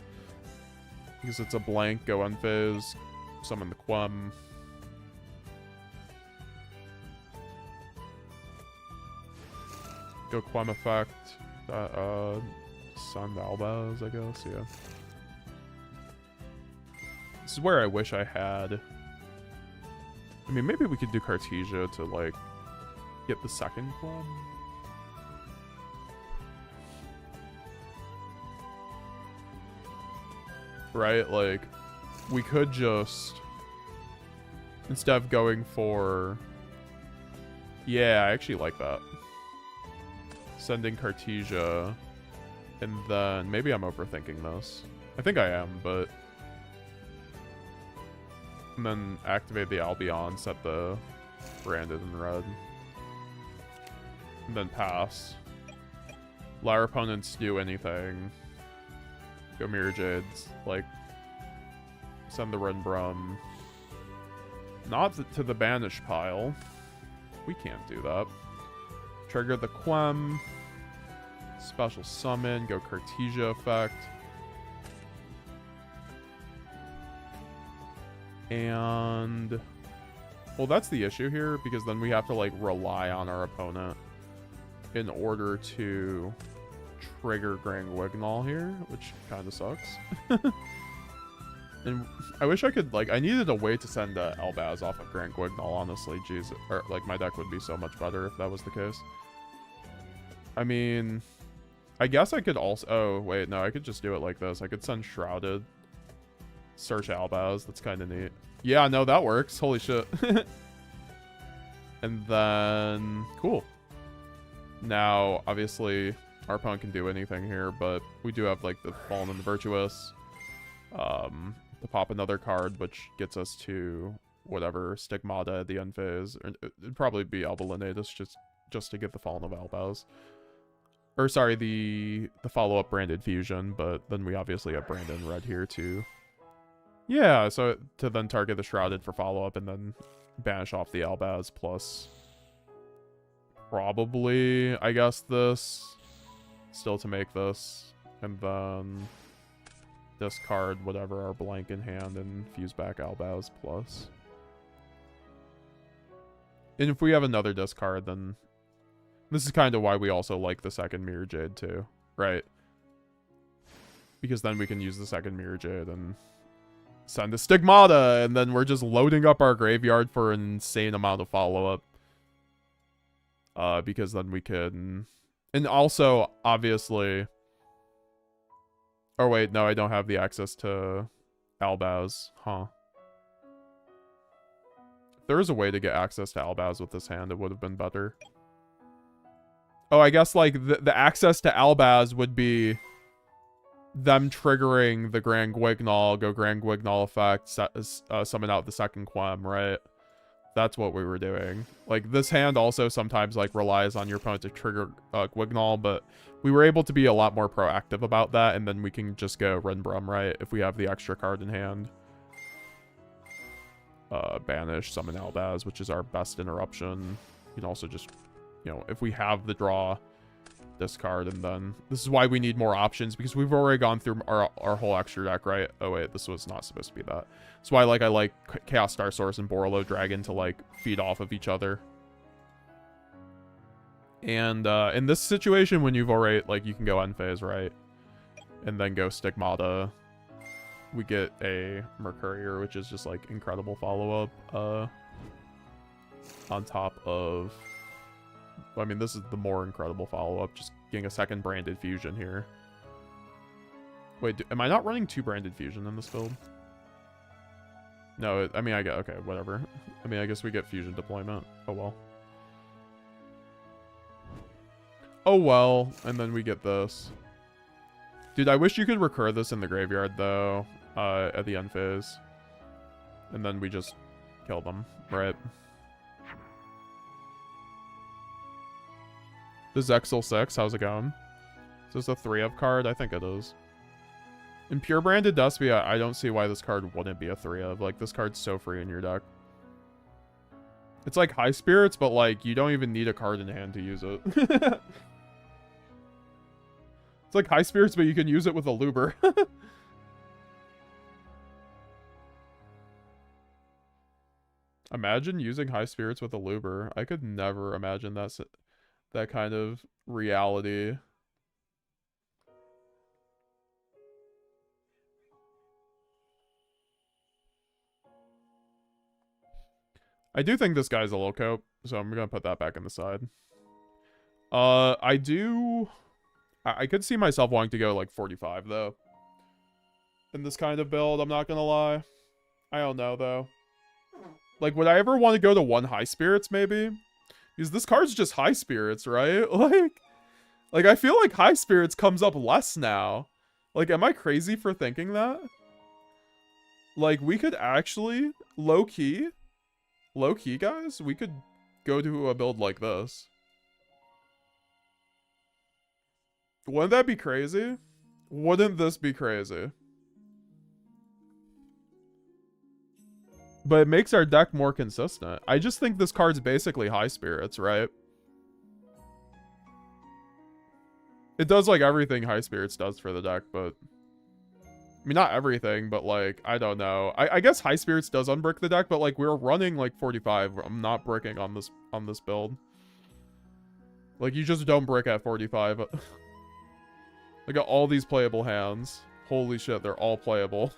Speaker 1: because it's a blank, go unphase, summon the Quem. Go Quem effect, Send Albaz, I guess, yeah. This is where I wish I had... I mean, maybe we could do Cartesia to, like, get the second Quem. Right? Like, we could just... Instead of going for... Yeah, I actually like that. Sending Cartesia. And then... Maybe I'm overthinking this. I think I am, but... And then activate the Albion, set the branded in red. And then pass. Let our opponents do anything. Go Mirror Jades. Like, send the Renbrum. Not to the banish pile. We can't do that. Trigger the Quem. Special summon. Go Cartesia effect. And... Well, that's the issue here, because then we have to, like, rely on our opponent in order to trigger Grand Wignall here, which kind of sucks. And I wish I could, like, I needed a way to send Albaz off of Grand Wignall, honestly. Jeez, or, like, my deck would be so much better if that was the case. I mean, I guess I could also... Oh, wait, no, I could just do it like this. I could send Shrouded. Search Albaz. That's kind of neat. Yeah, no, that works. Holy shit. And then... Cool. Now, obviously, our opponent can do anything here, but we do have, like, the Fallen and the Virtuous. to pop another card, which gets us to whatever Stigmata at the end phase. It'd probably be Albalanetus just to get the Fallen of Albaz. Or sorry, the follow-up Branded Fusion, but then we obviously have Brandon Red here too. Yeah, so to then target the Shrouded for follow-up and then banish off the Albaz plus probably, I guess, this. Still to make this. And then discard whatever our blank in hand and fuse back Albaz plus. And if we have another discard, then this is kind of why we also like the second Mirror Jade too, right? Because then we can use the second Mirror Jade and send a Stigmata, and then we're just loading up our graveyard for an insane amount of follow-up. Because then we can... And also, obviously... Oh wait, no, I don't have the access to Albaz, huh? If there was a way to get access to Albaz with this hand, it would have been better. Oh, I guess, like, the access to Albaz would be them triggering the Grand Guignol, go Grand Guignol effect, summon out the second Quem, right? That's what we were doing. Like, this hand also sometimes, like, relies on your opponent to trigger Guignol, but we were able to be a lot more proactive about that, and then we can just go Rinbrum, right? If we have the extra card in hand. Banish, summon Albaz, which is our best interruption. You can also just, you know, if we have the draw, discard, and then... This is why we need more options, because we've already gone through our whole extra deck, right? Oh wait, this was not supposed to be that. That's why, like, I like Chaos Star Source and Borolo Dragon to, like, feed off of each other. And in this situation, when you've already, like, you can go end phase, right? And then go Stigmata. We get a Mercurier, which is just, like, incredible follow-up. On top of... I mean, this is the more incredible follow-up. Just getting a second Branded Fusion here. Wait, am I not running 2 Branded Fusion in this build? No, I mean, I get... Okay, whatever. I mean, I guess we get Fusion Deployment. Oh, well. Oh, well. And then we get this. Dude, I wish you could recur this in the graveyard, though, at the end phase. And then we just kill them, right? This is Exil 6, how's it going? Is this a 3 of card? I think it is. In pure Branded Despia, I don't see why this card wouldn't be a 3 of. Like, this card's so free in your deck. It's like High Spirits, but, like, you don't even need a card in hand to use it. It's like High Spirits, but you can use it with a Luber. Imagine using High Spirits with a Luber. I could never imagine that kind of reality. I do think this guy's a little cope, so I'm gonna put that back on the side. I could see myself wanting to go like 45 though. In this kind of build, I'm not gonna lie. I don't know though. Like, would I ever want to go to 1 High Spirits maybe? Because this card's just High Spirits, right? Like I feel like High Spirits comes up less now. Like, am I crazy for thinking that? Like, we could actually, low-key, guys, we could go to a build like this. Wouldn't that be crazy? Wouldn't this be crazy? But it makes our deck more consistent. I just think this card's basically High Spirits, right? It does, like, everything High Spirits does for the deck, but... I mean, not everything, but, like, I don't know. I guess High Spirits does unbrick the deck, but, like, we're running, like, 45. I'm not bricking on this build. Like, you just don't brick at 45. I got all these playable hands. Holy shit, they're all playable.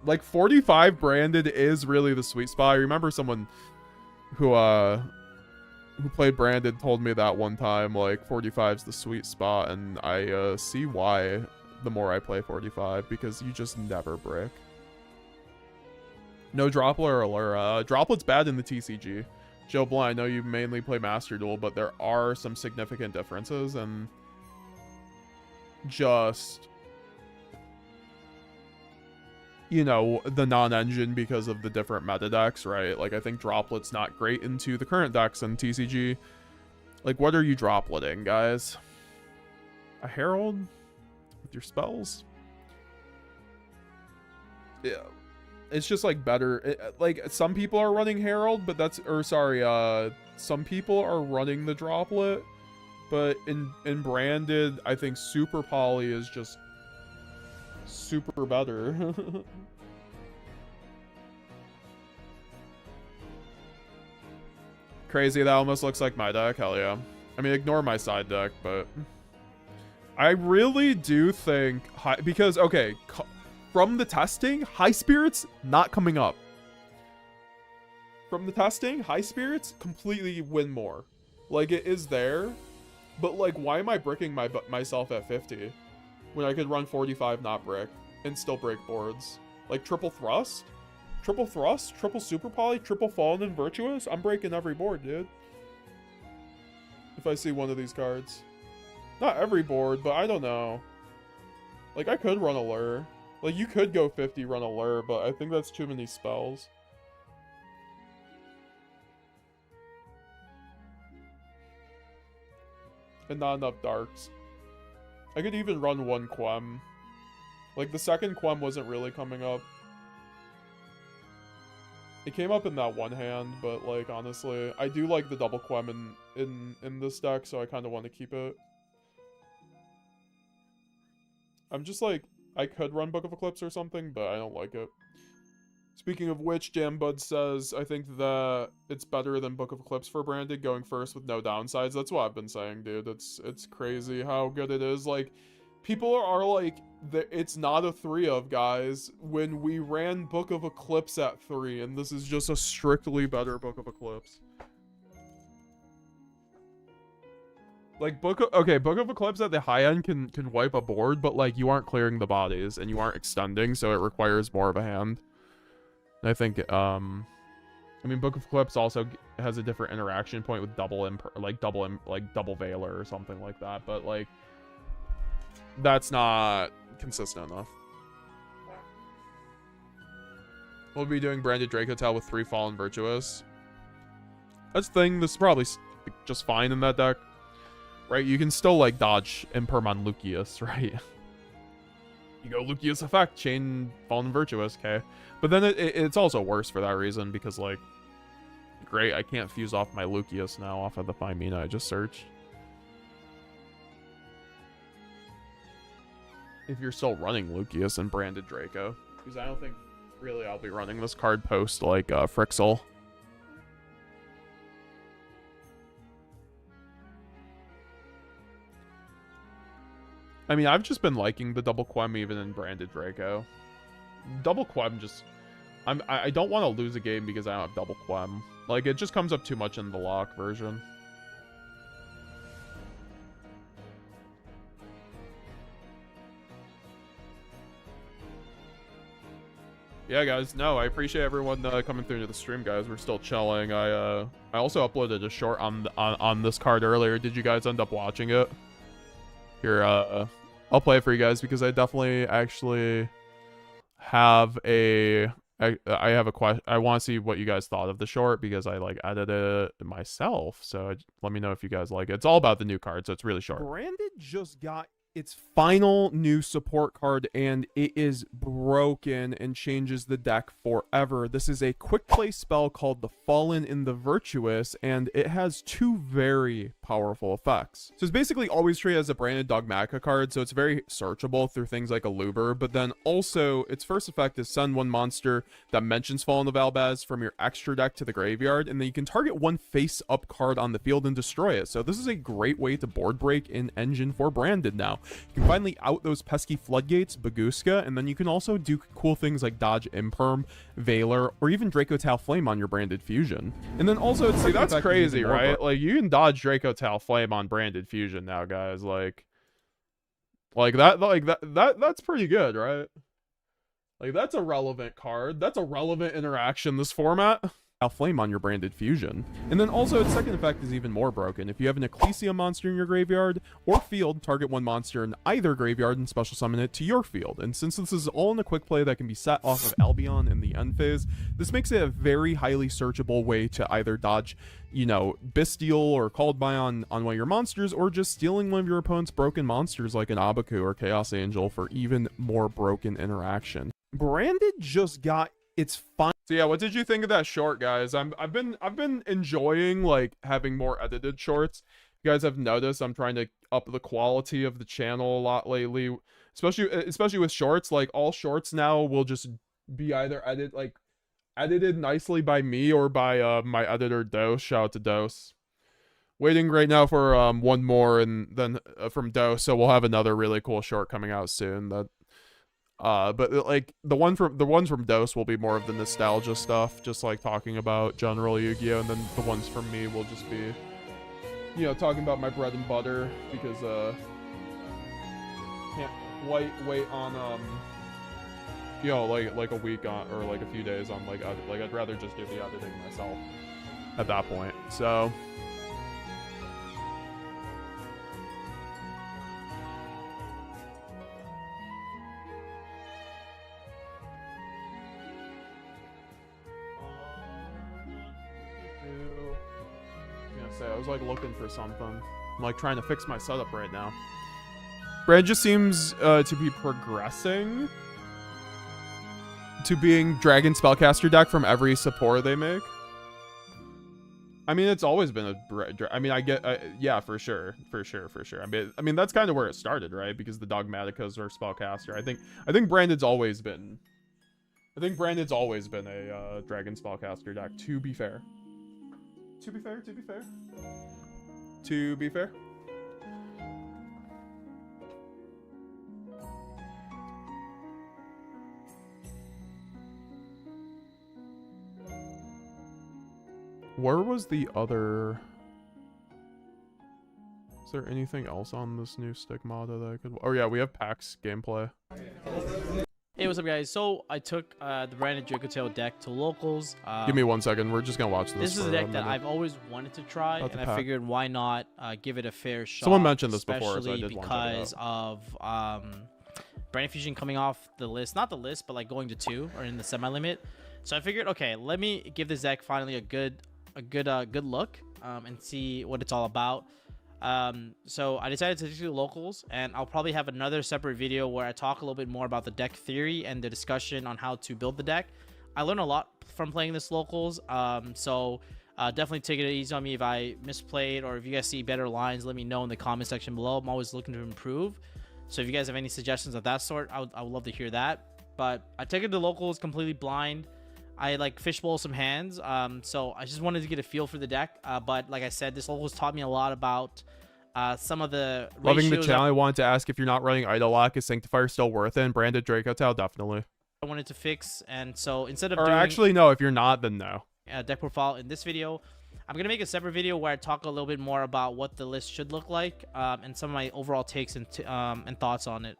Speaker 1: Like, 45 branded is really the sweet spot. I remember someone who played branded told me that one time, like, 45's the sweet spot, and I see why the more I play 45, because you just never brick. No Droplet or Allura. Droplet's bad in the TCG. Joe Blunt, I know you mainly play Master Duel, but there are some significant differences, and just you know, the non-engine because of the different meta decks, right? Like, I think Droplet's not great into the current decks in TCG. Like, what are you dropletting, guys? A Herald with your spells? Yeah. It's just, like, better. Like, some people are running Herald, but that's... Or, sorry, some people are running the Droplet. But in Branded, I think Super Poly is just super better. Crazy, that almost looks like my deck. Hell yeah. I mean, ignore my side deck, but I really do think because okay, from the testing, High Spirits not coming up. From the testing, High Spirits completely win more. Like, it is there, but like, why am I bricking myself at 50 when I could run 45 not brick and still break boards? Like, triple thrust, triple super poly, triple fallen and virtuous. I'm breaking every board, dude. If I see one of these cards, not every board, but I don't know. Like, I could run a lure. Like, you could go 50 run a lure, but I think that's too many spells. And not enough darks. I could even run one Quem. Like, the second Quem wasn't really coming up. It came up in that one hand, but, like, honestly, I do like the double Quem in this deck, so I kind of want to keep it. I'm just like, I could run Book of Eclipse or something, but I don't like it. Speaking of which, Jambud says, I think that it's better than Book of Eclipse for Branded, going first with no downsides. That's what I've been saying, dude. It's crazy how good it is. Like, people are like, it's not a 3-of, guys, when we ran Book of Eclipse at 3, and this is just a strictly better Book of Eclipse. Like, Book of Eclipse at the high end can wipe a board, but, like, you aren't clearing the bodies, and you aren't extending, so it requires more of a hand. I think, I mean, Book of Eclipse also has a different interaction point with double Veiler or something like that, but, like, that's not consistent enough. We'll be doing Branded Draco Tail with 3 Fallen Virtuous. That's the thing, this is probably just fine in that deck, right? You can still, like, dodge Imperm on Lucius, right? You go Lucius effect, chain Fallen Virtuous, okay? But then it's also worse for that reason, because, like, great, I can't fuse off my Lucius now off of the Phymena I just searched. If you're still running Lucius and Branded Draco. Because I don't think, really, I'll be running this card post, like, Frixel. I mean, I've just been liking the double Quem even in Branded Draco. Double Quem just... I don't want to lose a game because I don't have double Quem. Like, it just comes up too much in the lock version. Yeah, guys. No, I appreciate everyone coming through to the stream, guys. We're still chilling. I also uploaded a short on this card earlier. Did you guys end up watching it? Here, I'll play it for you guys because I definitely actually have a... I have a question. I want to see what you guys thought of the short because I, like, edited it myself. So let me know if you guys like it. It's all about the new card, so it's really short. Branded just got its final new support card, and it is broken and changes the deck forever. This is a quick play spell called the Fallen in the Virtuous, and it has 2 very powerful effects. So it's basically always treated as a Branded Dogmatica card, so it's very searchable through things like a Luber, but then also its first effect is send 1 monster that mentions Fallen of Albaz from your extra deck to the graveyard, and then you can target 1 face-up card on the field and destroy it. So this is a great way to board break in Engine for Branded now. You can finally out those pesky Floodgates, Baguska, and then you can also do cool things like dodge Imperm, Veiler, or even Draco Tail Flame on your Branded Fusion. And then also, it's that's crazy, right? Like, you can dodge Draco Tail Flame on Branded Fusion now, guys. That's pretty good, right? Like, that's a relevant card. That's a relevant interaction this format. Flame on your branded fusion. And then also its second effect is even more broken. If you have an Ecclesia monster in your graveyard or field, target one monster in either graveyard and special summon it to your field. And since this is all in a quick play that can be set off of Albion in the end phase, this makes it a very highly searchable way to either dodge, you know, Bestial or Called by on one of your monsters, or just stealing one of your opponent's broken monsters like an Abaku or Chaos Angel for even more broken interaction. Branded just got its fun. So yeah, what did you think of that short, guys? I've been enjoying like having more edited shorts. You guys have noticed I'm trying to up the quality of the channel a lot lately, especially with shorts. Like all shorts now will just be either edited nicely by me or by my editor Dose. Shout out to Dose. Waiting right now for one more and then from Dose, so we'll have another really cool short coming out soon. That but like the ones from Dose will be more of the nostalgia stuff, just like talking about general Yu-Gi-Oh, and then the ones from me will just be, you know, talking about my bread and butter, because can't wait on you know, like a week on, or like a few days on like I'd rather just do the editing myself at that point. So I was like looking for something. I'm like trying to fix my setup right now. Brand just seems to be progressing to being Dragon Spellcaster deck from every support they make. I mean, it's always been I mean, yeah, for sure. I mean, that's kind of where it started, right? Because the Dogmaticas are Spellcaster. I think Branded's always been a Dragon Spellcaster deck, to be fair. To be fair. Where was the other... Is there anything else on this new Stigmata that I could... Oh yeah, we have PAX gameplay.
Speaker 3: Hey, what's up, guys? So I took the branded Draco Tail deck to locals.
Speaker 1: Give me 1 second. We're just gonna watch this.
Speaker 3: This is a deck that I've always wanted to try, and I figured why not give it a fair shot.
Speaker 1: Someone mentioned this before, so I did want to check it out.
Speaker 3: Because of Branded Fusion coming off the list, not the list, but like going to 2 or in the semi-limit. So I figured, okay, let me give this deck finally a good look and see what it's all about. So I decided to do locals, and I'll probably have another separate video where I talk a little bit more about the deck theory and the discussion on how to build the deck. I learned a lot from playing this locals, so definitely take it easy on me if I misplayed, or if you guys see better lines, let me know in the comment section below. I'm always looking to improve, so if you guys have any suggestions of that sort, I would love to hear that. But I took it to locals completely blind. I like fishbowl some hands, so I just wanted to get a feel for the deck. But like I said, this locals taught me a lot about some of the
Speaker 1: loving the channel. I wanted to ask if you're not running Idol Lock, is Sanctifier still worth it? And branded Draco Tail, definitely.
Speaker 3: I wanted to fix, and so instead of
Speaker 1: actually no, if you're not, then no.
Speaker 3: Deck profile in this video, I'm gonna make a separate video where I talk a little bit more about what the list should look like, and some of my overall takes and thoughts on it.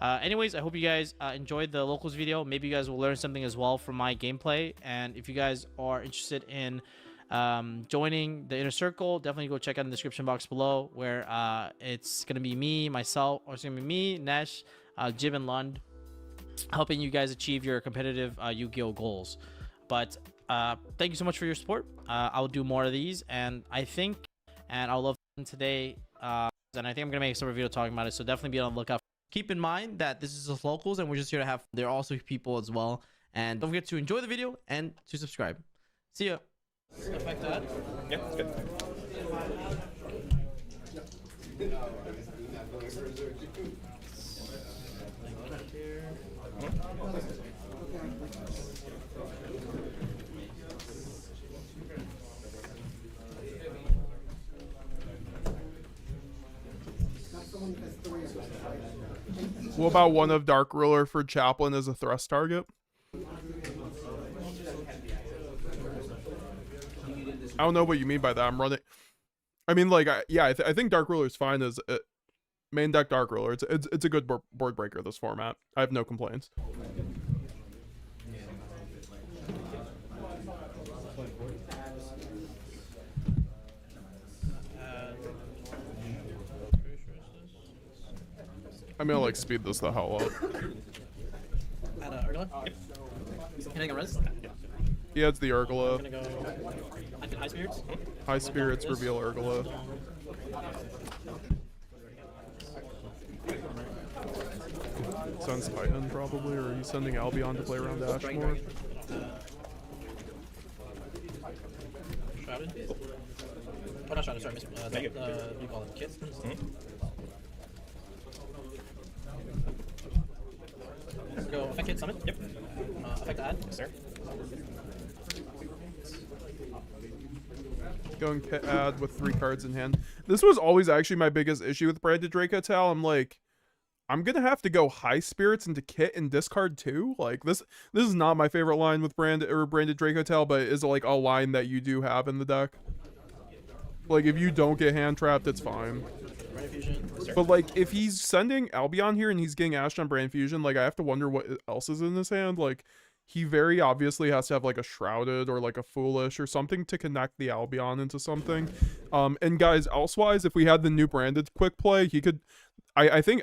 Speaker 3: Anyways, I hope you guys enjoyed the locals video. Maybe you guys will learn something as well from my gameplay. And if you guys are interested in joining the inner circle, definitely go check out in the description box below, where it's gonna be me, myself, or it's gonna be me, Nesh, Jib, and Lund, helping you guys achieve your competitive Yu-Gi-Oh goals. But thank you so much for your support. I'll do more of these, and I'll love today. And I think I'm gonna make a separate video talking about it. So definitely be on the lookout. Keep in mind that this is just locals, and we're just here to have. There are also people as well, and don't forget to enjoy the video and to subscribe. See ya. Back to that?
Speaker 1: Yeah, it's good. What about one of Dark Ruler for Chaplain as a thrust target? I don't know what you mean by that. I'm running. I mean, like, yeah, I think Dark Ruler is fine as main deck Dark Ruler. It's a good board breaker this format. I have no complaints. I'm gonna like speed this the hell up.
Speaker 4: Add a Urgula? Yep. Hitting a res?
Speaker 1: He adds the
Speaker 4: I'm
Speaker 1: Urgula.
Speaker 4: gonna go. I did High Spirits.
Speaker 1: High Spirits, reveal Urgula. Sends Titan probably, or he's sending Albion to play around Ashmore.
Speaker 4: Shrouded. Oh, not Shrouded, sorry. What do you call it? Kiss? Go Affect Hit Summon. Yep. Affect Add. Yes, sir.
Speaker 1: Going Pit Add with 3 cards in hand. This was always actually my biggest issue with Branded Draco Tal. I'm like, I'm gonna have to go High Spirits into Kit and discard 2. Like this is not my favorite line with Branded Draco Tal, but it is like a line that you do have in the deck. Like if you don't get hand trapped, it's fine. But like if he's sending Albion here and he's getting Ashed on Brand Fusion, like I have to wonder what else is in his hand. Like he very obviously has to have like a Shrouded or like a Foolish or something to connect the Albion into something. And guys, elsewise, if we had the new Branded quick play, he could. I think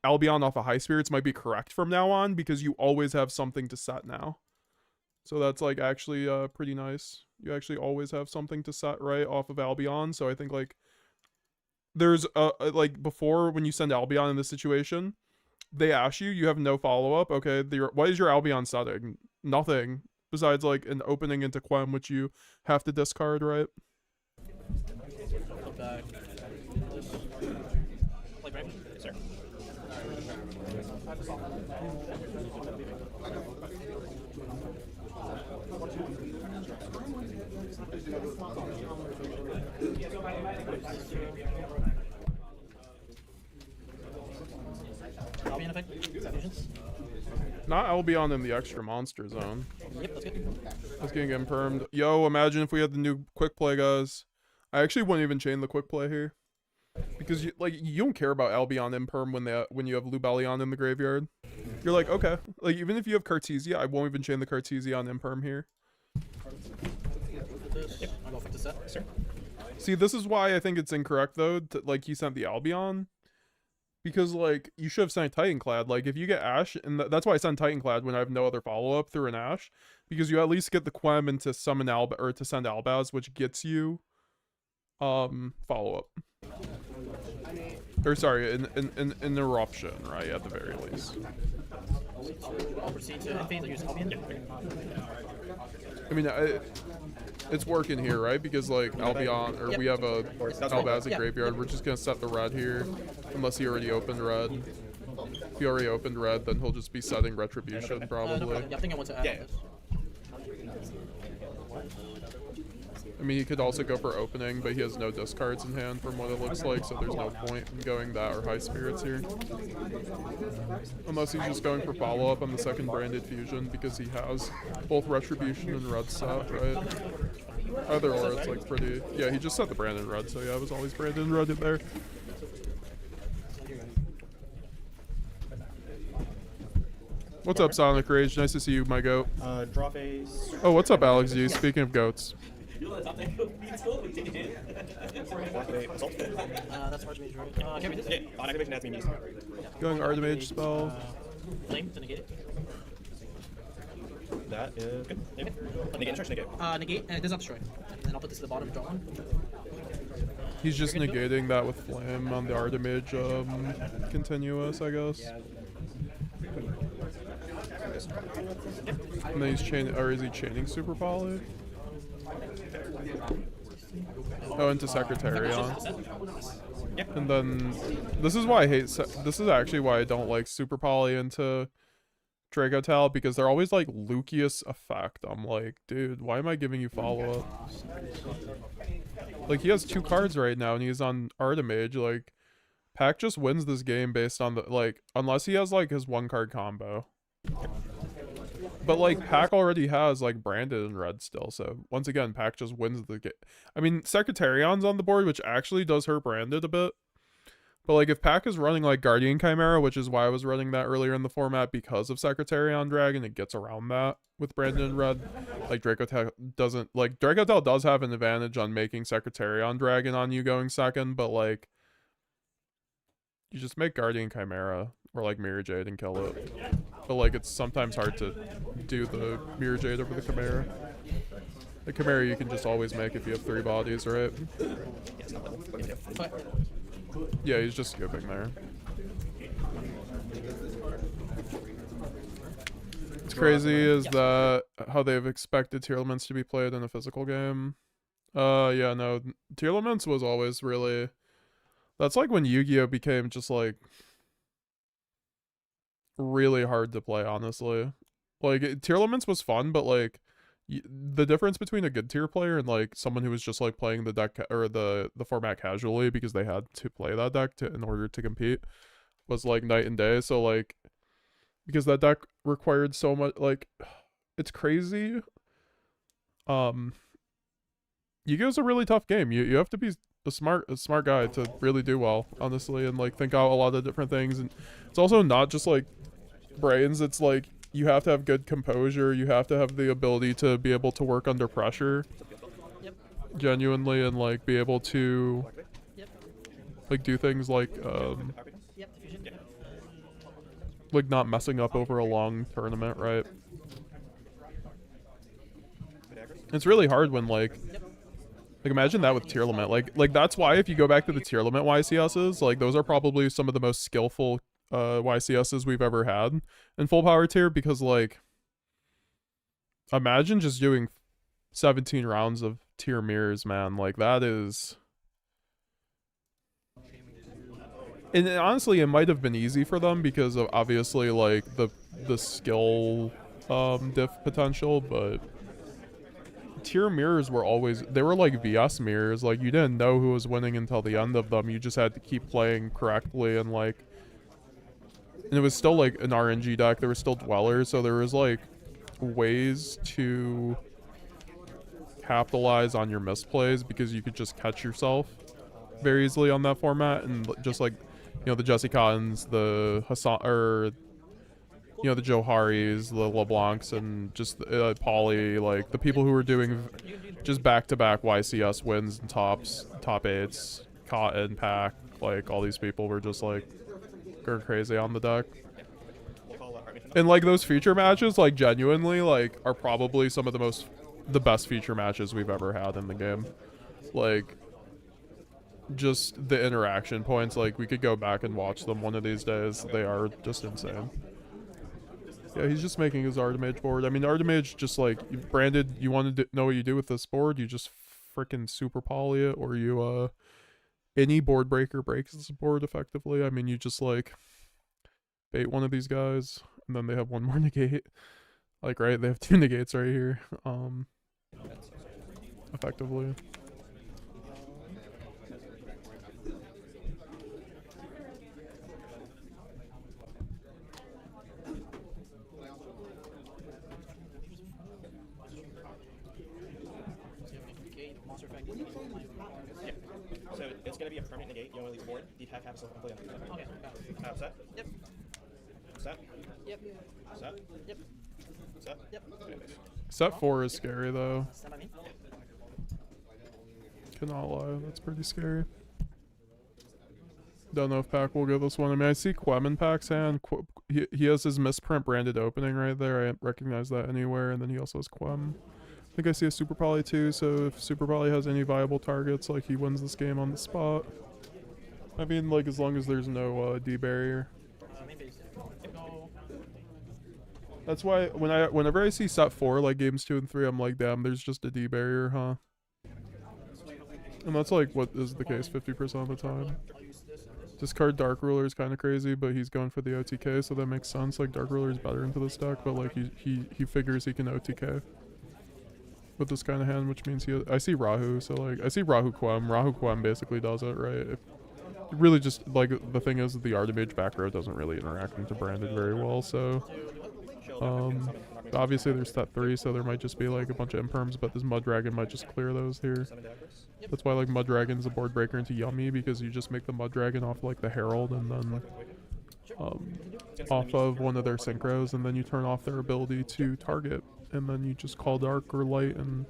Speaker 1: Albion off of High Spirits might be correct from now on because you always have something to set now. So that's like actually pretty nice. You actually always have something to set right off of Albion. So I think like there's like before when you send Albion in this situation, they ask you, you have no follow-up. Okay, what is your Albion setting? Nothing besides like an opening into Quem, which you have to discard, right?
Speaker 4: Back. Play Brave? Yes, sir. Albion effect? Fusions?
Speaker 1: Not Albion in the extra monster zone.
Speaker 4: Yep, that's good.
Speaker 1: That's getting impermed. Yo, imagine if we had the new quick play, guys. I actually wouldn't even chain the quick play here. Because you don't care about Albion imperm when you have Lubellion in the graveyard. You're like, okay. Like even if you have Cartesia, I won't even chain the Cartesia on imperm here.
Speaker 4: Yep, I'll go 50 set. Yes, sir.
Speaker 1: See, this is why I think it's incorrect though. Like he sent the Albion. Because like you should have sent Titanclad. Like if you get Ash, and that's why I send Titanclad when I have no other follow-up through an Ash. Because you at least get the Quem into summon or to send Albaz, which gets you follow-up. Or sorry, an eruption, right, at the very least.
Speaker 4: I'll proceed to end phase. I use Albion.
Speaker 1: I mean, it's working here, right? Because like Albion, or we have a Albaz graveyard. We're just gonna set the red here, unless he already opened red. If he already opened red, then he'll just be setting Retribution probably.
Speaker 4: No, I think I want to add this.
Speaker 1: I mean, he could also go for opening, but he has no discards in hand from what it looks like, so there's no point in going that or High Spirits here. Unless he's just going for follow-up on the second Branded Fusion, because he has both Retribution and red set, right? Either or, it's like pretty... Yeah, he just set the Branded red, so yeah, it was always Branded red in there. What's up, Sonic Rage? Nice to see you, my goat.
Speaker 5: Draw phase.
Speaker 1: Oh, what's up, Alex Z? Speaking of goats.
Speaker 5: That's
Speaker 4: Archmage, right? Can we do this?
Speaker 5: Yeah, on activation, that's me.
Speaker 1: Going Archmage spell.
Speaker 4: Flame to negate it.
Speaker 5: That is good. Yep. Negate, search, negate.
Speaker 4: Negate, and it does not destroy. And then I'll put this to the bottom, draw one.
Speaker 1: He's just negating that with Flame on the Archmage continuous, I guess. And then he's chaining, or is he chaining Super Poly? Oh, into Secretarion. And then this is why I hate. This is actually why I don't like Super Poly into Draco Tal, because they're always like Lucius effect. I'm like, dude, why am I giving you follow up? Like he has 2 cards right now, and he's on Archmage. Like, Pac just wins this game based on the unless he has like his 1-card combo. But like Pac already has like Branded and red still, so once again Pac just wins the game. I mean, Secretarion's on the board, which actually does hurt Branded a bit. But like if Pac is running like Guardian Chimera, which is why I was running that earlier in the format because of Secretarion Dragon, it gets around that with Branded and red. Like Draco Tal doesn't, like Draco Tal does have an advantage on making Secretarion Dragon on you going second, but like you just make Guardian Chimera. or like Mirror Jade and kill it. But like it's sometimes hard to do the Mirror Jade over the Chimera. The Chimera you can just always make if you have 3 bodies, right? Yeah, he's just skipping there. What's crazy is that how they've expected tier elements to be played in a physical game. Yeah, no, tier elements was always really... That's like when Yu-Gi-Oh became just like really hard to play, honestly. Like tier elements was fun, but like the difference between a good tier player and like someone who was just like playing the deck or the format casually because they had to play that deck in order to compete was like night and day. So like because that deck required so much, like it's crazy. Yu-Gi-Oh's a really tough game. You have to be a smart guy to really do well, honestly, and like think out a lot of different things. And it's also not just like brains, it's like you have to have good composure, you have to have the ability to be able to work under pressure genuinely, and like be able to like do things like not messing up over a long tournament, right? It's really hard when like imagine that with tier limit. Like that's why if you go back to the tier limit YCSs, like those are probably some of the most skillful YCSs we've ever had in full power tier, because like imagine just doing 17 rounds of tier mirrors, man. Like that is... And honestly, it might have been easy for them because of obviously like the skill diff potential, but tier mirrors were always, they were like VS mirrors. Like you didn't know who was winning until the end of them. You just had to keep playing correctly, and like, and it was still like an RNG deck. There were still dwellers, so there was like ways to capitalize on your misplays because you could just catch yourself very easily on that format. And just like, you know, the Jesse Cottons, the Hassan, or you know, the Joharis, the LeBlancs, and just Pauly, like the people who were doing just back-to-back YCS wins and top 8s, Cotton, Pack, like all these people were just like going crazy on the deck. And like those feature matches, like genuinely, like are probably some of the best feature matches we've ever had in the game. Like just the interaction points, like we could go back and watch them one of these days. They are just insane. Yeah, he's just making his Artemage board. I mean, Artemage just like, Branded, you want to know what you do with this board? You just freaking super poly it, or you, any board breaker breaks this board effectively. I mean, you just like bait one of these guys, and then they have one more negate. Like, right, they have 2 negates right here. Effectively.
Speaker 5: So it's going to be a permanent negate. You only leave 4. The attack happens completely on. Okay. Set?
Speaker 4: Yep.
Speaker 5: Set?
Speaker 4: Yep.
Speaker 5: Set?
Speaker 4: Yep.
Speaker 5: Set?
Speaker 4: Yep.
Speaker 5: Okay, nice.
Speaker 1: Set 4 is scary though.
Speaker 4: Stand by me.
Speaker 1: Cannot lie, that's pretty scary. Don't know if Pack will go this one. I mean, I see Quem in Pack's hand. He has his misprint branded opening right there. I recognize that anywhere. And then he also has Quem. I think I see a Super Poly too, so if Super Poly has any viable targets, like he wins this game on the spot. I mean, like as long as there's no D barrier. That's why whenever I see set 4, like games 2 and 3, I'm like, damn, there's just a D barrier, huh? And that's like what is the case 50% of the time. Discard Dark Ruler is kind of crazy, but he's going for the OTK, so that makes sense. Like Dark Ruler is better into this deck, but like he figures he can OTK with this kind of hand, which means I see Rahu, so like I see Rahu Quem basically does it, right? It really just like the thing is that the Artemage back row doesn't really interact into Branded very well, so obviously there's set 3, so there might just be like a bunch of imperms, but this Mud Dragon might just clear those here. That's why like Mud Dragon's a board breaker into Yummy, because you just make the Mud Dragon off like the Herald and then off of one of their synchros, and then you turn off their ability to target, and then you just call Dark or Light and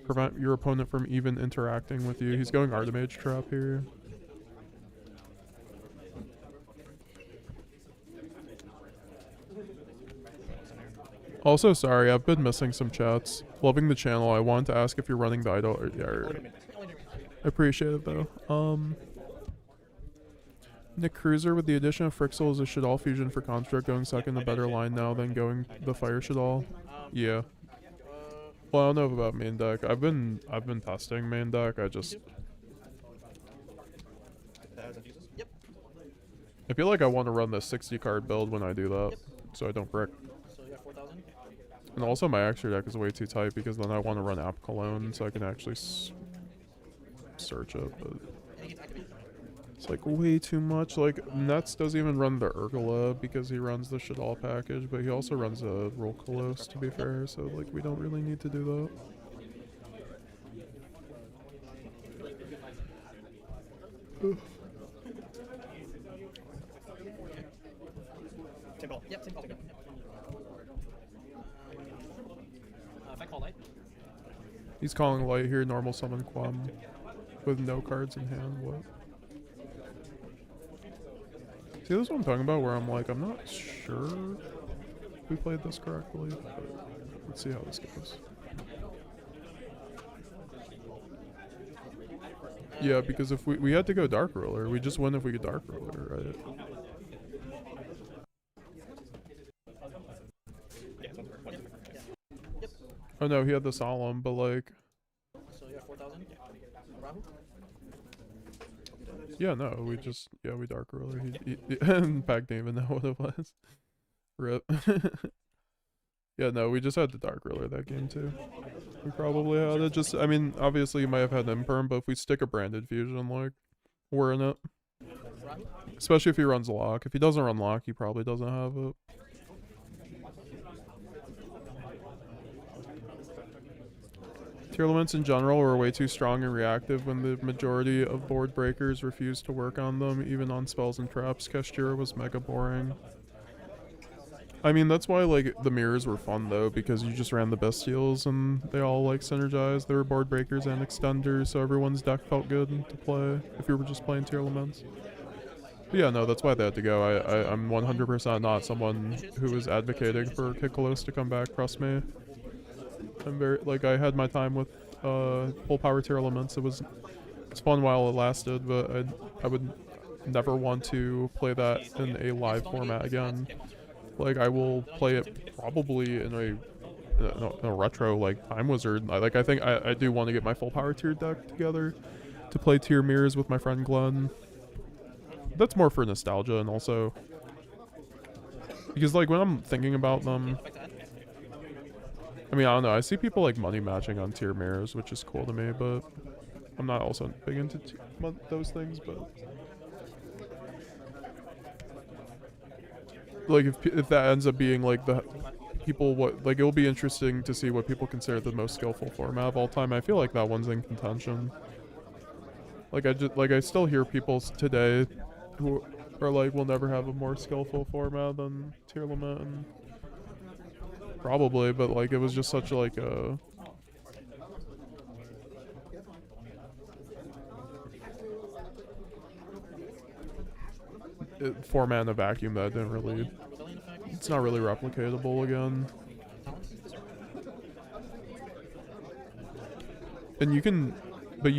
Speaker 1: prevent your opponent from even interacting with you. He's going Artemage Trap here. Also, sorry, I've been missing some chats. Loving the channel. I wanted to ask if you're running the idol. Or, yeah, I appreciate it though. Nick Cruiser with the addition of Frixel is a Shadal fusion for Construct going second, a better line now than going the Fire Shadal. Yeah. Well, I don't know about main deck. I've been testing main deck. I just
Speaker 5: Yep.
Speaker 1: I feel like I want to run the 60 card build when I do that, so I don't brick.
Speaker 4: So you got 4,000?
Speaker 1: And also my extra deck is way too tight because then I want to run App Cologne so I can actually search it, but it's like way too much. Like Nets doesn't even run the Urgala because he runs the Shadal package, but he also runs a Roll Kolos to be fair, so like we don't really need to do that.
Speaker 5: Temple.
Speaker 4: Yep, same call. Yep. If I call light.
Speaker 1: He's calling light here, normal summon Quam with no cards in hand. What? See, this is what I'm talking about, where I'm like, I'm not sure if we played this correctly, but let's see how this goes. Yeah, because if we had to go Dark Ruler, we just win if we get Dark Ruler, right? Oh no, he had the Solemn, but like...
Speaker 4: So you got 4,000? Rahu?
Speaker 1: Yeah, no, we just... Yeah, we Dark Ruler. And Pac didn't even know what it was. Rip. Yeah, no, we just had the Dark Ruler that game too. We probably had it. Just, I mean, obviously you might have had Imperm, but if we stick a Branded Fusion, like, we're in it. Especially if he runs Lock. If he doesn't run Lock, he probably doesn't have it. Tier elements in general were way too strong and reactive when the majority of board breakers refused to work on them, even on spells and traps. Kashira was mega boring. I mean, that's why, like, the mirrors were fun, though, because you just ran the bestials and they all, like, synergized. They were board breakers and extenders, so everyone's deck felt good to play if you were just playing tier elements. But yeah, no, that's why they had to go. I'm 100% not someone who is advocating for Kikolos to come back, trust me. I'm very, like, I had my time with full power tier elements. It's fun while it lasted, but I would never want to play that in a live format again. Like, I will play it probably in a retro, like, Time Wizard. I think I do want to get my full power tier deck together to play tier mirrors with my friend Glenn. That's more for nostalgia, and also because, like, when I'm thinking about them, I mean, I don't know, I see people like money matching on tier mirrors, which is cool to me, but I'm not also big into those things. But like, if that ends up being like the people, like, it'll be interesting to see what people consider the most skillful format of all time. I feel like that one's in contention. Like, I still hear people today who are like, we'll never have a more skillful format than tier limit, and probably, but like, it was just such like a format in a vacuum that didn't really, it's not really replicatable again. And you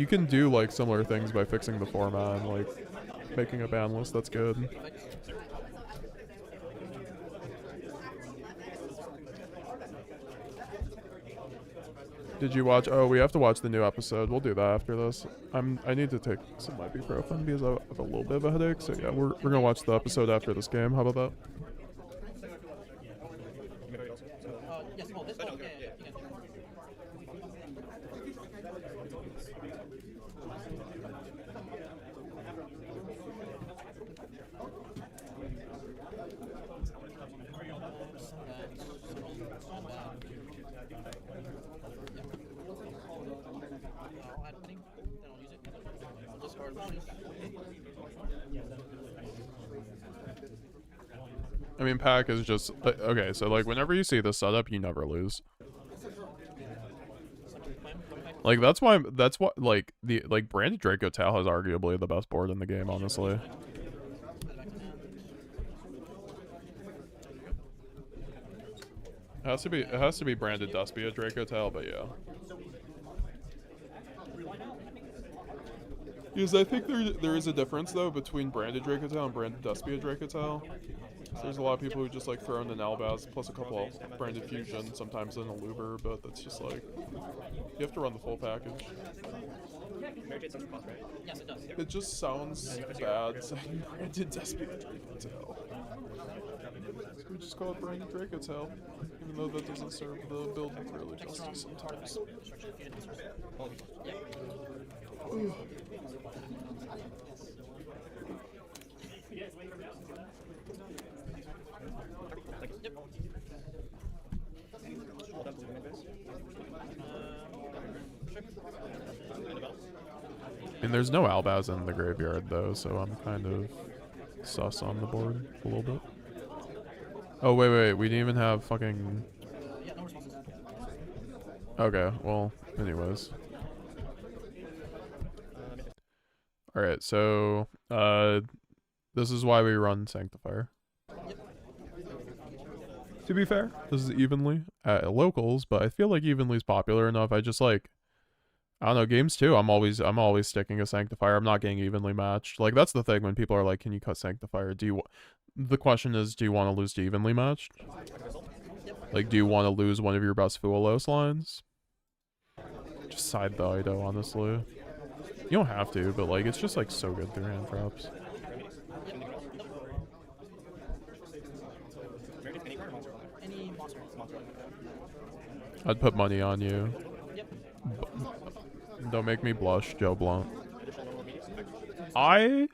Speaker 1: can do like similar things by fixing the format and like making a ban list that's good. Did you watch? Oh, we have to watch the new episode. We'll do that after this. I need to take some ibuprofen because I have a little bit of a headache. So yeah, we're gonna watch the episode after this game. How about that?
Speaker 4: Yes, well, this one, yeah.
Speaker 1: I mean, Pack is just okay. So like, whenever you see this setup, you never lose. Like that's why like Branded Draco Tal is arguably the best board in the game, honestly. It has to be branded Despia Draco Tail, but yeah. Because I think there is a difference though between branded Draco Tail and branded Despia Draco Tail. So there's a lot of people who just like throw in an Albaz plus a couple of branded fusion, sometimes an Aluber, but that's just like you have to run the full package.
Speaker 5: Mary Jade sounds cost, right?
Speaker 4: Yes, it does.
Speaker 1: It just sounds bad saying branded Despia Draco Tail. So we just call it branded Draco Tail, even though that doesn't serve the build really justice sometimes. And there's no Albaz in the graveyard though, so I'm kind of sus on the board a little bit. Oh wait, we didn't even have fucking...
Speaker 4: Yeah, no responses.
Speaker 1: Okay, well, anyways. Alright, so, this is why we run Sanctifier. To be fair, this is evenly at locals, but I feel like evenly's popular enough. I just like, I don't know, games too. I'm always sticking a Sanctifier. I'm not getting evenly matched. Like that's the thing when people are like, "Can you cut Sanctifier?" The question is, do you want to lose to evenly matched? Like, do you want to lose one of your best Fuelos lines? Just side the Ido, honestly. You don't have to, but like, it's just like so good through hand traps.
Speaker 4: Any monster.
Speaker 1: I'd put money on you.
Speaker 4: Yep.
Speaker 1: Don't make me blush, Joe Blunt. I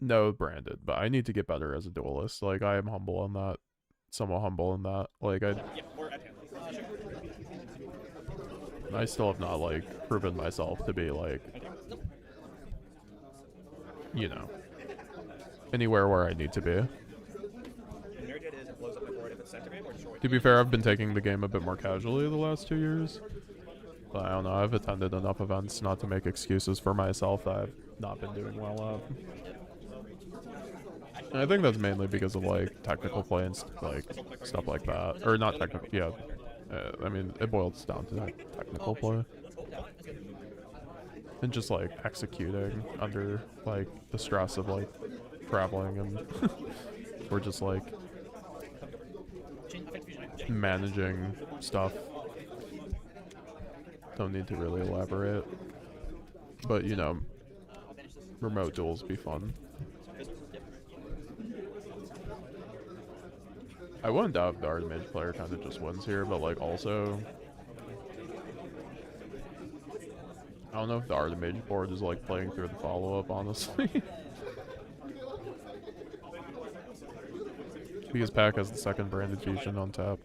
Speaker 1: know branded, but I need to get better as a duelist. Like, I am humble on that. Somewhat humble in that. Like, I still have not, like, proven myself to be, like, you know, anywhere where I need to be. To be fair, I've been taking the game a bit more casually the last 2 years. But I don't know, I've attended enough events not to make excuses for myself that I've not been doing well at. And I think that's mainly because of, like, technical play and, like, stuff like that. Or not technical, yeah. I mean, it boils down to technical play. And just, like, executing under, like, the stress of, like, traveling and we're just, like, managing stuff. Don't need to really elaborate. But, you know, remote duels be fun. I wouldn't doubt if the Artemage player kind of just wins here, but, like, also... I don't know if the Artemage board is, like, playing through the follow-up, honestly. Because Pack has the second branded fusion on tap.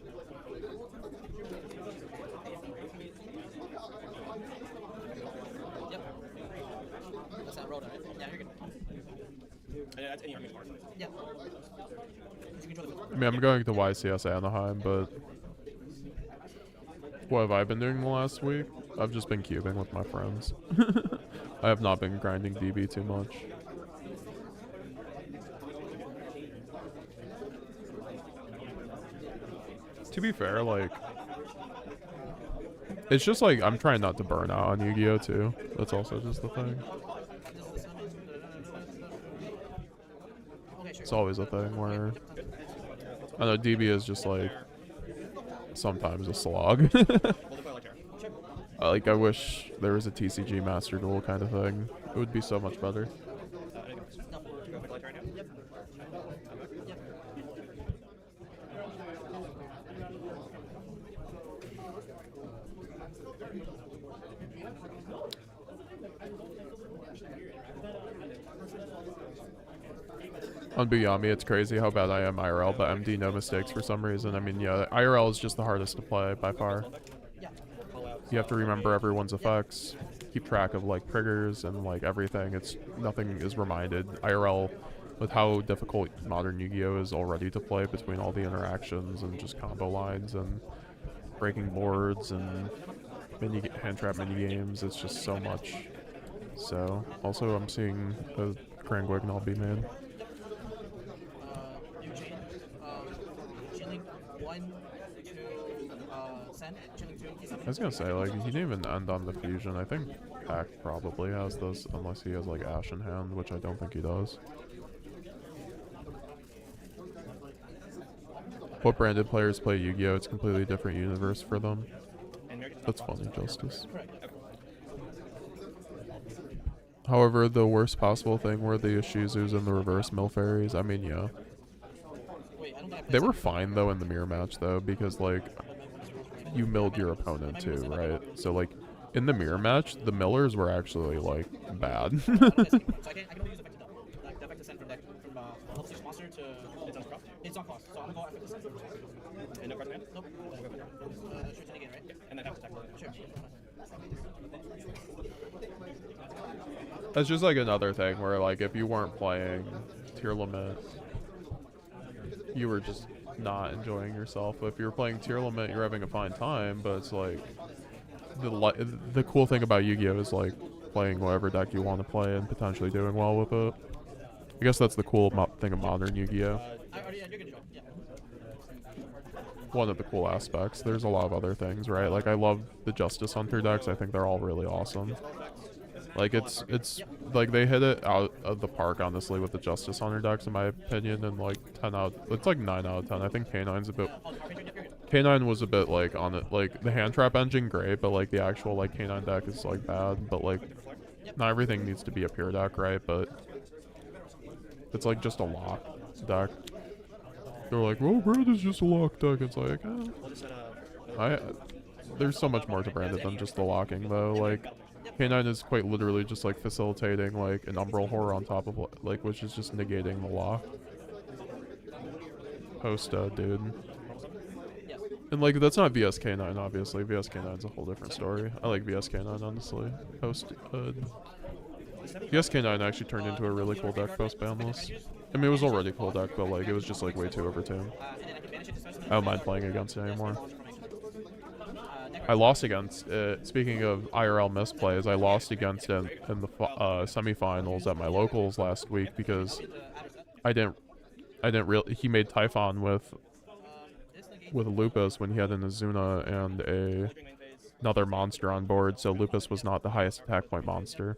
Speaker 1: I mean, I'm going to YCS Anaheim, but what have I been doing the last week? I've just been cubing with my friends. I have not been grinding DB too much. To be fair, like, it's just like, I'm trying not to burn out on Yu-Gi-Oh! Too. That's also just the thing. It's always a thing where, I know, DB is just like, sometimes a slog. Like, I wish there was a TCG Master Duel kind of thing. It would be so much better. On Buyami, it's crazy how bad I am IRL, but MD no mistakes for some reason. I mean, yeah, IRL is just the hardest to play by far. You have to remember everyone's effects, keep track of, like, triggers and, like, everything. Nothing is reminded. IRL, with how difficult modern Yu-Gi-Oh! Is already to play between all the interactions and just combo lines and breaking boards and hand trap mini games, it's just so much. So, also I'm seeing a Krangwig be made.
Speaker 4: New chain. Chain link 1, 2,
Speaker 1: I was gonna say, like, he didn't even end on the fusion. I think Pack probably has this, unless he has, like, Ash in hand, which I don't think he does. What branded players play Yu-Gi-Oh? It's a completely different universe for them. That's funny, Justice. However, the worst possible thing were the Ishizus and the reverse mill fairies. I mean, yeah. They were fine, though, in the mirror match, though, because, like, you milled your opponent, too, right? So, like, in the mirror match, the millers were actually, like, bad.
Speaker 4: So I can only use effective double. Like the effective send from deck from level 6 monster to it's on cost. So I'm gonna go effective send.
Speaker 5: And no cards in hand?
Speaker 4: Nope. Shoots again, right?
Speaker 5: And then have to attack.
Speaker 4: Sure.
Speaker 1: That's just, like, another thing where, like, if you weren't playing tier limit, you were just not enjoying yourself. But if you're playing tier limit, you're having a fine time, but it's, like, the cool thing about Yu-Gi-Oh! Is, like, playing whatever deck you want to play and potentially doing well with it. I guess that's the cool thing of modern Yu-Gi-Oh!
Speaker 4: You're good to go. Yeah.
Speaker 1: One of the cool aspects. There's a lot of other things, right? Like, I love the Justice Hunter decks. I think they're all really awesome. Like, it's like, they hit it out of the park, honestly, with the Justice Hunter decks, in my opinion, and, like, it's like 9 out of 10. I think K9 was a bit, like, on it, like, the hand trap engine, great, but, like, the actual, like, K9 deck is, like, bad, but, like, not everything needs to be a pure deck, right? But it's, like, just a lock deck. They're like, well, Branded's just a lock deck. It's like, there's so much more to Branded than just the locking, though. Like, K9 is quite literally just, like, facilitating, like, an Umbral Horror on top of, like, which is just negating the lock. Dude. And, like, that's not VSK9, obviously. VSK9's a whole different story. I like VSK9, honestly. VSK9 actually turned into a really cool deck post-banless. I mean, it was already a cool deck, but, like, it was just, like, way too overtuned. I don't mind playing against it anymore. I lost against it. Speaking of IRL misplays, I lost against it in the semifinals at my locals last week because I didn't really. He made Typhon with Lupus when he had an Azuna and another monster on board, so Lupus was not the highest attack point monster.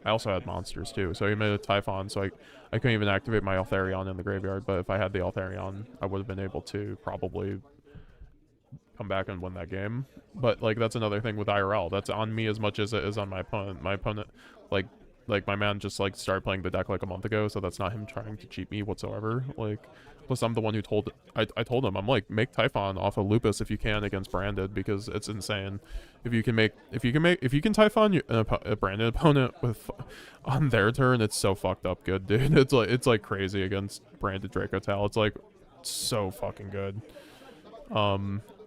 Speaker 1: I also had monsters too, so he made a Typhon, so I couldn't even activate my Altharion in the graveyard, but if I had the Altharion, I would have been able to probably come back and win that game. But, like, that's another thing with IRL. That's on me as much as it is on my opponent. My opponent, like my man just, like, started playing the deck like a month ago, so that's not him trying to cheat me whatsoever. Like, plus I'm the one who told I told him, I'm like, make Typhon off of Lupus if you can against Branded, because it's insane. If you can Typhon a Branded opponent with on their turn, it's so fucked up good, dude. It's like crazy against Branded Draco Tal. It's like so fucking good.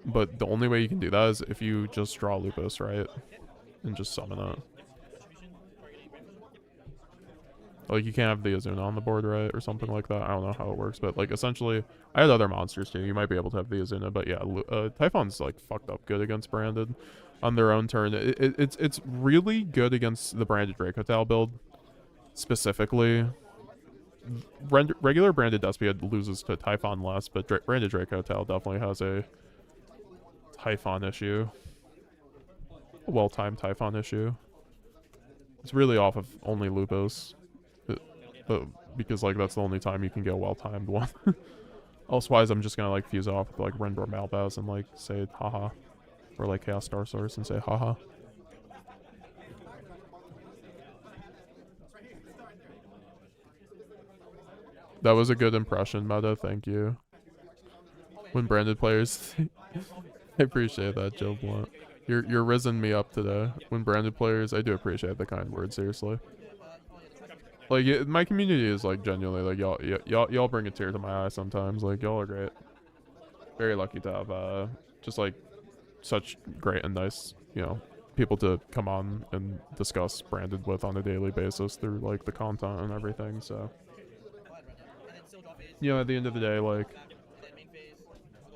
Speaker 1: But the only way you can do that is if you just draw Lupus, right? And just summon it. Like, you can't have the Azuna on the board, right? Or something like that. I don't know how it works, but, like, essentially, I had other monsters, too. You might be able to have the Azuna, but, yeah, Typhon's, like, fucked up good against Branded on their own turn. It's really good against the Branded Draco Tal build, specifically. Regular Branded Despia loses to Typhon less, but Branded Draco Tal definitely has a Typhon issue. A well-timed Typhon issue. It's really off of only Lupus. Because, like, that's the only time you can get a well-timed one. Elsewise, I'm just gonna, like, fuse off with, like, Renbor Malbaz and, like, say haha. Or, like, Chaos Star Source and say haha. That was a good impression, Meta. Thank you. When Branded players... I appreciate that, Joe Blunt. You're risen me up today. When Branded players... I do appreciate the kind words, seriously. Like, my community is, like, genuinely, like, y'all bring a tear to my eye sometimes. Like, y'all are great. Very lucky to have, just, like, such great and nice, you know, people to come on and discuss Branded with on a daily basis through, like, the content and everything, so. You know, at the end of the day, like,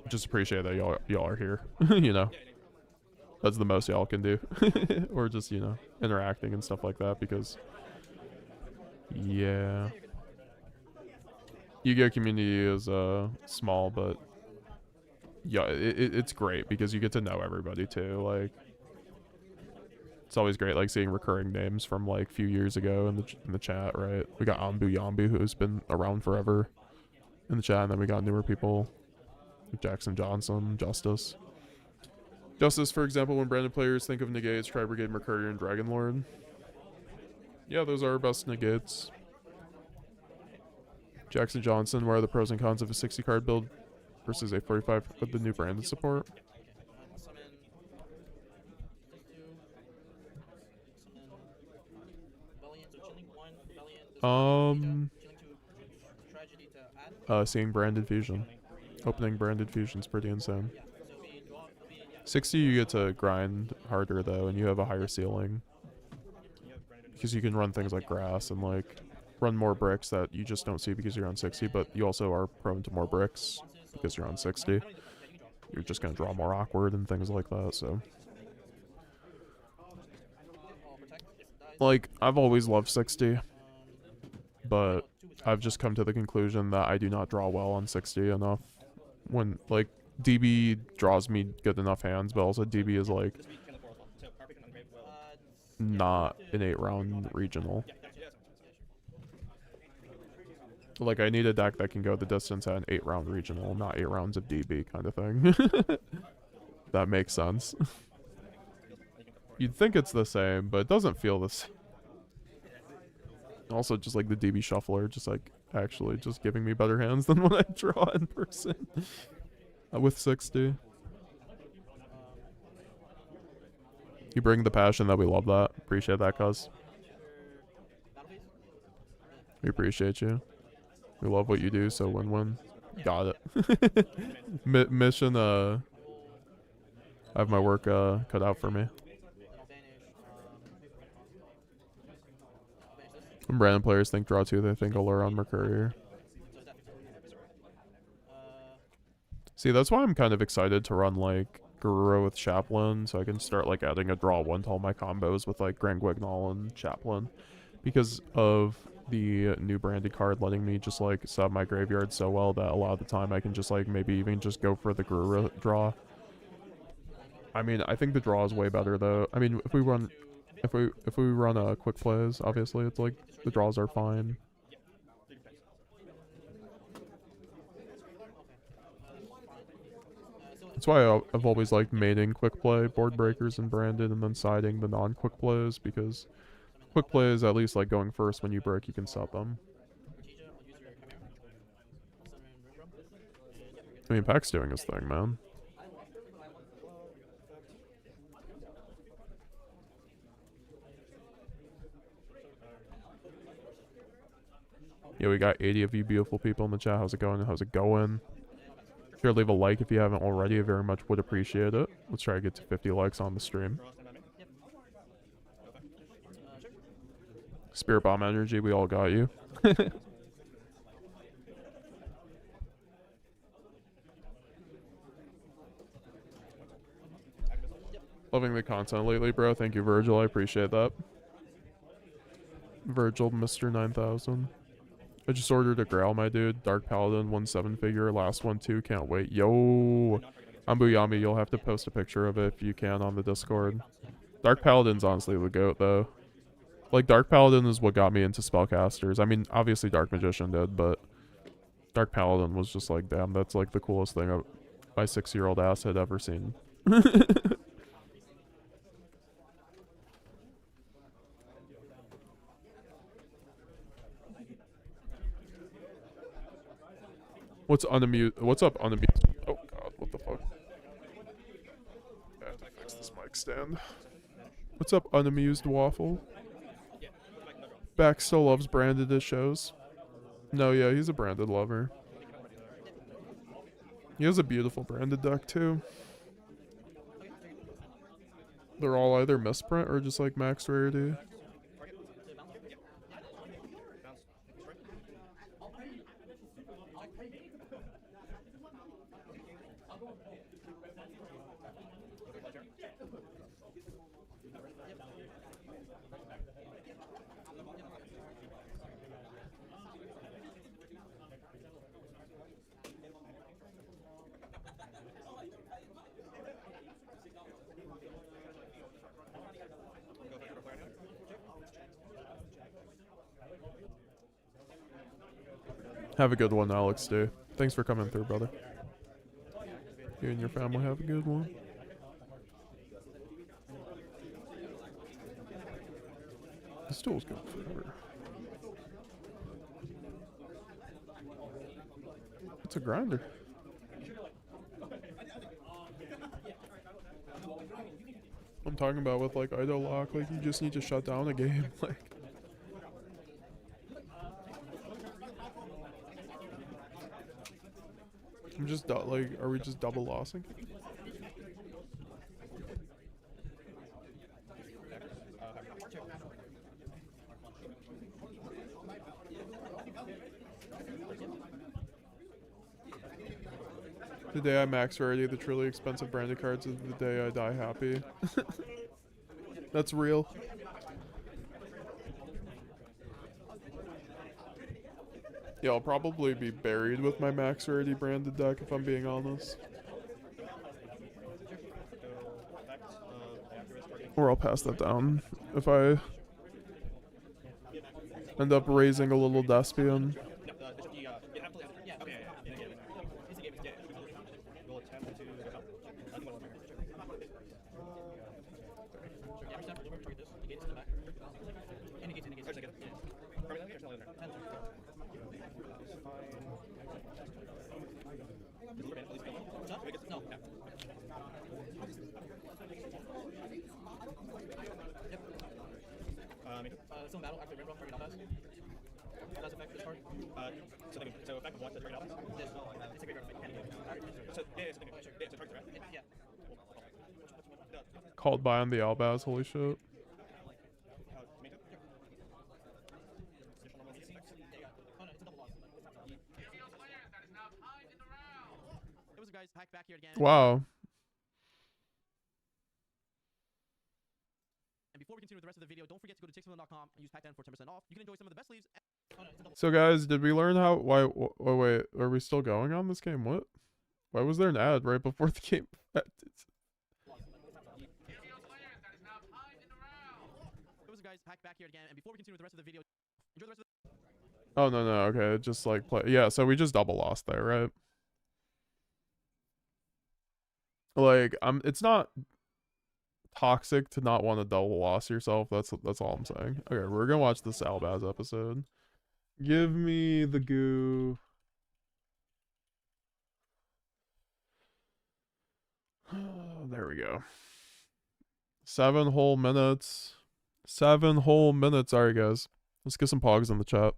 Speaker 1: just appreciate that y'all are here, you know. That's the most y'all can do. Or just, you know, interacting and stuff like that, because... Yeah. Yu-Gi-Oh! Community is small, but yeah, it's great because you get to know everybody too. Like, it's always great like seeing recurring names from like a few years ago in the chat, right? We got Ambu Yambu, who's been around forever in the chat, and then we got newer people like Jackson Johnson, Justice. Justice, for example, when branded players think of negates, Tri Brigade, Mercurier, and Dragon Lord. Yeah, those are our best negates. Jackson Johnson, what are the pros and cons of a 60 card build versus a 45 with the new branded support? Seeing branded fusion. Opening branded fusion's pretty insane. 60 you get to grind harder though, and you have a higher ceiling. Because you can run things like grass and like run more bricks that you just don't see because you're on 60, but you also are prone to more bricks because you're on 60. You're just gonna draw more awkward and things like that, so. Like, I've always loved 60, but I've just come to the conclusion that I do not draw well on 60 enough. When, like, DB draws me good enough hands, but also DB is, like, not an 8-round regional. Like, I need a deck that can go the distance at an 8-round regional, not 8 rounds of DB kind of thing. That makes sense. You'd think it's the same, but it doesn't feel the same. Also, just like the DB shuffler, just like actually just giving me better hands than when I draw in person. With 60. You bring the passion that we love that. Appreciate that, cuz. We appreciate you. We love what you do, so win-win. Got it. Mission, I have my work cut out for me. When Brandon players think draw 2, they think Allure on Mercurier. See, that's why I'm kind of excited to run, like, Garura with Chaplain, so I can start, like, adding a draw 1 to all my combos with, like, Grand Guignol and Chaplain. Because of the new branded card letting me just, like, sub my graveyard so well that a lot of the time I can just, like, maybe even just go for the Garura draw. I mean, I think the draw is way better, though. I mean, if we run quick plays, obviously, it's like the draws are fine. That's why I've always liked maining quick play, board breakers, and branded, and then siding the non-quick plays, because quick plays, at least like going first when you break, you can set them. I mean, Pack's doing his thing, man. Yeah, we got 80 of you beautiful people in the chat. How's it going? How's it going? Sure, leave a like if you haven't already. I very much would appreciate it. Let's try to get to 50 likes on the stream. Spirit Bomb energy, we all got you. Loving the content lately, bro. Thank you, Virgil. I appreciate that. Virgil, Mr. 9000. I just ordered a Grail, my dude. Dark Paladin, 1/7 figure. Last one, too. Can't wait. Yo! Ambuyami, you'll have to post a picture of it if you can on the Discord. Dark Paladin's honestly the GOAT, though. Like, Dark Paladin is what got me into spellcasters. I mean, obviously Dark Magician did, but Dark Paladin was just like, damn, that's like the coolest thing my 6-year-old ass had ever seen. What's unamused? What's up, unamused? Oh god, what the fuck? I have to fix this mic stand. What's up, unamused waffle? Back still loves branded as shows. No, yeah, he's a branded lover. He has a beautiful branded deck too. They're all either misprint or just like max rarity. Have a good one, Alex D. Thanks for coming through, brother. You and your family have a good one. This tool's good forever. It's a grinder. I'm talking about with like idle lock, like you just need to shut down a game, like. I'm just like, are we just double lossing? The day I max rarity the truly expensive branded cards is the day I die happy. That's real. Yeah, I'll probably be buried with my max rarity branded deck if I'm being honest. Or I'll pass that down if I end up raising a little Despian.
Speaker 4: Still in battle after Rimrock target Alphas. Does affect this card? So effect of what? The target Alphas? Yes. It's a great card. So, yeah, it's a target, right? Yeah.
Speaker 1: Called by on the Albaz, holy shit. Wow.
Speaker 4: And before we continue with the rest of the video, don't forget to go to Stigmata.com and use Pac10 for 10% off. You can enjoy some of the best sleeves.
Speaker 1: So guys, did we learn how? Why? Oh wait, are we still going on this game? What? Why was there an ad right before the game ended?
Speaker 4: Guys, back here again. And before we continue with the rest of the video, enjoy the rest of the.
Speaker 1: Oh no, okay, just like play. Yeah, so we just double lost there, right? Like, it's not toxic to not want to double loss yourself. That's all I'm saying. Okay, we're gonna watch this Albaz episode. Give me the goo. There we go. 7 whole minutes. 7 whole minutes. Alright, guys. Let's get some pogs in the chat.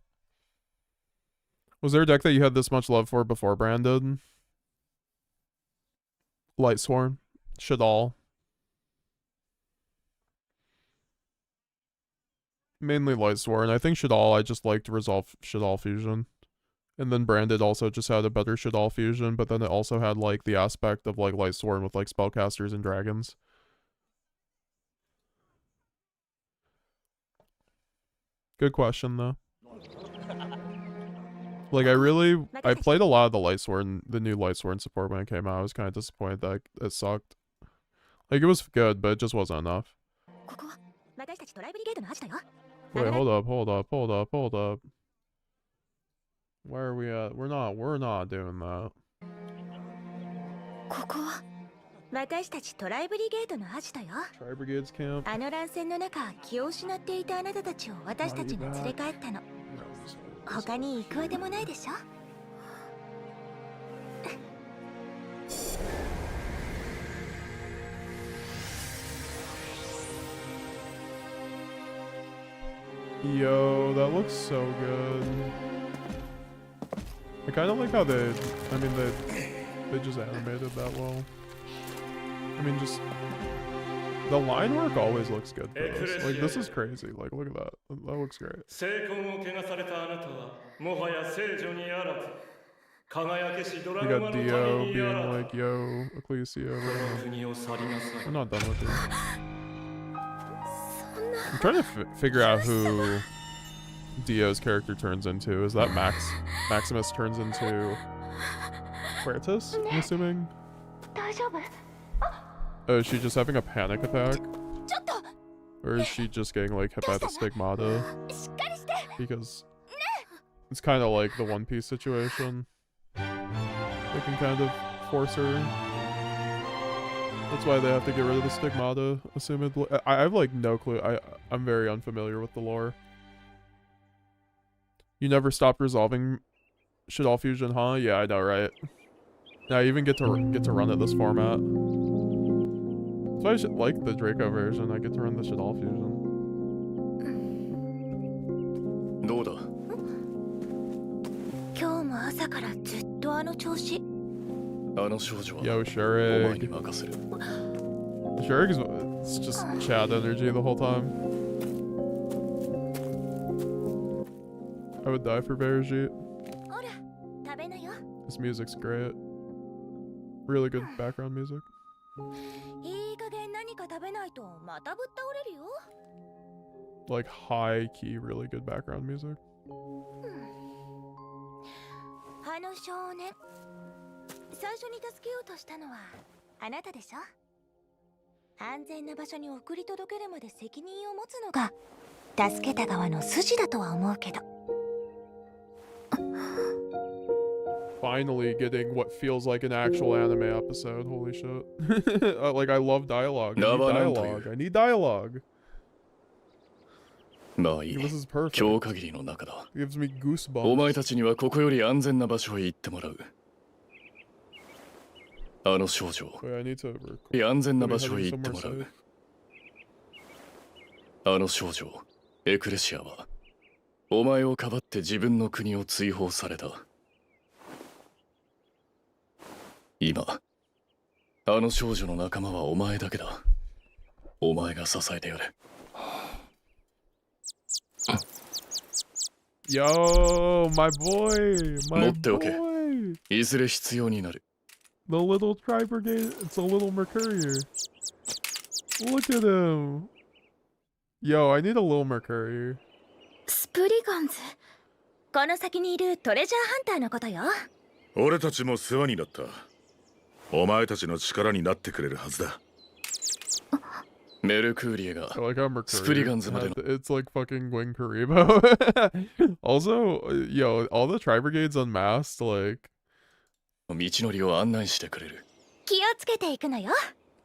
Speaker 1: Was there a deck that you had this much love for before Branded? Lightsworn. Shadal. Mainly Lightsworn. I think Shadal, I just liked Resolve Shadal Fusion. And then Branded also just had a better Shadal Fusion, but then it also had like the aspect of like Lightsworn with like spellcasters and dragons. Good question though. Like I played a lot of the Lightsworn, the new Lightsworn support when it came out. I was kind of disappointed that it sucked. Like it was good, but it just wasn't enough. Wait, hold up. Where are we at? We're not doing that. Tri-Brigade's camp. Yo, that looks so good. I kind of like how they just animated that well. I mean, just the line work always looks good for this. Like, this is crazy. Like, look at that. That looks great. You got Dio being like, yo, Ecclesia, we're not done with you. I'm trying to figure out who Dio's character turns into. Is that Maximus turns into Quertus, I'm assuming? Oh, is she just having a panic attack? Or is she just getting like hit by the Stigmata? Because It's kind of like the One Piece situation. They can kind of force her. That's why they have to get rid of the Stigmata, assumedly. I have like no clue. I'm very unfamiliar with the lore. You never stopped resolving shit all fusion, huh? Yeah, I know, right? Yeah, I even get to run it this format. So I should like the Draco version. I get to run the shit all fusion.
Speaker 6: どうだ
Speaker 7: 今日も朝からずっとあの調子。
Speaker 6: あの少女は
Speaker 1: Yo,
Speaker 6: お前に
Speaker 1: Shurig.
Speaker 6: 任せる
Speaker 1: Shurig is it's just Chad energy the whole time. I would die for Verajit.
Speaker 7: ほら、食べなよ。
Speaker 1: This music's great. Really good background music.
Speaker 7: いい加減何か食べないとまたぶっ倒れるよ。
Speaker 1: Like high key, really good background music.
Speaker 7: あの少年、最初に助けようとしたのはあなたでしょ。安全な場所に送り届けるまで責任を持つのが助けた側の筋だとは思うけど。
Speaker 1: Finally getting what feels like an actual anime episode. Holy shit. Like, I love dialogue. I need dialogue. I need dialogue.
Speaker 6: まあいい
Speaker 1: This is perfect.
Speaker 6: 今日限りの中だ
Speaker 1: It gives me
Speaker 6: お前
Speaker 1: goosebumps.
Speaker 6: たちにはここより安全な場所へ行ってもらうあの少女
Speaker 1: Wait, I need to
Speaker 6: 安全な
Speaker 1: let
Speaker 6: 場
Speaker 1: me
Speaker 6: 所へ
Speaker 1: have
Speaker 6: 行って
Speaker 1: somewhere
Speaker 6: もらう
Speaker 1: safe.
Speaker 6: あの少女エクレシアはお前をかばって自分の国を追放された今あの少女の仲間はお前だけだお前が支えてやれ
Speaker 1: Yo, my boy. My
Speaker 6: 持っておけ
Speaker 1: boy.
Speaker 6: いずれ必要になる
Speaker 1: The little tri brigade. It's a little Mercurier. Look at him. Yo, I need a little Mercurier.
Speaker 7: スプリガンズ。この先にいるトレジャーハンターのことよ。
Speaker 8: 俺たちも世話になった。お前たちの力になってくれるはずだ。
Speaker 6: メルクーリエが
Speaker 1: I like how Mercurier.
Speaker 6: Sprigan's
Speaker 1: had-
Speaker 6: mother-
Speaker 1: It's like fucking Wing Karibo. Also, yo, all the tri brigades unmasked. Like,
Speaker 6: 道のりを案内してくれる
Speaker 7: 気をつけていくのよ。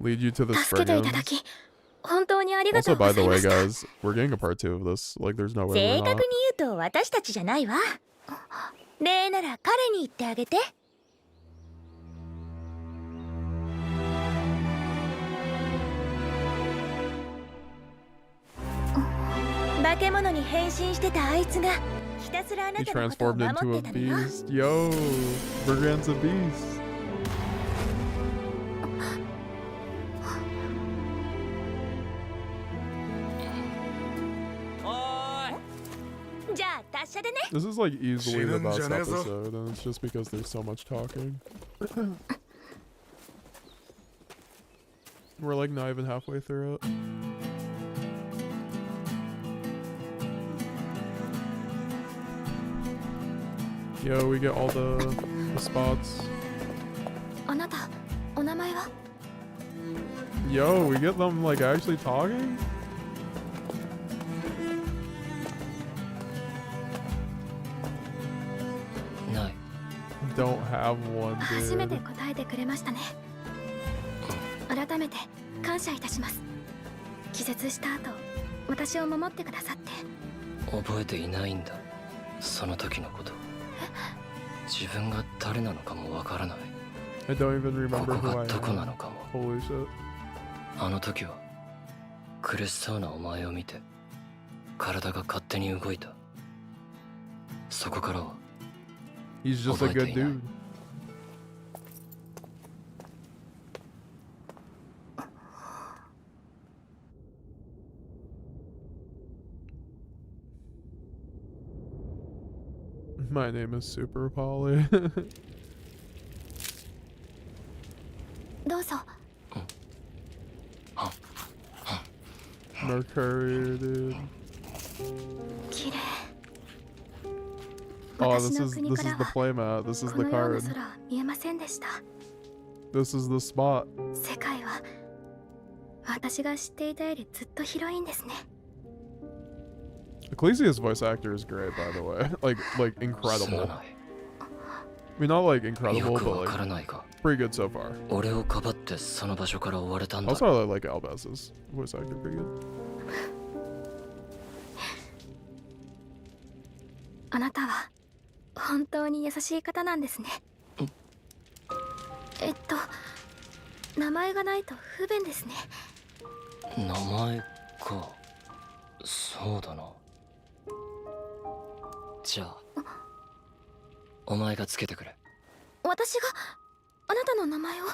Speaker 1: lead you to the
Speaker 7: 助けていただ
Speaker 1: Spriggans.
Speaker 7: き、本当にありがと
Speaker 1: Also,
Speaker 7: うご
Speaker 1: by
Speaker 7: ざ
Speaker 1: the
Speaker 7: いま
Speaker 1: way,
Speaker 7: した。
Speaker 1: guys, we're getting a part 2 of this. Like, there's no way
Speaker 7: 正
Speaker 1: we're
Speaker 7: 確
Speaker 1: not.
Speaker 7: に言うと私たちじゃないわ。礼なら彼に言ってあげて。化け物に変身してたあいつがひたすらあな
Speaker 1: He
Speaker 7: たのことを
Speaker 1: transformed
Speaker 7: 守
Speaker 1: into
Speaker 7: っ
Speaker 1: a
Speaker 7: てたのよ。
Speaker 1: beast. Yo, Bergan's a beast.
Speaker 7: じゃあ達者でね。
Speaker 1: This is like easily the best
Speaker 8: Shirin-janezo.
Speaker 1: episode, and it's just because there's so much talking. We're like not even halfway through it. Yo, we get all the spots.
Speaker 7: あなた、お名前は？
Speaker 1: Yo, we get them like actually talking? Don't have one,
Speaker 7: 初めて
Speaker 1: dude.
Speaker 7: 答えてくれましたね。改めて感謝いたします。気絶した後、私を守ってくださって。
Speaker 9: 覚えていないんだその時のこと自分が誰なのかもわからない
Speaker 1: I don't even
Speaker 9: こ
Speaker 1: remember
Speaker 9: こ
Speaker 1: who
Speaker 9: が
Speaker 1: I
Speaker 9: どこな
Speaker 1: am.
Speaker 9: のかも
Speaker 1: Holy shit.
Speaker 9: あの時は苦しそうなお前を見て体が勝手に動いたそこからは
Speaker 1: He's just a good
Speaker 9: 覚えていない
Speaker 1: dude. My name is Super Polly.
Speaker 7: どうぞ。
Speaker 1: Mercurier, dude.
Speaker 7: 綺麗。
Speaker 1: Oh,
Speaker 7: 私
Speaker 1: this
Speaker 7: の
Speaker 1: is
Speaker 7: 国
Speaker 1: this
Speaker 7: か
Speaker 1: is
Speaker 7: ら
Speaker 1: the
Speaker 7: は
Speaker 1: playmat. This is
Speaker 7: こ
Speaker 1: the
Speaker 7: のような
Speaker 1: card.
Speaker 7: 空は見えませんでした。
Speaker 1: This is the spot.
Speaker 7: 世界は私が知っていたよりずっと広いんですね。
Speaker 1: Ecclesia's voice actor is great, by the way. like incredible. I mean, not like incredible, but like pretty good so far. Also, I like Albaz's voice actor pretty good.
Speaker 7: あなたは本当に優しい方なんですね。名前がないと不便ですね。
Speaker 9: 名前か。そうだな。じゃあお前がつけてくれ。
Speaker 7: 私があなたの名前を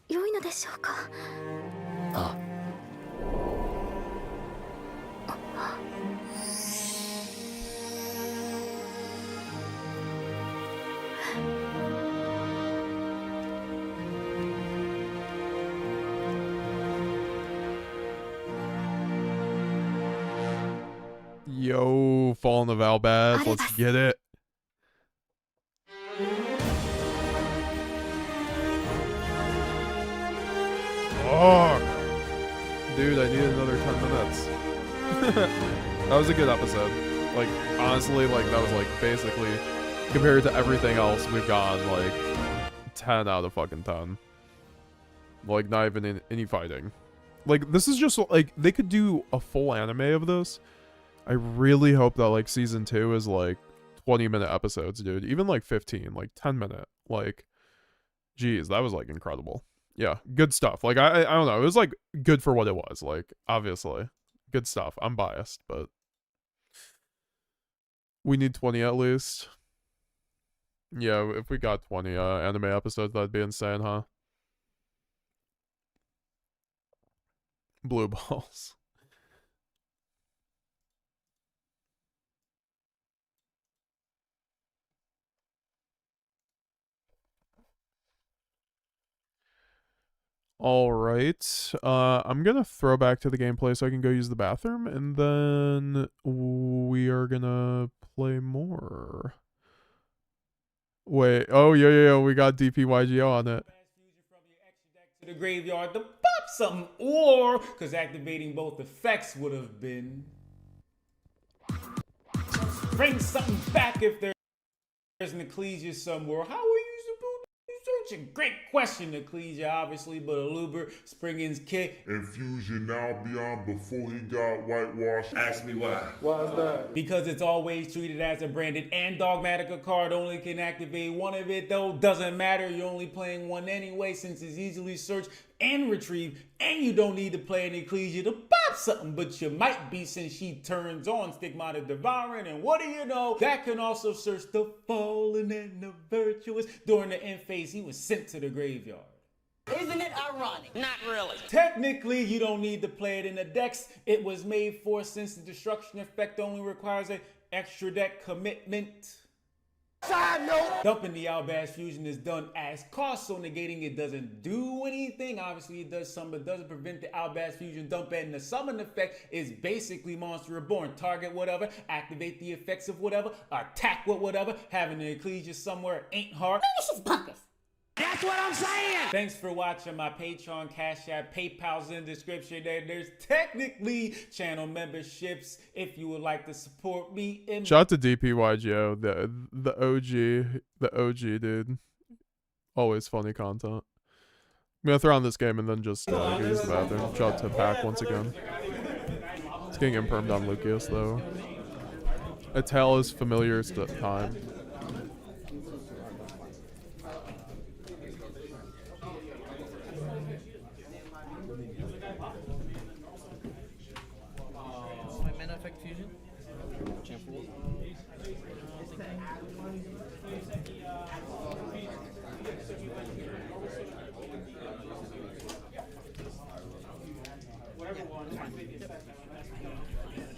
Speaker 7: 良いのでしょうか。
Speaker 9: ああ。
Speaker 1: Yo, Fallen of Albaz, let's get it. Oh, dude, I need another 10 minutes. That was a good episode. Like, honestly, like, that was, like, basically, compared to everything else we've gotten, like, 10 out of fucking 10. Like, not even in any fighting. Like, this is just, like, they could do a full anime of this. I really hope that, like, season 2 is, like, 20-minute episodes, dude. Even, like, 15, like, 10-minute. Like, geez, that was, like, incredible. Yeah, good stuff. Like, I don't know. It was, like, good for what it was. Like, obviously. Good stuff. I'm biased, but we need 20 at least. Yeah, if we got 20 anime episodes, that'd be insane, huh? Blue balls. All right. I'm gonna throw back to the gameplay so I can go use the bathroom, and then we are gonna play more. Wait. Oh, yeah. We got DPYGO on it.
Speaker 10: To the graveyard to pop something, or because activating both effects would have been bring something back if there's an ecclesia somewhere. How are you supposed to be searching? Great question, ecclesia, obviously, but Aluber, Springin's kick.
Speaker 11: Infusion now beyond before he got whitewashed.
Speaker 8: Ask me why.
Speaker 10: Why is that? Because it's always treated as a branded and Dogmatica card. Only can activate one of it, though. Doesn't matter. You're only playing one anyway, since it's easily searched and retrieved, and you don't need to play an ecclesia to pop something, but you might be, since she turns on Stigmata Devouring, and what do you know? That can also search the fallen and the virtuous. During the end phase, he was sent to the graveyard.
Speaker 12: Isn't it ironic? Not really.
Speaker 10: Technically, you don't need to play it in the decks. It was made for, since the destruction effect only requires an extra deck commitment. Side note, dumping the Albaz Fusion is done as cost, so negating it doesn't do anything. Obviously, it does some, but doesn't prevent the Albaz Fusion dump, and the summon effect is basically Monster Reborn. Target whatever, activate the effects of whatever, attack with whatever. Having an ecclesia somewhere ain't hard.
Speaker 12: This is bunkers. That's what I'm saying!
Speaker 10: Thanks for watching. My Patreon, Cash App, PayPal's in the description. There's technically channel memberships if you would like to support me.
Speaker 1: Shout out to DPYGO, the OG dude. Always funny content. I'm gonna throw on this game and then just go use the bathroom. Shout out to Pack once again. It's getting impermed on Lucius though. A tale is familiar to time.
Speaker 3: Fusion?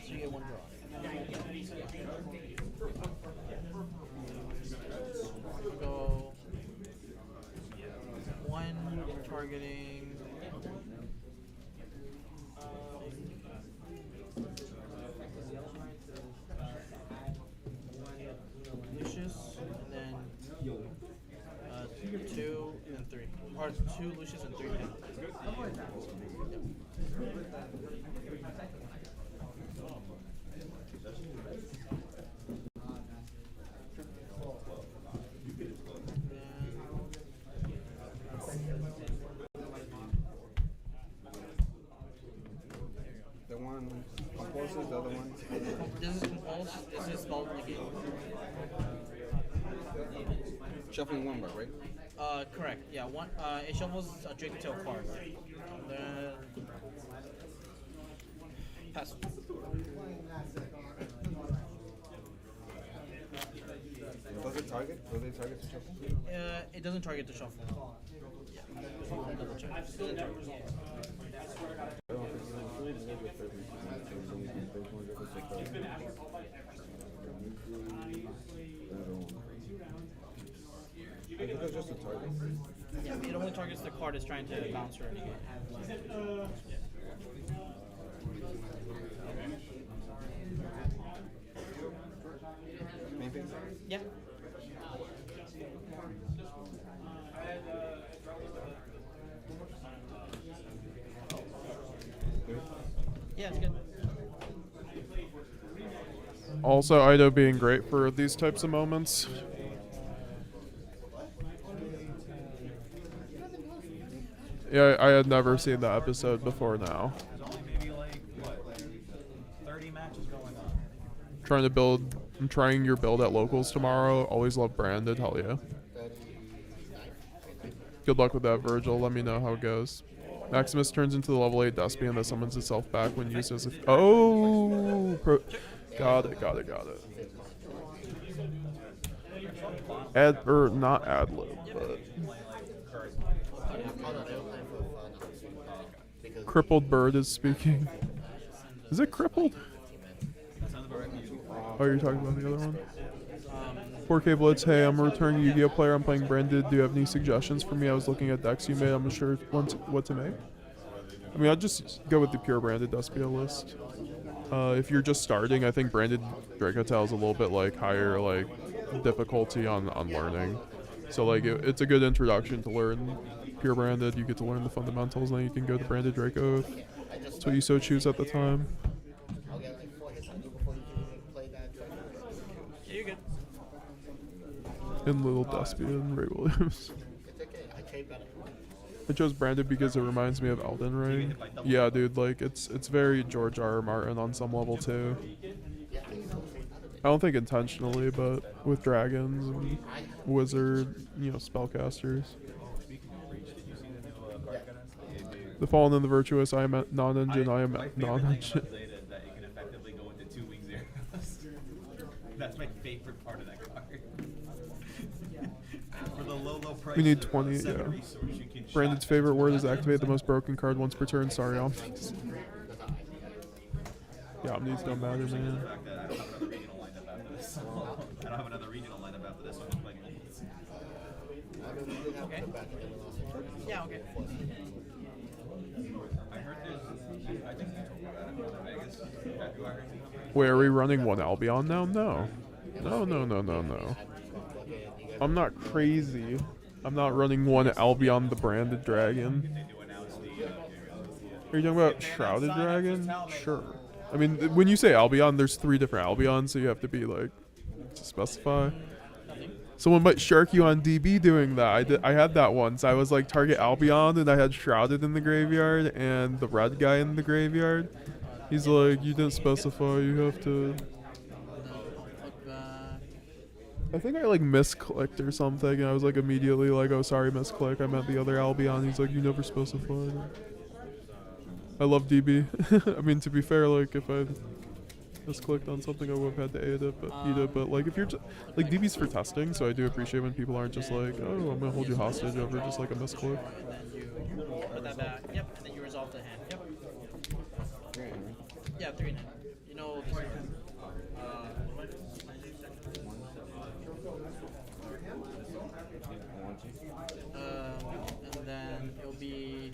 Speaker 3: So you get one draw. Go one targeting. Lucius, and then 2 and 3. Or 2 Lucius and 3 down. Yep. This is compulse. This is spelled negate.
Speaker 4: Shuffling one bar, right?
Speaker 3: Correct. Yeah, one. It shuffles a drink to a card. Then pass.
Speaker 4: Does it target? Does it target the shuffle?
Speaker 3: It doesn't target the shuffle. Yeah. Double check. It doesn't target.
Speaker 4: I think it's just a target.
Speaker 3: Yeah, it only targets the card it's trying to bounce or negate.
Speaker 4: Maybe.
Speaker 3: Yeah. Yeah, it's good.
Speaker 1: Also, Ido being great for these types of moments. Yeah, I had never seen that episode before now.
Speaker 13: There's only maybe like, what, 30 matches going on.
Speaker 1: Trying to build, I'm trying your build at locals tomorrow. Always love branded, hell yeah. Good luck with that, Virgil. Let me know how it goes. Maximus turns into the level 8 Despia that summons itself back when used as a... Oh! Got it. Not ad lib, but... Crippled Bird is speaking. Is it crippled? Oh, you're talking about the other one? 4K Blitz, hey, I'm a returning Yu-Gi-Oh player. I'm playing branded. Do you have any suggestions for me? I was looking at decks you made. I'm not sure what to make. I mean, I'd just go with the pure branded Despia list. If you're just starting, I think branded Dracotel is a little bit like higher like difficulty on learning. So like it's a good introduction to learn pure branded. You get to learn the fundamentals, and then you can go to branded Draco if that's what you so choose at the time.
Speaker 3: Yeah, you're good.
Speaker 1: And Little Despia and Ray Williams. I chose branded because it reminds me of Elden Ring. Yeah, dude, like it's very George R.R. Martin on some level too. I don't think intentionally, but with dragons and wizard, spellcasters. The Fallen and the Virtuous, I am non-engine, I am non-engine.
Speaker 13: That it can effectively go into 2 wings arrows. That's my favorite part of that card. For the low price.
Speaker 1: We need 20, yeah. Brandon's favorite word is activate the most broken card once per turn. Sorry, Omnis. Yeah, Omnis don't matter, man.
Speaker 13: I don't have another regional lineup after this one.
Speaker 3: Okay. Yeah, okay.
Speaker 13: I heard there's, I think you told me about it in Vegas, February.
Speaker 1: Wait, are we running one Albion now? No. No. I'm not crazy. I'm not running one Albion the branded dragon. Are you talking about Shrouded Dragon? Sure. I mean, when you say Albion, there's 3 different Albions, so you have to be like, to specify. Someone might shark you on DB doing that. I had that once. I was like target Albion, and I had Shrouded in the graveyard and the red guy in the graveyard. He's like, you didn't specify, you have to... I think I like misclicked or something, and I was like immediately like, oh sorry, misclick, I meant the other Albion. He's like, you never specified. I love DB. I mean, to be fair, like if I misclicked on something, I would have had to eat it, but like if you're just, like DB's for testing, so I do appreciate when people aren't just like, oh, I'm gonna hold you hostage over just like a misclick.
Speaker 3: And then you put that back. Yep, and then you resolve the hand. Yep.
Speaker 4: 3 in, right?
Speaker 3: Yeah, 3 in hand. You know this one. And then it'll be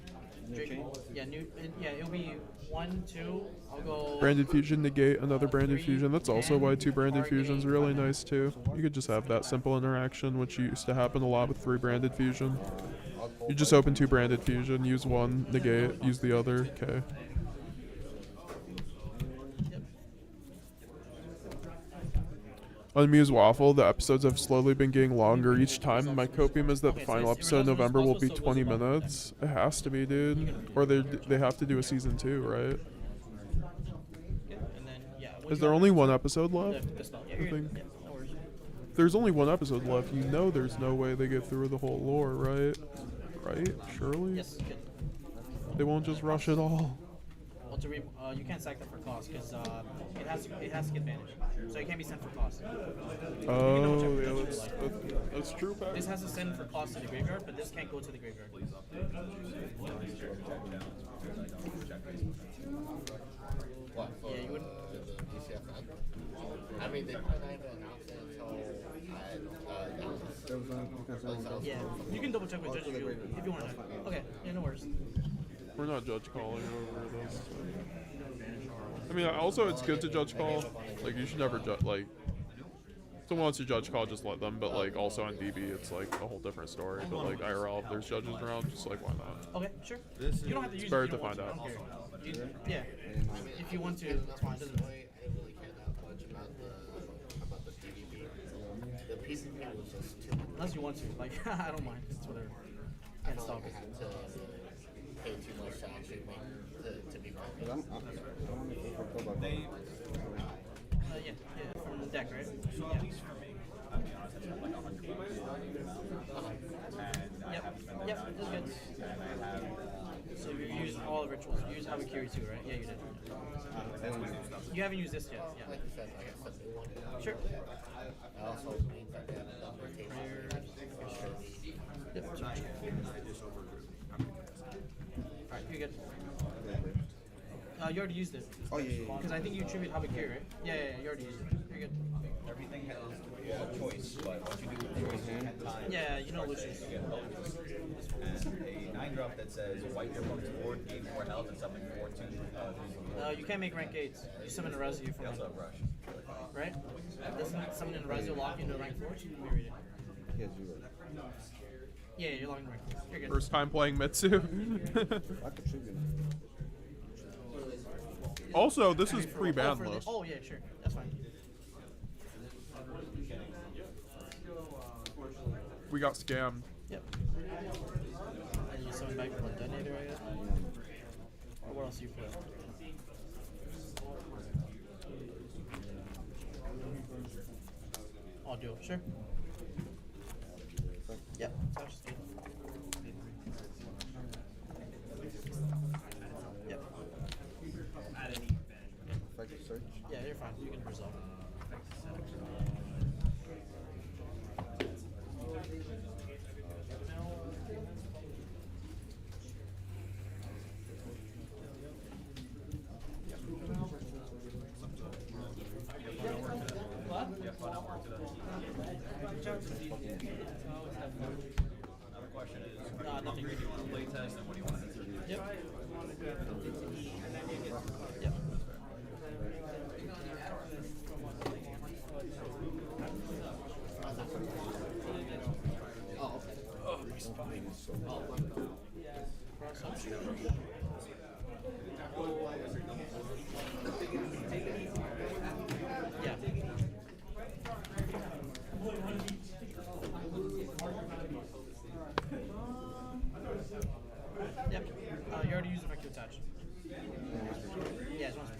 Speaker 3: it'll be 1, 2. I'll go
Speaker 1: Branded Fusion, negate another Branded Fusion. That's also why 2 Branded Fusion's really nice too. You could just have that simple interaction, which used to happen a lot with 3 Branded Fusion. You just open 2 Branded Fusion, use 1, negate, use the other. Okay. On Muse Waffle, the episodes have slowly been getting longer each time. My copium is that the final episode in November will be 20 minutes. It has to be, dude. Or they have to do a season 2, right?
Speaker 3: and then
Speaker 1: Is there only one episode left?
Speaker 4: The spell. Yeah,
Speaker 1: I
Speaker 4: you're
Speaker 1: think.
Speaker 4: good. Yeah, no worries.
Speaker 1: If there's only one episode left, you know there's no way they get through the whole lore, right? Right? Surely?
Speaker 4: Yes, good.
Speaker 1: They won't just rush it all.
Speaker 4: Well, you can't sack that for cost because it has to get banished, so it can't be sent for cost.
Speaker 1: Oh, yeah, that's true, Pat.
Speaker 4: This has to send for cost to the graveyard, but this can't go to the graveyard.
Speaker 9: What?
Speaker 4: Yeah, you wouldn't.
Speaker 9: I mean, they might not even announce it until
Speaker 4: Yeah, you can double check with Judge if you want to. Okay, yeah, no worries.
Speaker 1: We're not judge calling over this. I mean, also it's good to judge call. Like, you should never judge. Like, if someone wants to judge call, just let them. But like, also on DB, it's like a whole different story. But like IRL, if there's judges around, just like, why not?
Speaker 4: Okay, sure. You don't have to use
Speaker 1: It's better
Speaker 4: it.
Speaker 1: to find out.
Speaker 4: Yeah, if you want to, that's fine. Doesn't matter.
Speaker 9: I didn't really care that much about the PvP. The PvP was just too much.
Speaker 4: Unless you want to, like, I don't mind. It's whatever.
Speaker 9: I
Speaker 4: Can't
Speaker 9: felt
Speaker 4: stop
Speaker 9: like
Speaker 4: it.
Speaker 9: I had to pay too much to actually make to be popular.
Speaker 4: Yeah, from the deck, right?
Speaker 13: So at least for me, I'll be honest, I have like 100 bucks. And I haven't spent that much.
Speaker 4: That's good.
Speaker 13: And I have.
Speaker 4: So you used all the rituals. You used Habakiri too, right? Yeah, you did.
Speaker 13: That's my new stuff.
Speaker 4: You haven't used this yet. Yeah.
Speaker 9: Like you said, I got some new one.
Speaker 4: Sure.
Speaker 9: I also means that they haven't done rotation.
Speaker 4: Yep. Alright, you're good. You already used it.
Speaker 14: Oh, yeah.
Speaker 4: Because I think you tribute Habakiri, right? Yeah, you already used it. You're good.
Speaker 13: Everything has a choice, but what you do with the choice 10 times.
Speaker 4: Yeah, you know Lucius.
Speaker 13: You get bonus. And a 9-drop that says wipe your opponent's board, gain 4 health, and summon 4/2.
Speaker 4: You can't make rank 8s. You summon a Razio from
Speaker 13: They also have rush.
Speaker 4: right? Doesn't summoning a Razio lock you into rank 4? Let me read it.
Speaker 14: Yes, you would.
Speaker 4: Yeah, you're locked in rank 4. You're good.
Speaker 1: First time playing Mitsu.
Speaker 14: I could tribute.
Speaker 1: Also, this is pre-ban list.
Speaker 4: Oh, yeah, sure. That's fine.
Speaker 1: We got scammed.
Speaker 4: Yep. And you summon back from a detonator, I guess? Or what else do you play? I'll do it, sure. Yep. Yep.
Speaker 14: Effective search.
Speaker 4: Yeah, you're fine. You can resolve.
Speaker 13: Another question is, what do you want to play test and what do you want to do?
Speaker 4: Yep. Yep. You already used effective touch. Yeah, it's once per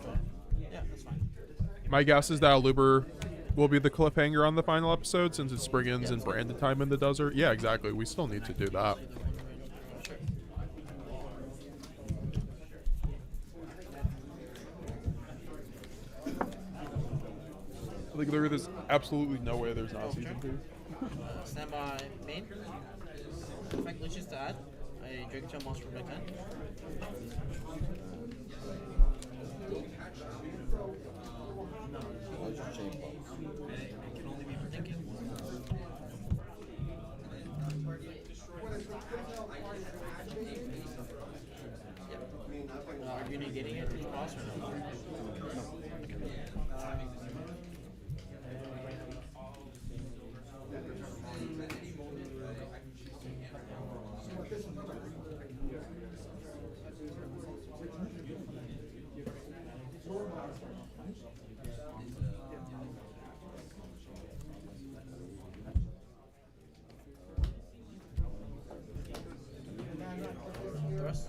Speaker 4: turn. Yeah, that's fine.
Speaker 1: My guess is that Aluber will be the cliffhanger on the final episode since it's Spriggans and Branded time in the desert. Yeah, exactly. We still need to do that. Like, there is absolutely no way there's not season 2.
Speaker 4: Stand by main. Effect Lucius to add a Dragon Tail monster from my 10. Are you negating it with cross or no? The rest?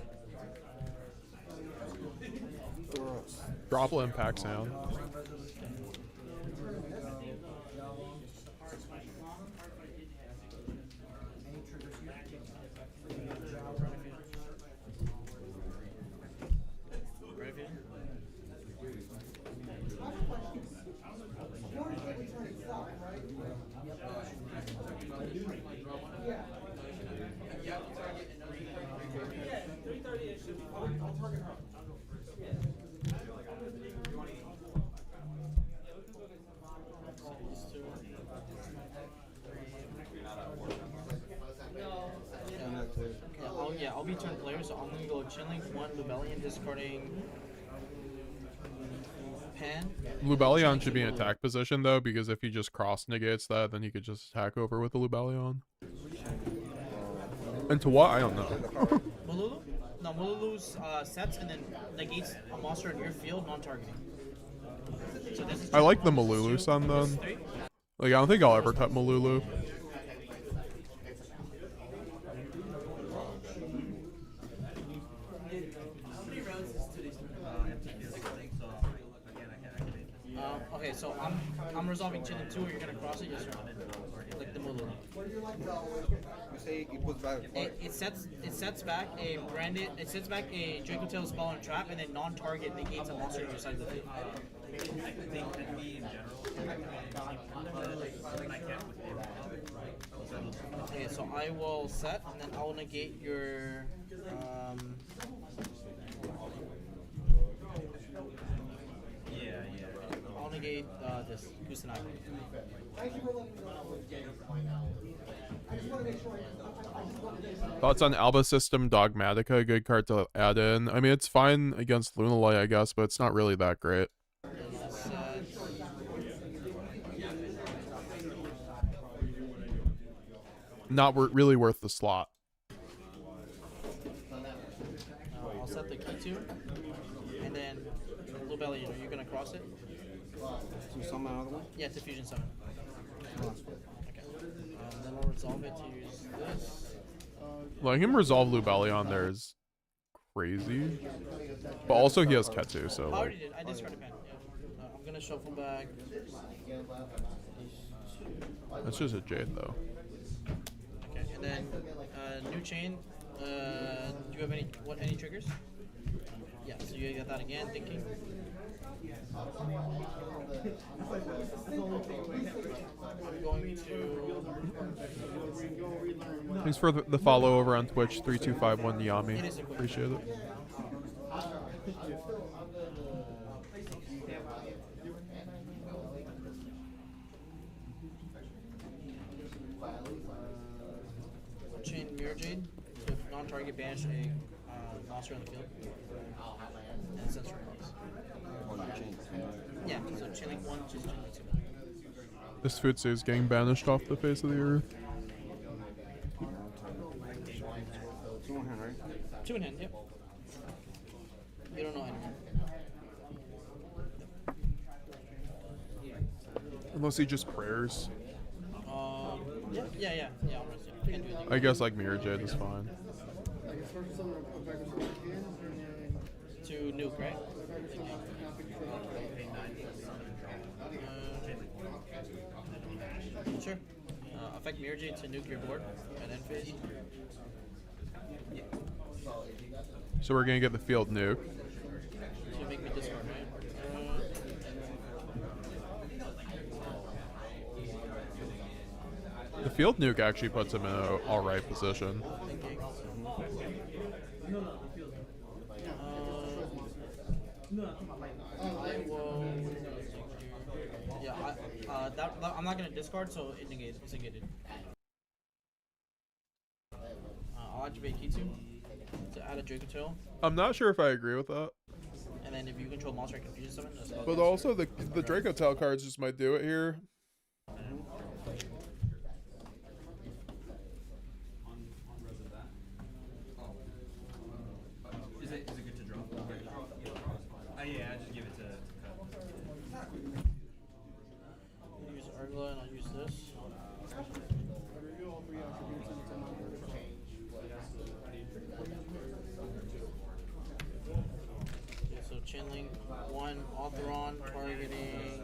Speaker 1: Droplet impact sound.
Speaker 3: Yeah, I'll be turn player, so I'm gonna go Chilling, 1 Rebellion, discarding Pan.
Speaker 1: Lubellion should be in attack position though, because if he just cross negates that, then he could just attack over with the Lubellion. And to what? I don't know.
Speaker 3: Mululu? No, Mululu's sets and then negates a monster in your field, non-targeting. So this is
Speaker 1: I like the Malulu son then. Like, I don't think I'll ever cut Malulu.
Speaker 3: Okay, so I'm resolving Chilling 2, or you're gonna cross it, yes or no? Like the Mululu.
Speaker 14: You say it puts back.
Speaker 3: It sets back a branded. It sets back a Draco Tail spell and trap, and then non-target negates a monster on your side of the field.
Speaker 13: I think that me in general.
Speaker 3: Okay, so I will set, and then I will negate your. I'll negate this Kusanagi.
Speaker 1: Thoughts on Alba System Dogmatica? Good card to add in. I mean, it's fine against Lunalight, I guess, but it's not really that great. Not really worth the slot.
Speaker 3: I'll set the key to, and then Blue Belly, you're gonna cross it?
Speaker 14: To summon another one?
Speaker 3: Yeah, it's a fusion summon. Okay. Then we'll resolve it to use this.
Speaker 1: Letting him resolve Lubellion there is crazy. But also he has Ketsu, so
Speaker 3: I already
Speaker 1: like...
Speaker 3: did. I discarded pen. Yeah. I'm gonna shuffle back.
Speaker 1: That's just a Jade though.
Speaker 3: Okay, and then new chain. Do you have any triggers? Yeah, so you got that again, thinking. I'm going to...
Speaker 1: Thanks for the follow over on Twitch, 3251 Yami. Appreciate it.
Speaker 3: Chain Mirror Jade. So if non-target banish a monster on the field. And sensory release. Yeah, so chilling 1, just chilling 2.
Speaker 1: This Futsu is getting banished off the face of the earth.
Speaker 14: 2 in hand, right?
Speaker 3: 2 in hand, yep. You don't know anything.
Speaker 1: Unless he just prayers.
Speaker 3: Yeah, I'll rest it. Can't do anything.
Speaker 1: I guess like Mirror Jade is fine.
Speaker 3: To nuke, right? Sure. Affect Mirror Jade to nuke your board at end phase.
Speaker 1: So we're gonna get the field nuke.
Speaker 3: So make me discard, right?
Speaker 1: The field nuke actually puts him in an alright position.
Speaker 3: I will. Yeah, I'm not gonna discard, so it's negated. I'll activate Key 2 to add a Draco Tail.
Speaker 1: I'm not sure if I agree with that.
Speaker 3: And then if you control monster, I can fusion summon.
Speaker 1: But also the Draco Tail cards just might do it here.
Speaker 13: Is it good to draw? Yeah, I just give it to cut.
Speaker 3: Use Argla and I'll use this. Okay, so Chainlink
Speaker 4: 1 Authoron targeting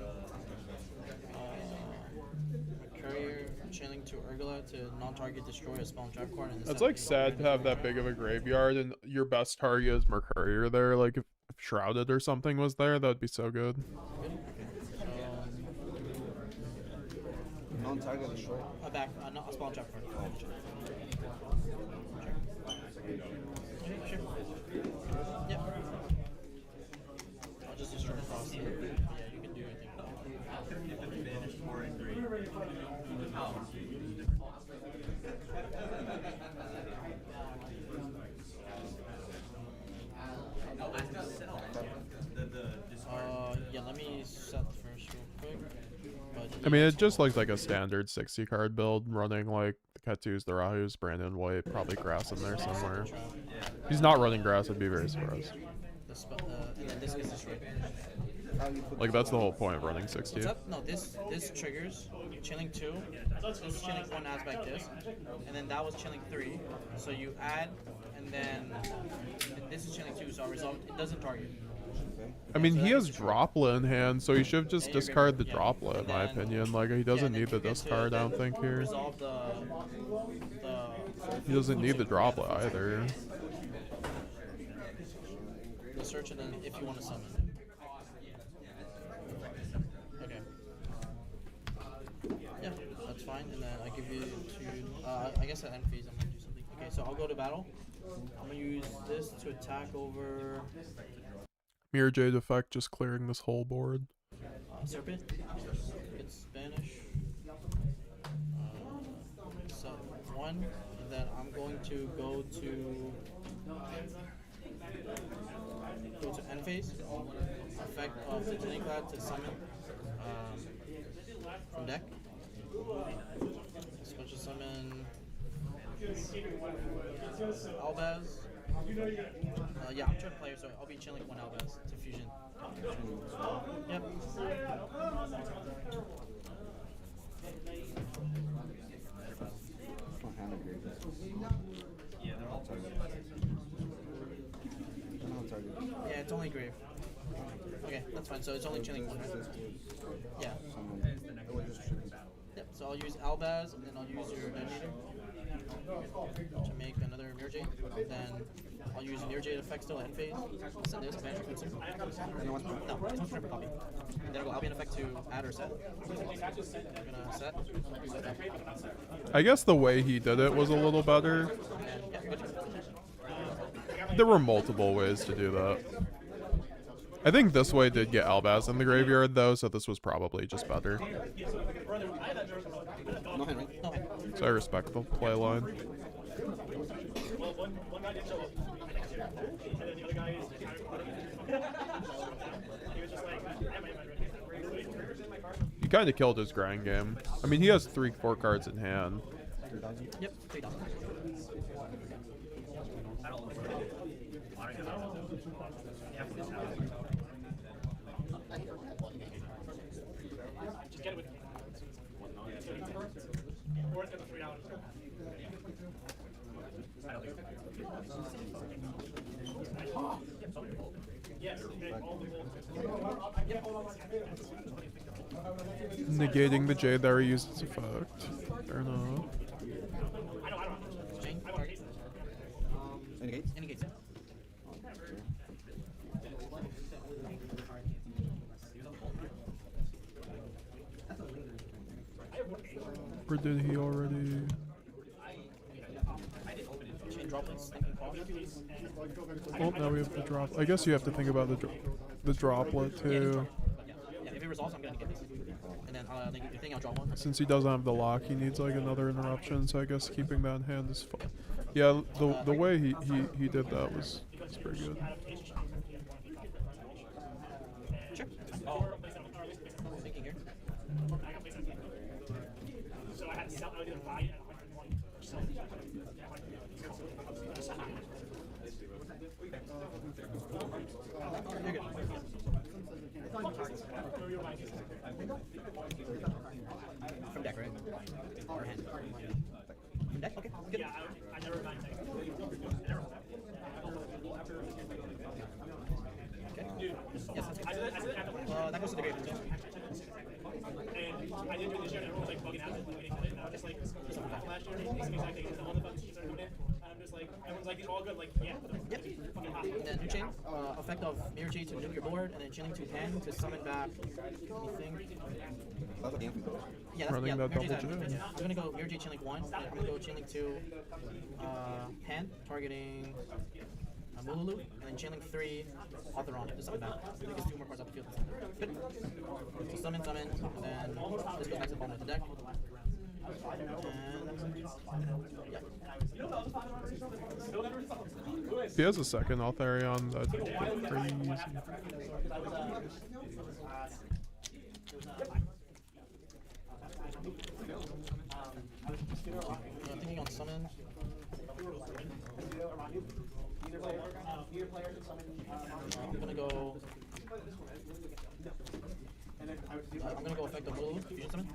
Speaker 4: Courier, chaining to Urgula to non-target destroy a spell and trap card. And
Speaker 1: It's like sad to have that big of a graveyard and your best target is Mercourier there. Like if Shrouded or something was there, that would be so good.
Speaker 14: Non-target destroy.
Speaker 4: Back, not a spell and trap card. Sure. Yep. I'll just destroy across here. Yeah, you can do anything. Yeah, let me set first real quick.
Speaker 1: I mean, it just looks like a standard 60 card build running like the Ketus, the Rahus, Brandon White, probably grass in there somewhere. If he's not running grass, I'd be very surprised.
Speaker 4: And then this gets destroyed.
Speaker 1: Like that's the whole point of running 60.
Speaker 4: No, this triggers chilling 2. This chilling 1 adds back this, and then that was chilling 3. So you add, and then this is chilling 2. So I resolve. It doesn't target.
Speaker 1: I mean, he has Droplet in hand, so he should just discard the Droplet, in my opinion. Like, he doesn't need the discard, I don't think, here. He doesn't need the Droplet either.
Speaker 4: The search, and then if you want to summon. Okay. Yeah, that's fine. And then I give you 2. I guess at end phase, I'm going to do something. Okay, so I'll go to battle. I'm going to use this to attack over.
Speaker 1: Mirror Jade effect just clearing this whole board.
Speaker 4: Serpent. It's Spanish. So 1, and then I'm going to go to end phase. Effect of the Dogmatica to summon from deck. Special summon Albaz. Yeah, I'm trying to play, so I'll be chilling 1 Albaz to fusion. Yep. Yeah, it's only grave. Okay, that's fine. So it's only chilling 1, right? Yeah. Yep, so I'll use Albaz, and then I'll use your Detonator to make another Mirror Jade. Then I'll use Mirror Jade effect still at end phase. I'll send this, Advantage Recruit Sim. No, it's one copy. And then I'll go Albion effect to add or set. I'm gonna set.
Speaker 1: I guess the way he did it was a little better.
Speaker 4: And, yeah, good.
Speaker 1: There were multiple ways to do that. I think this way did get Albaz in the graveyard though, so this was probably just better. So I respect the play line. He kind of killed his grind game. I mean, he has 3-4 cards in hand.
Speaker 4: Yep, 3,000.
Speaker 5: Just get it with me. Or it's got the $3.
Speaker 1: Negating the Jade that used its effect. Fair enough.
Speaker 14: Any gates?
Speaker 4: Any gates?
Speaker 1: Or did he already?
Speaker 4: Chain droplets.
Speaker 1: Oh, now we have the drop. I guess you have to think about the droplet too.
Speaker 4: Yeah, if it resolves, I'm gonna get this. And then you think I'll draw 1.
Speaker 1: Since he doesn't have the lock, he needs like another interruption. So I guess keeping that in hand is fun. Yeah, the way he did that was pretty good.
Speaker 4: Sure. Thinking here.
Speaker 5: So I had to sell. I did a buy it.
Speaker 4: You're good. From deck, right? Or hand? From deck? Okay, good.
Speaker 5: Yeah, I never mind.
Speaker 4: Okay. Yes, that's good. this is the great one.
Speaker 5: And I did do this year, and everyone was like bugging out, like, we didn't cut it, and I was just like, last year, the same exact thing, all the buttons keep coming in, and I'm just like, everyone's like, it's all good, like, yeah,
Speaker 4: Yep. And then new chain, effect of Mirror J to nuke your board, and then chaining to hand to summon back anything. Yeah, that's
Speaker 1: Running that
Speaker 4: Mirror J's
Speaker 1: double
Speaker 4: out.
Speaker 1: J.
Speaker 4: I'm gonna go Mirror J chain link 1, and I'm gonna go chain link 2, hand, targeting Mululu, and then chain link 3, Authoron to summon back. So it gets 2 more cards off the field. Good. So summon, and then this goes back to the bottom of the deck.
Speaker 1: If he has a second Altharion, that'd be crazy.
Speaker 4: Thinking on summon. I'm gonna go. I'm gonna go effective Lulu, fusion summon.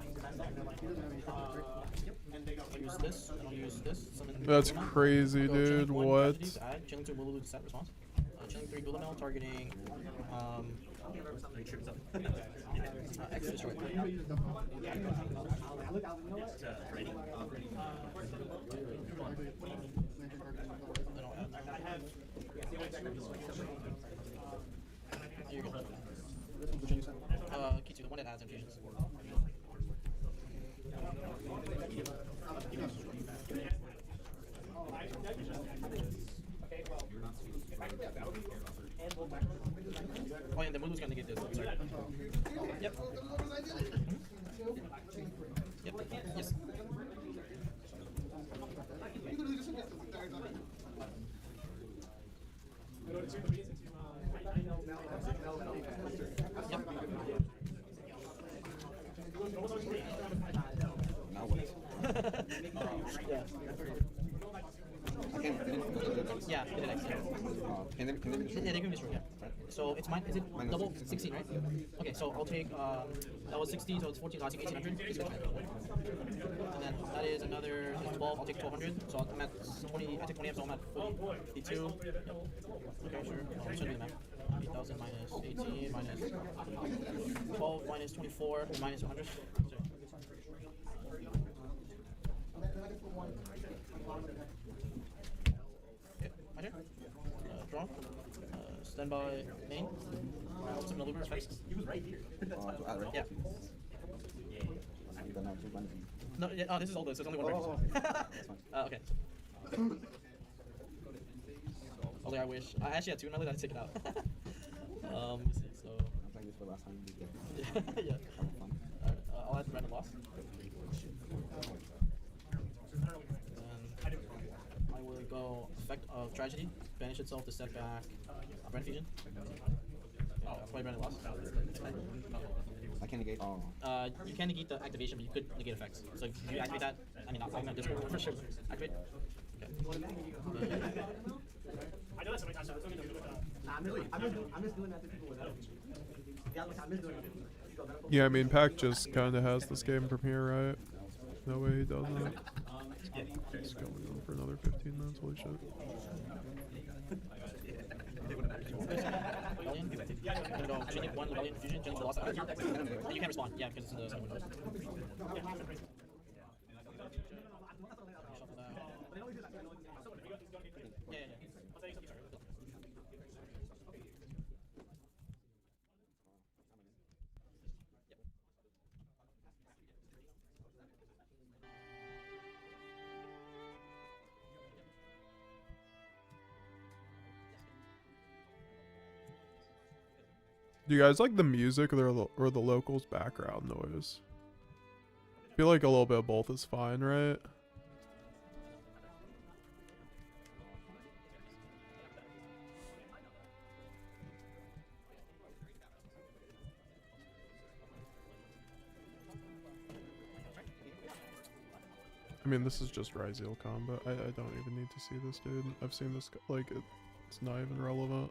Speaker 4: I'll use this, and I'll use this. Summon
Speaker 1: That's
Speaker 4: Gula Mail.
Speaker 1: crazy,
Speaker 4: I'll go
Speaker 1: dude.
Speaker 4: chaining 1
Speaker 1: What?
Speaker 4: tragedy to add, chaining 2 Lulu to set response. Chaining 3 Gula Mail, targeting X destroy. You're good. Kitsu, the one that adds infusions. Oh, yeah, the Mulu's gonna get this. Sorry. Yep. Yep. Yes.
Speaker 14: Now what?
Speaker 4: Yeah, it did X.
Speaker 14: Can they be destroyed?
Speaker 4: Yeah, they can be destroyed, yeah. So it's mine, is it
Speaker 14: Minus
Speaker 4: double?
Speaker 14: 16.
Speaker 4: 16, right? Okay, so I'll take, that was 16, so it's 14, so I'll take 1800. Please go ahead. And then that is another, is 12, I'll take 1200. So I'm at 20, I take 20 amps, so I'm at 42. Yep. Okay, sure. I'll show you the map. 8,000 minus 18 minus 12 minus 24 minus 100. Sorry. Okay, my turn. Draw. Stand by main. Summon a Looper, effects.
Speaker 14: To add, right?
Speaker 4: Yeah.
Speaker 14: You don't have 2 bunnies.
Speaker 4: No, yeah, oh, this is all this. There's only one
Speaker 14: Oh,
Speaker 4: breakfast. Okay. Although I wish. I actually had 2 another, I'd take it out. Let's see, so.
Speaker 14: I'm playing this for the last time.
Speaker 4: Yeah. Alright, I'll add random loss. Then I will go effect of tragedy, banish itself to set back brand fusion. Play random loss.
Speaker 14: I can negate. Oh.
Speaker 4: You can negate the activation, but you could negate effects. So if you activate that, I mean, I'm gonna discard for sure. Activate. Okay.
Speaker 5: I know that so many times, so it's only good with
Speaker 14: I'm just doing that to people without. Yeah, I'm just doing it.
Speaker 1: Yeah, I mean, Pac just kind of has this game from here, right? No way he doesn't. It's going on for another 15 minutes. Holy shit.
Speaker 4: Rebellion. I'm gonna go chain link 1, rebellion, fusion, chain link the loss. You can't respond, yeah, because it's in the second window. Yeah.
Speaker 1: Do you guys like the music or the locals' background noise? I feel like a little bit of both is fine, right? I mean, this is just Ryzeal combat. I don't even need to see this, dude. I've seen this, like, it's not even relevant.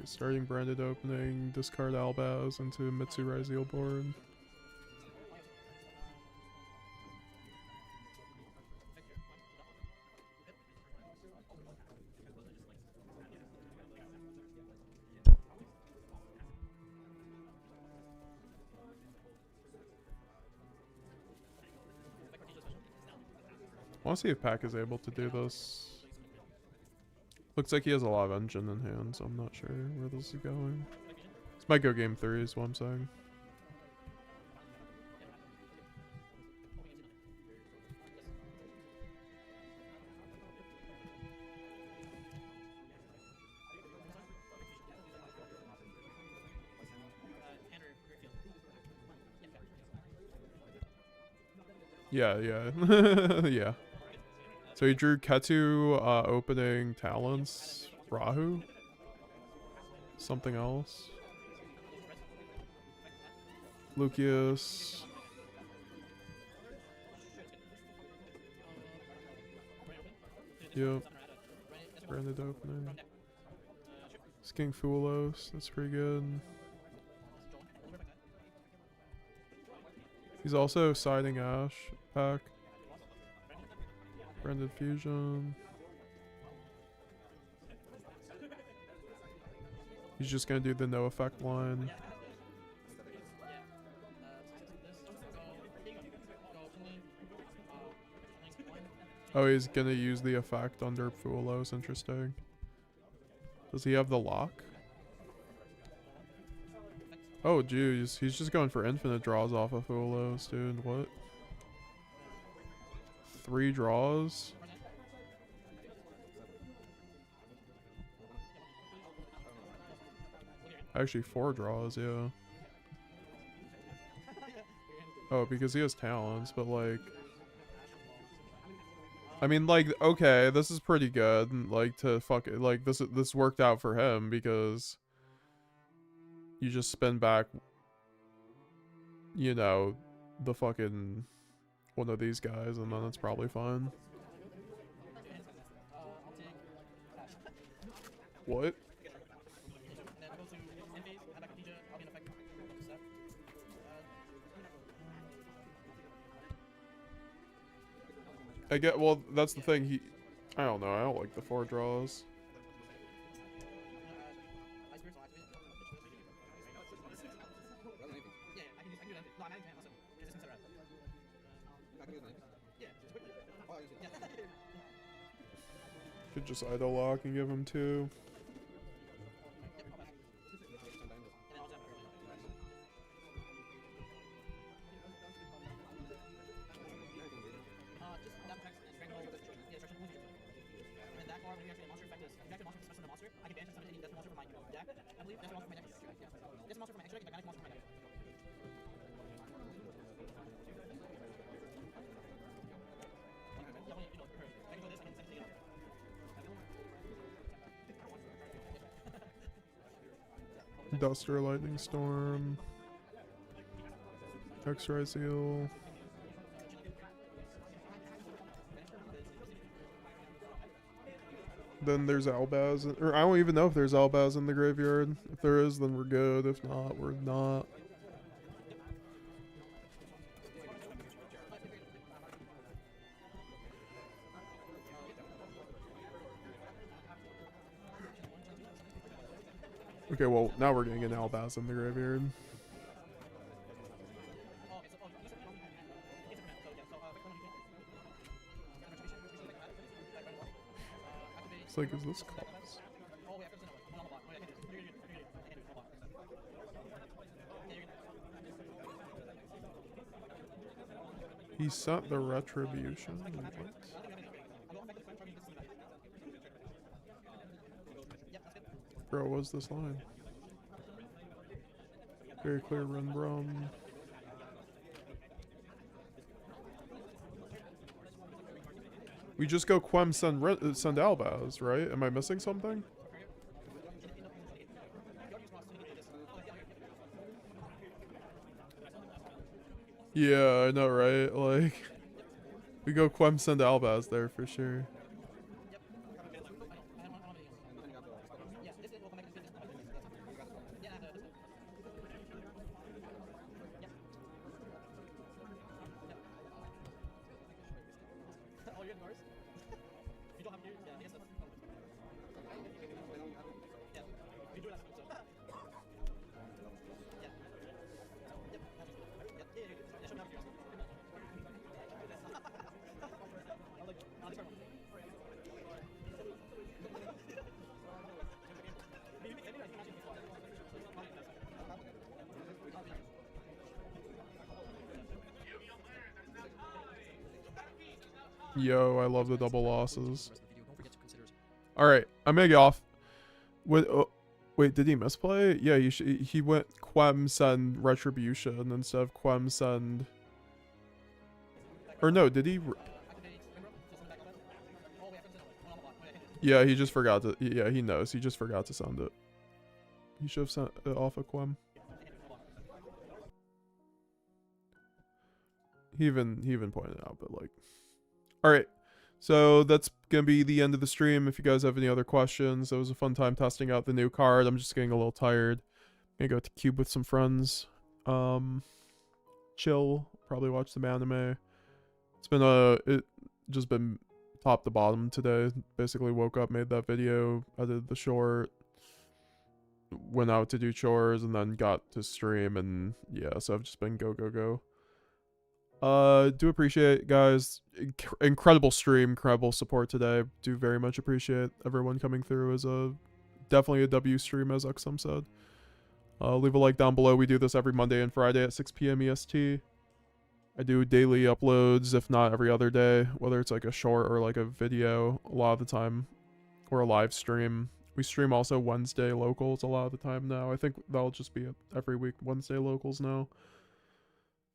Speaker 1: Starting branded opening, discard Albaz into Mitsu Ryzeal board. I want to see if Pack is able to do this. Looks like he has a lot of engine in hand, so I'm not sure where this is going. This might go game 3 is what I'm saying. Yeah, yeah. Yeah. So he drew Ketu, opening talents, Rahu, something else, Lucius, yep, branded opening, Sking Fulos, that's pretty good. He's also siding Ash pack. Branded Fusion. He's just gonna do the no effect line. Oh, he's gonna use the effect under Fulos, interesting. Does he have the lock? Oh, jeez, he's just going for infinite draws off of Fulos, dude, what? 3 draws? Actually, 4 draws, yeah. Oh, because he has talents, but like... I mean, like, okay, this is pretty good. Like, to fuck it, like, this worked out for him because... You just spin back... You know, the fucking... one of these guys, and then it's probably fine. What? I get, well, that's the thing, I don't know, I don't like the 4 draws. Could just idle lock and give him 2. Duster, Lightning Storm, X-Ray Seal. Then there's Albaz, or I don't even know if there's Albaz in the graveyard. If there is, then we're good. If not, we're not. Okay, well, now we're getting an Albaz in the graveyard. It's like, is this calls? He sent the retribution? What? Bro, what's this line? Very clear run, Brum. We just go Quem send Albaz, right? Am I missing something? Yeah, I know, right? Like, we go Quem send Albaz there for sure. Yo, I love the double losses. Alright, I'm gonna get off. Wait, did he misplay? Yeah, he went Quem send Retribution instead of Quem send... Or no, did he... Yeah, he just forgot to... Yeah, he knows. He just forgot to send it. He should have sent it off of Quem. He even pointed out, but like... Alright. So that's gonna be the end of the stream. If you guys have any other questions, it was a fun time testing out the new card. I'm just getting a little tired. Gonna go to Cube with some friends. Chill. Probably watch some anime. It's been it just been top to bottom today. Basically woke up, made that video, edited the short, went out to do chores, and then got to stream, and yeah, so I've just been go. Do appreciate, guys. Incredible stream, incredible support today. Do very much appreciate everyone coming through. As definitely a W stream, as Xum said. Leave a like down below. We do this every Monday and Friday at 6 p.m. EST. I do daily uploads, if not every other day, whether it's like a short or like a video a lot of the time, or a live stream. We stream also Wednesday locals a lot of the time now. I think that'll just be every week Wednesday locals now.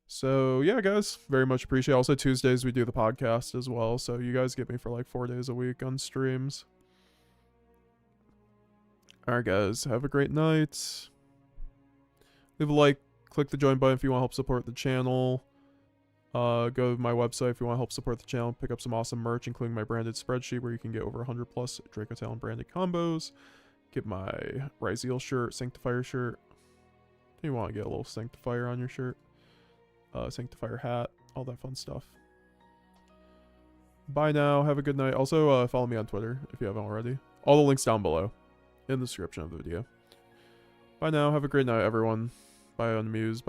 Speaker 1: So yeah, guys, very much appreciate. Also Tuesdays we do the podcast as well, so you guys get me for like 4 days a week on streams. Alright guys, have a great night. Leave a like, click the join button if you want to help support the channel. Go to my website if you want to help support the channel. Pick up some awesome merch, including my branded spreadsheet where you can get over 100 plus Draco Talon branded combos. Get my Ryzeal shirt, Sanctifier shirt. You want to get a little Sanctifier on your shirt. Sanctifier hat, all that fun stuff. Bye now, have a good night. Also, follow me on Twitter if you haven't already. All the links down below in the description of the video. Bye now, have a great night, everyone. Bye, Unmused.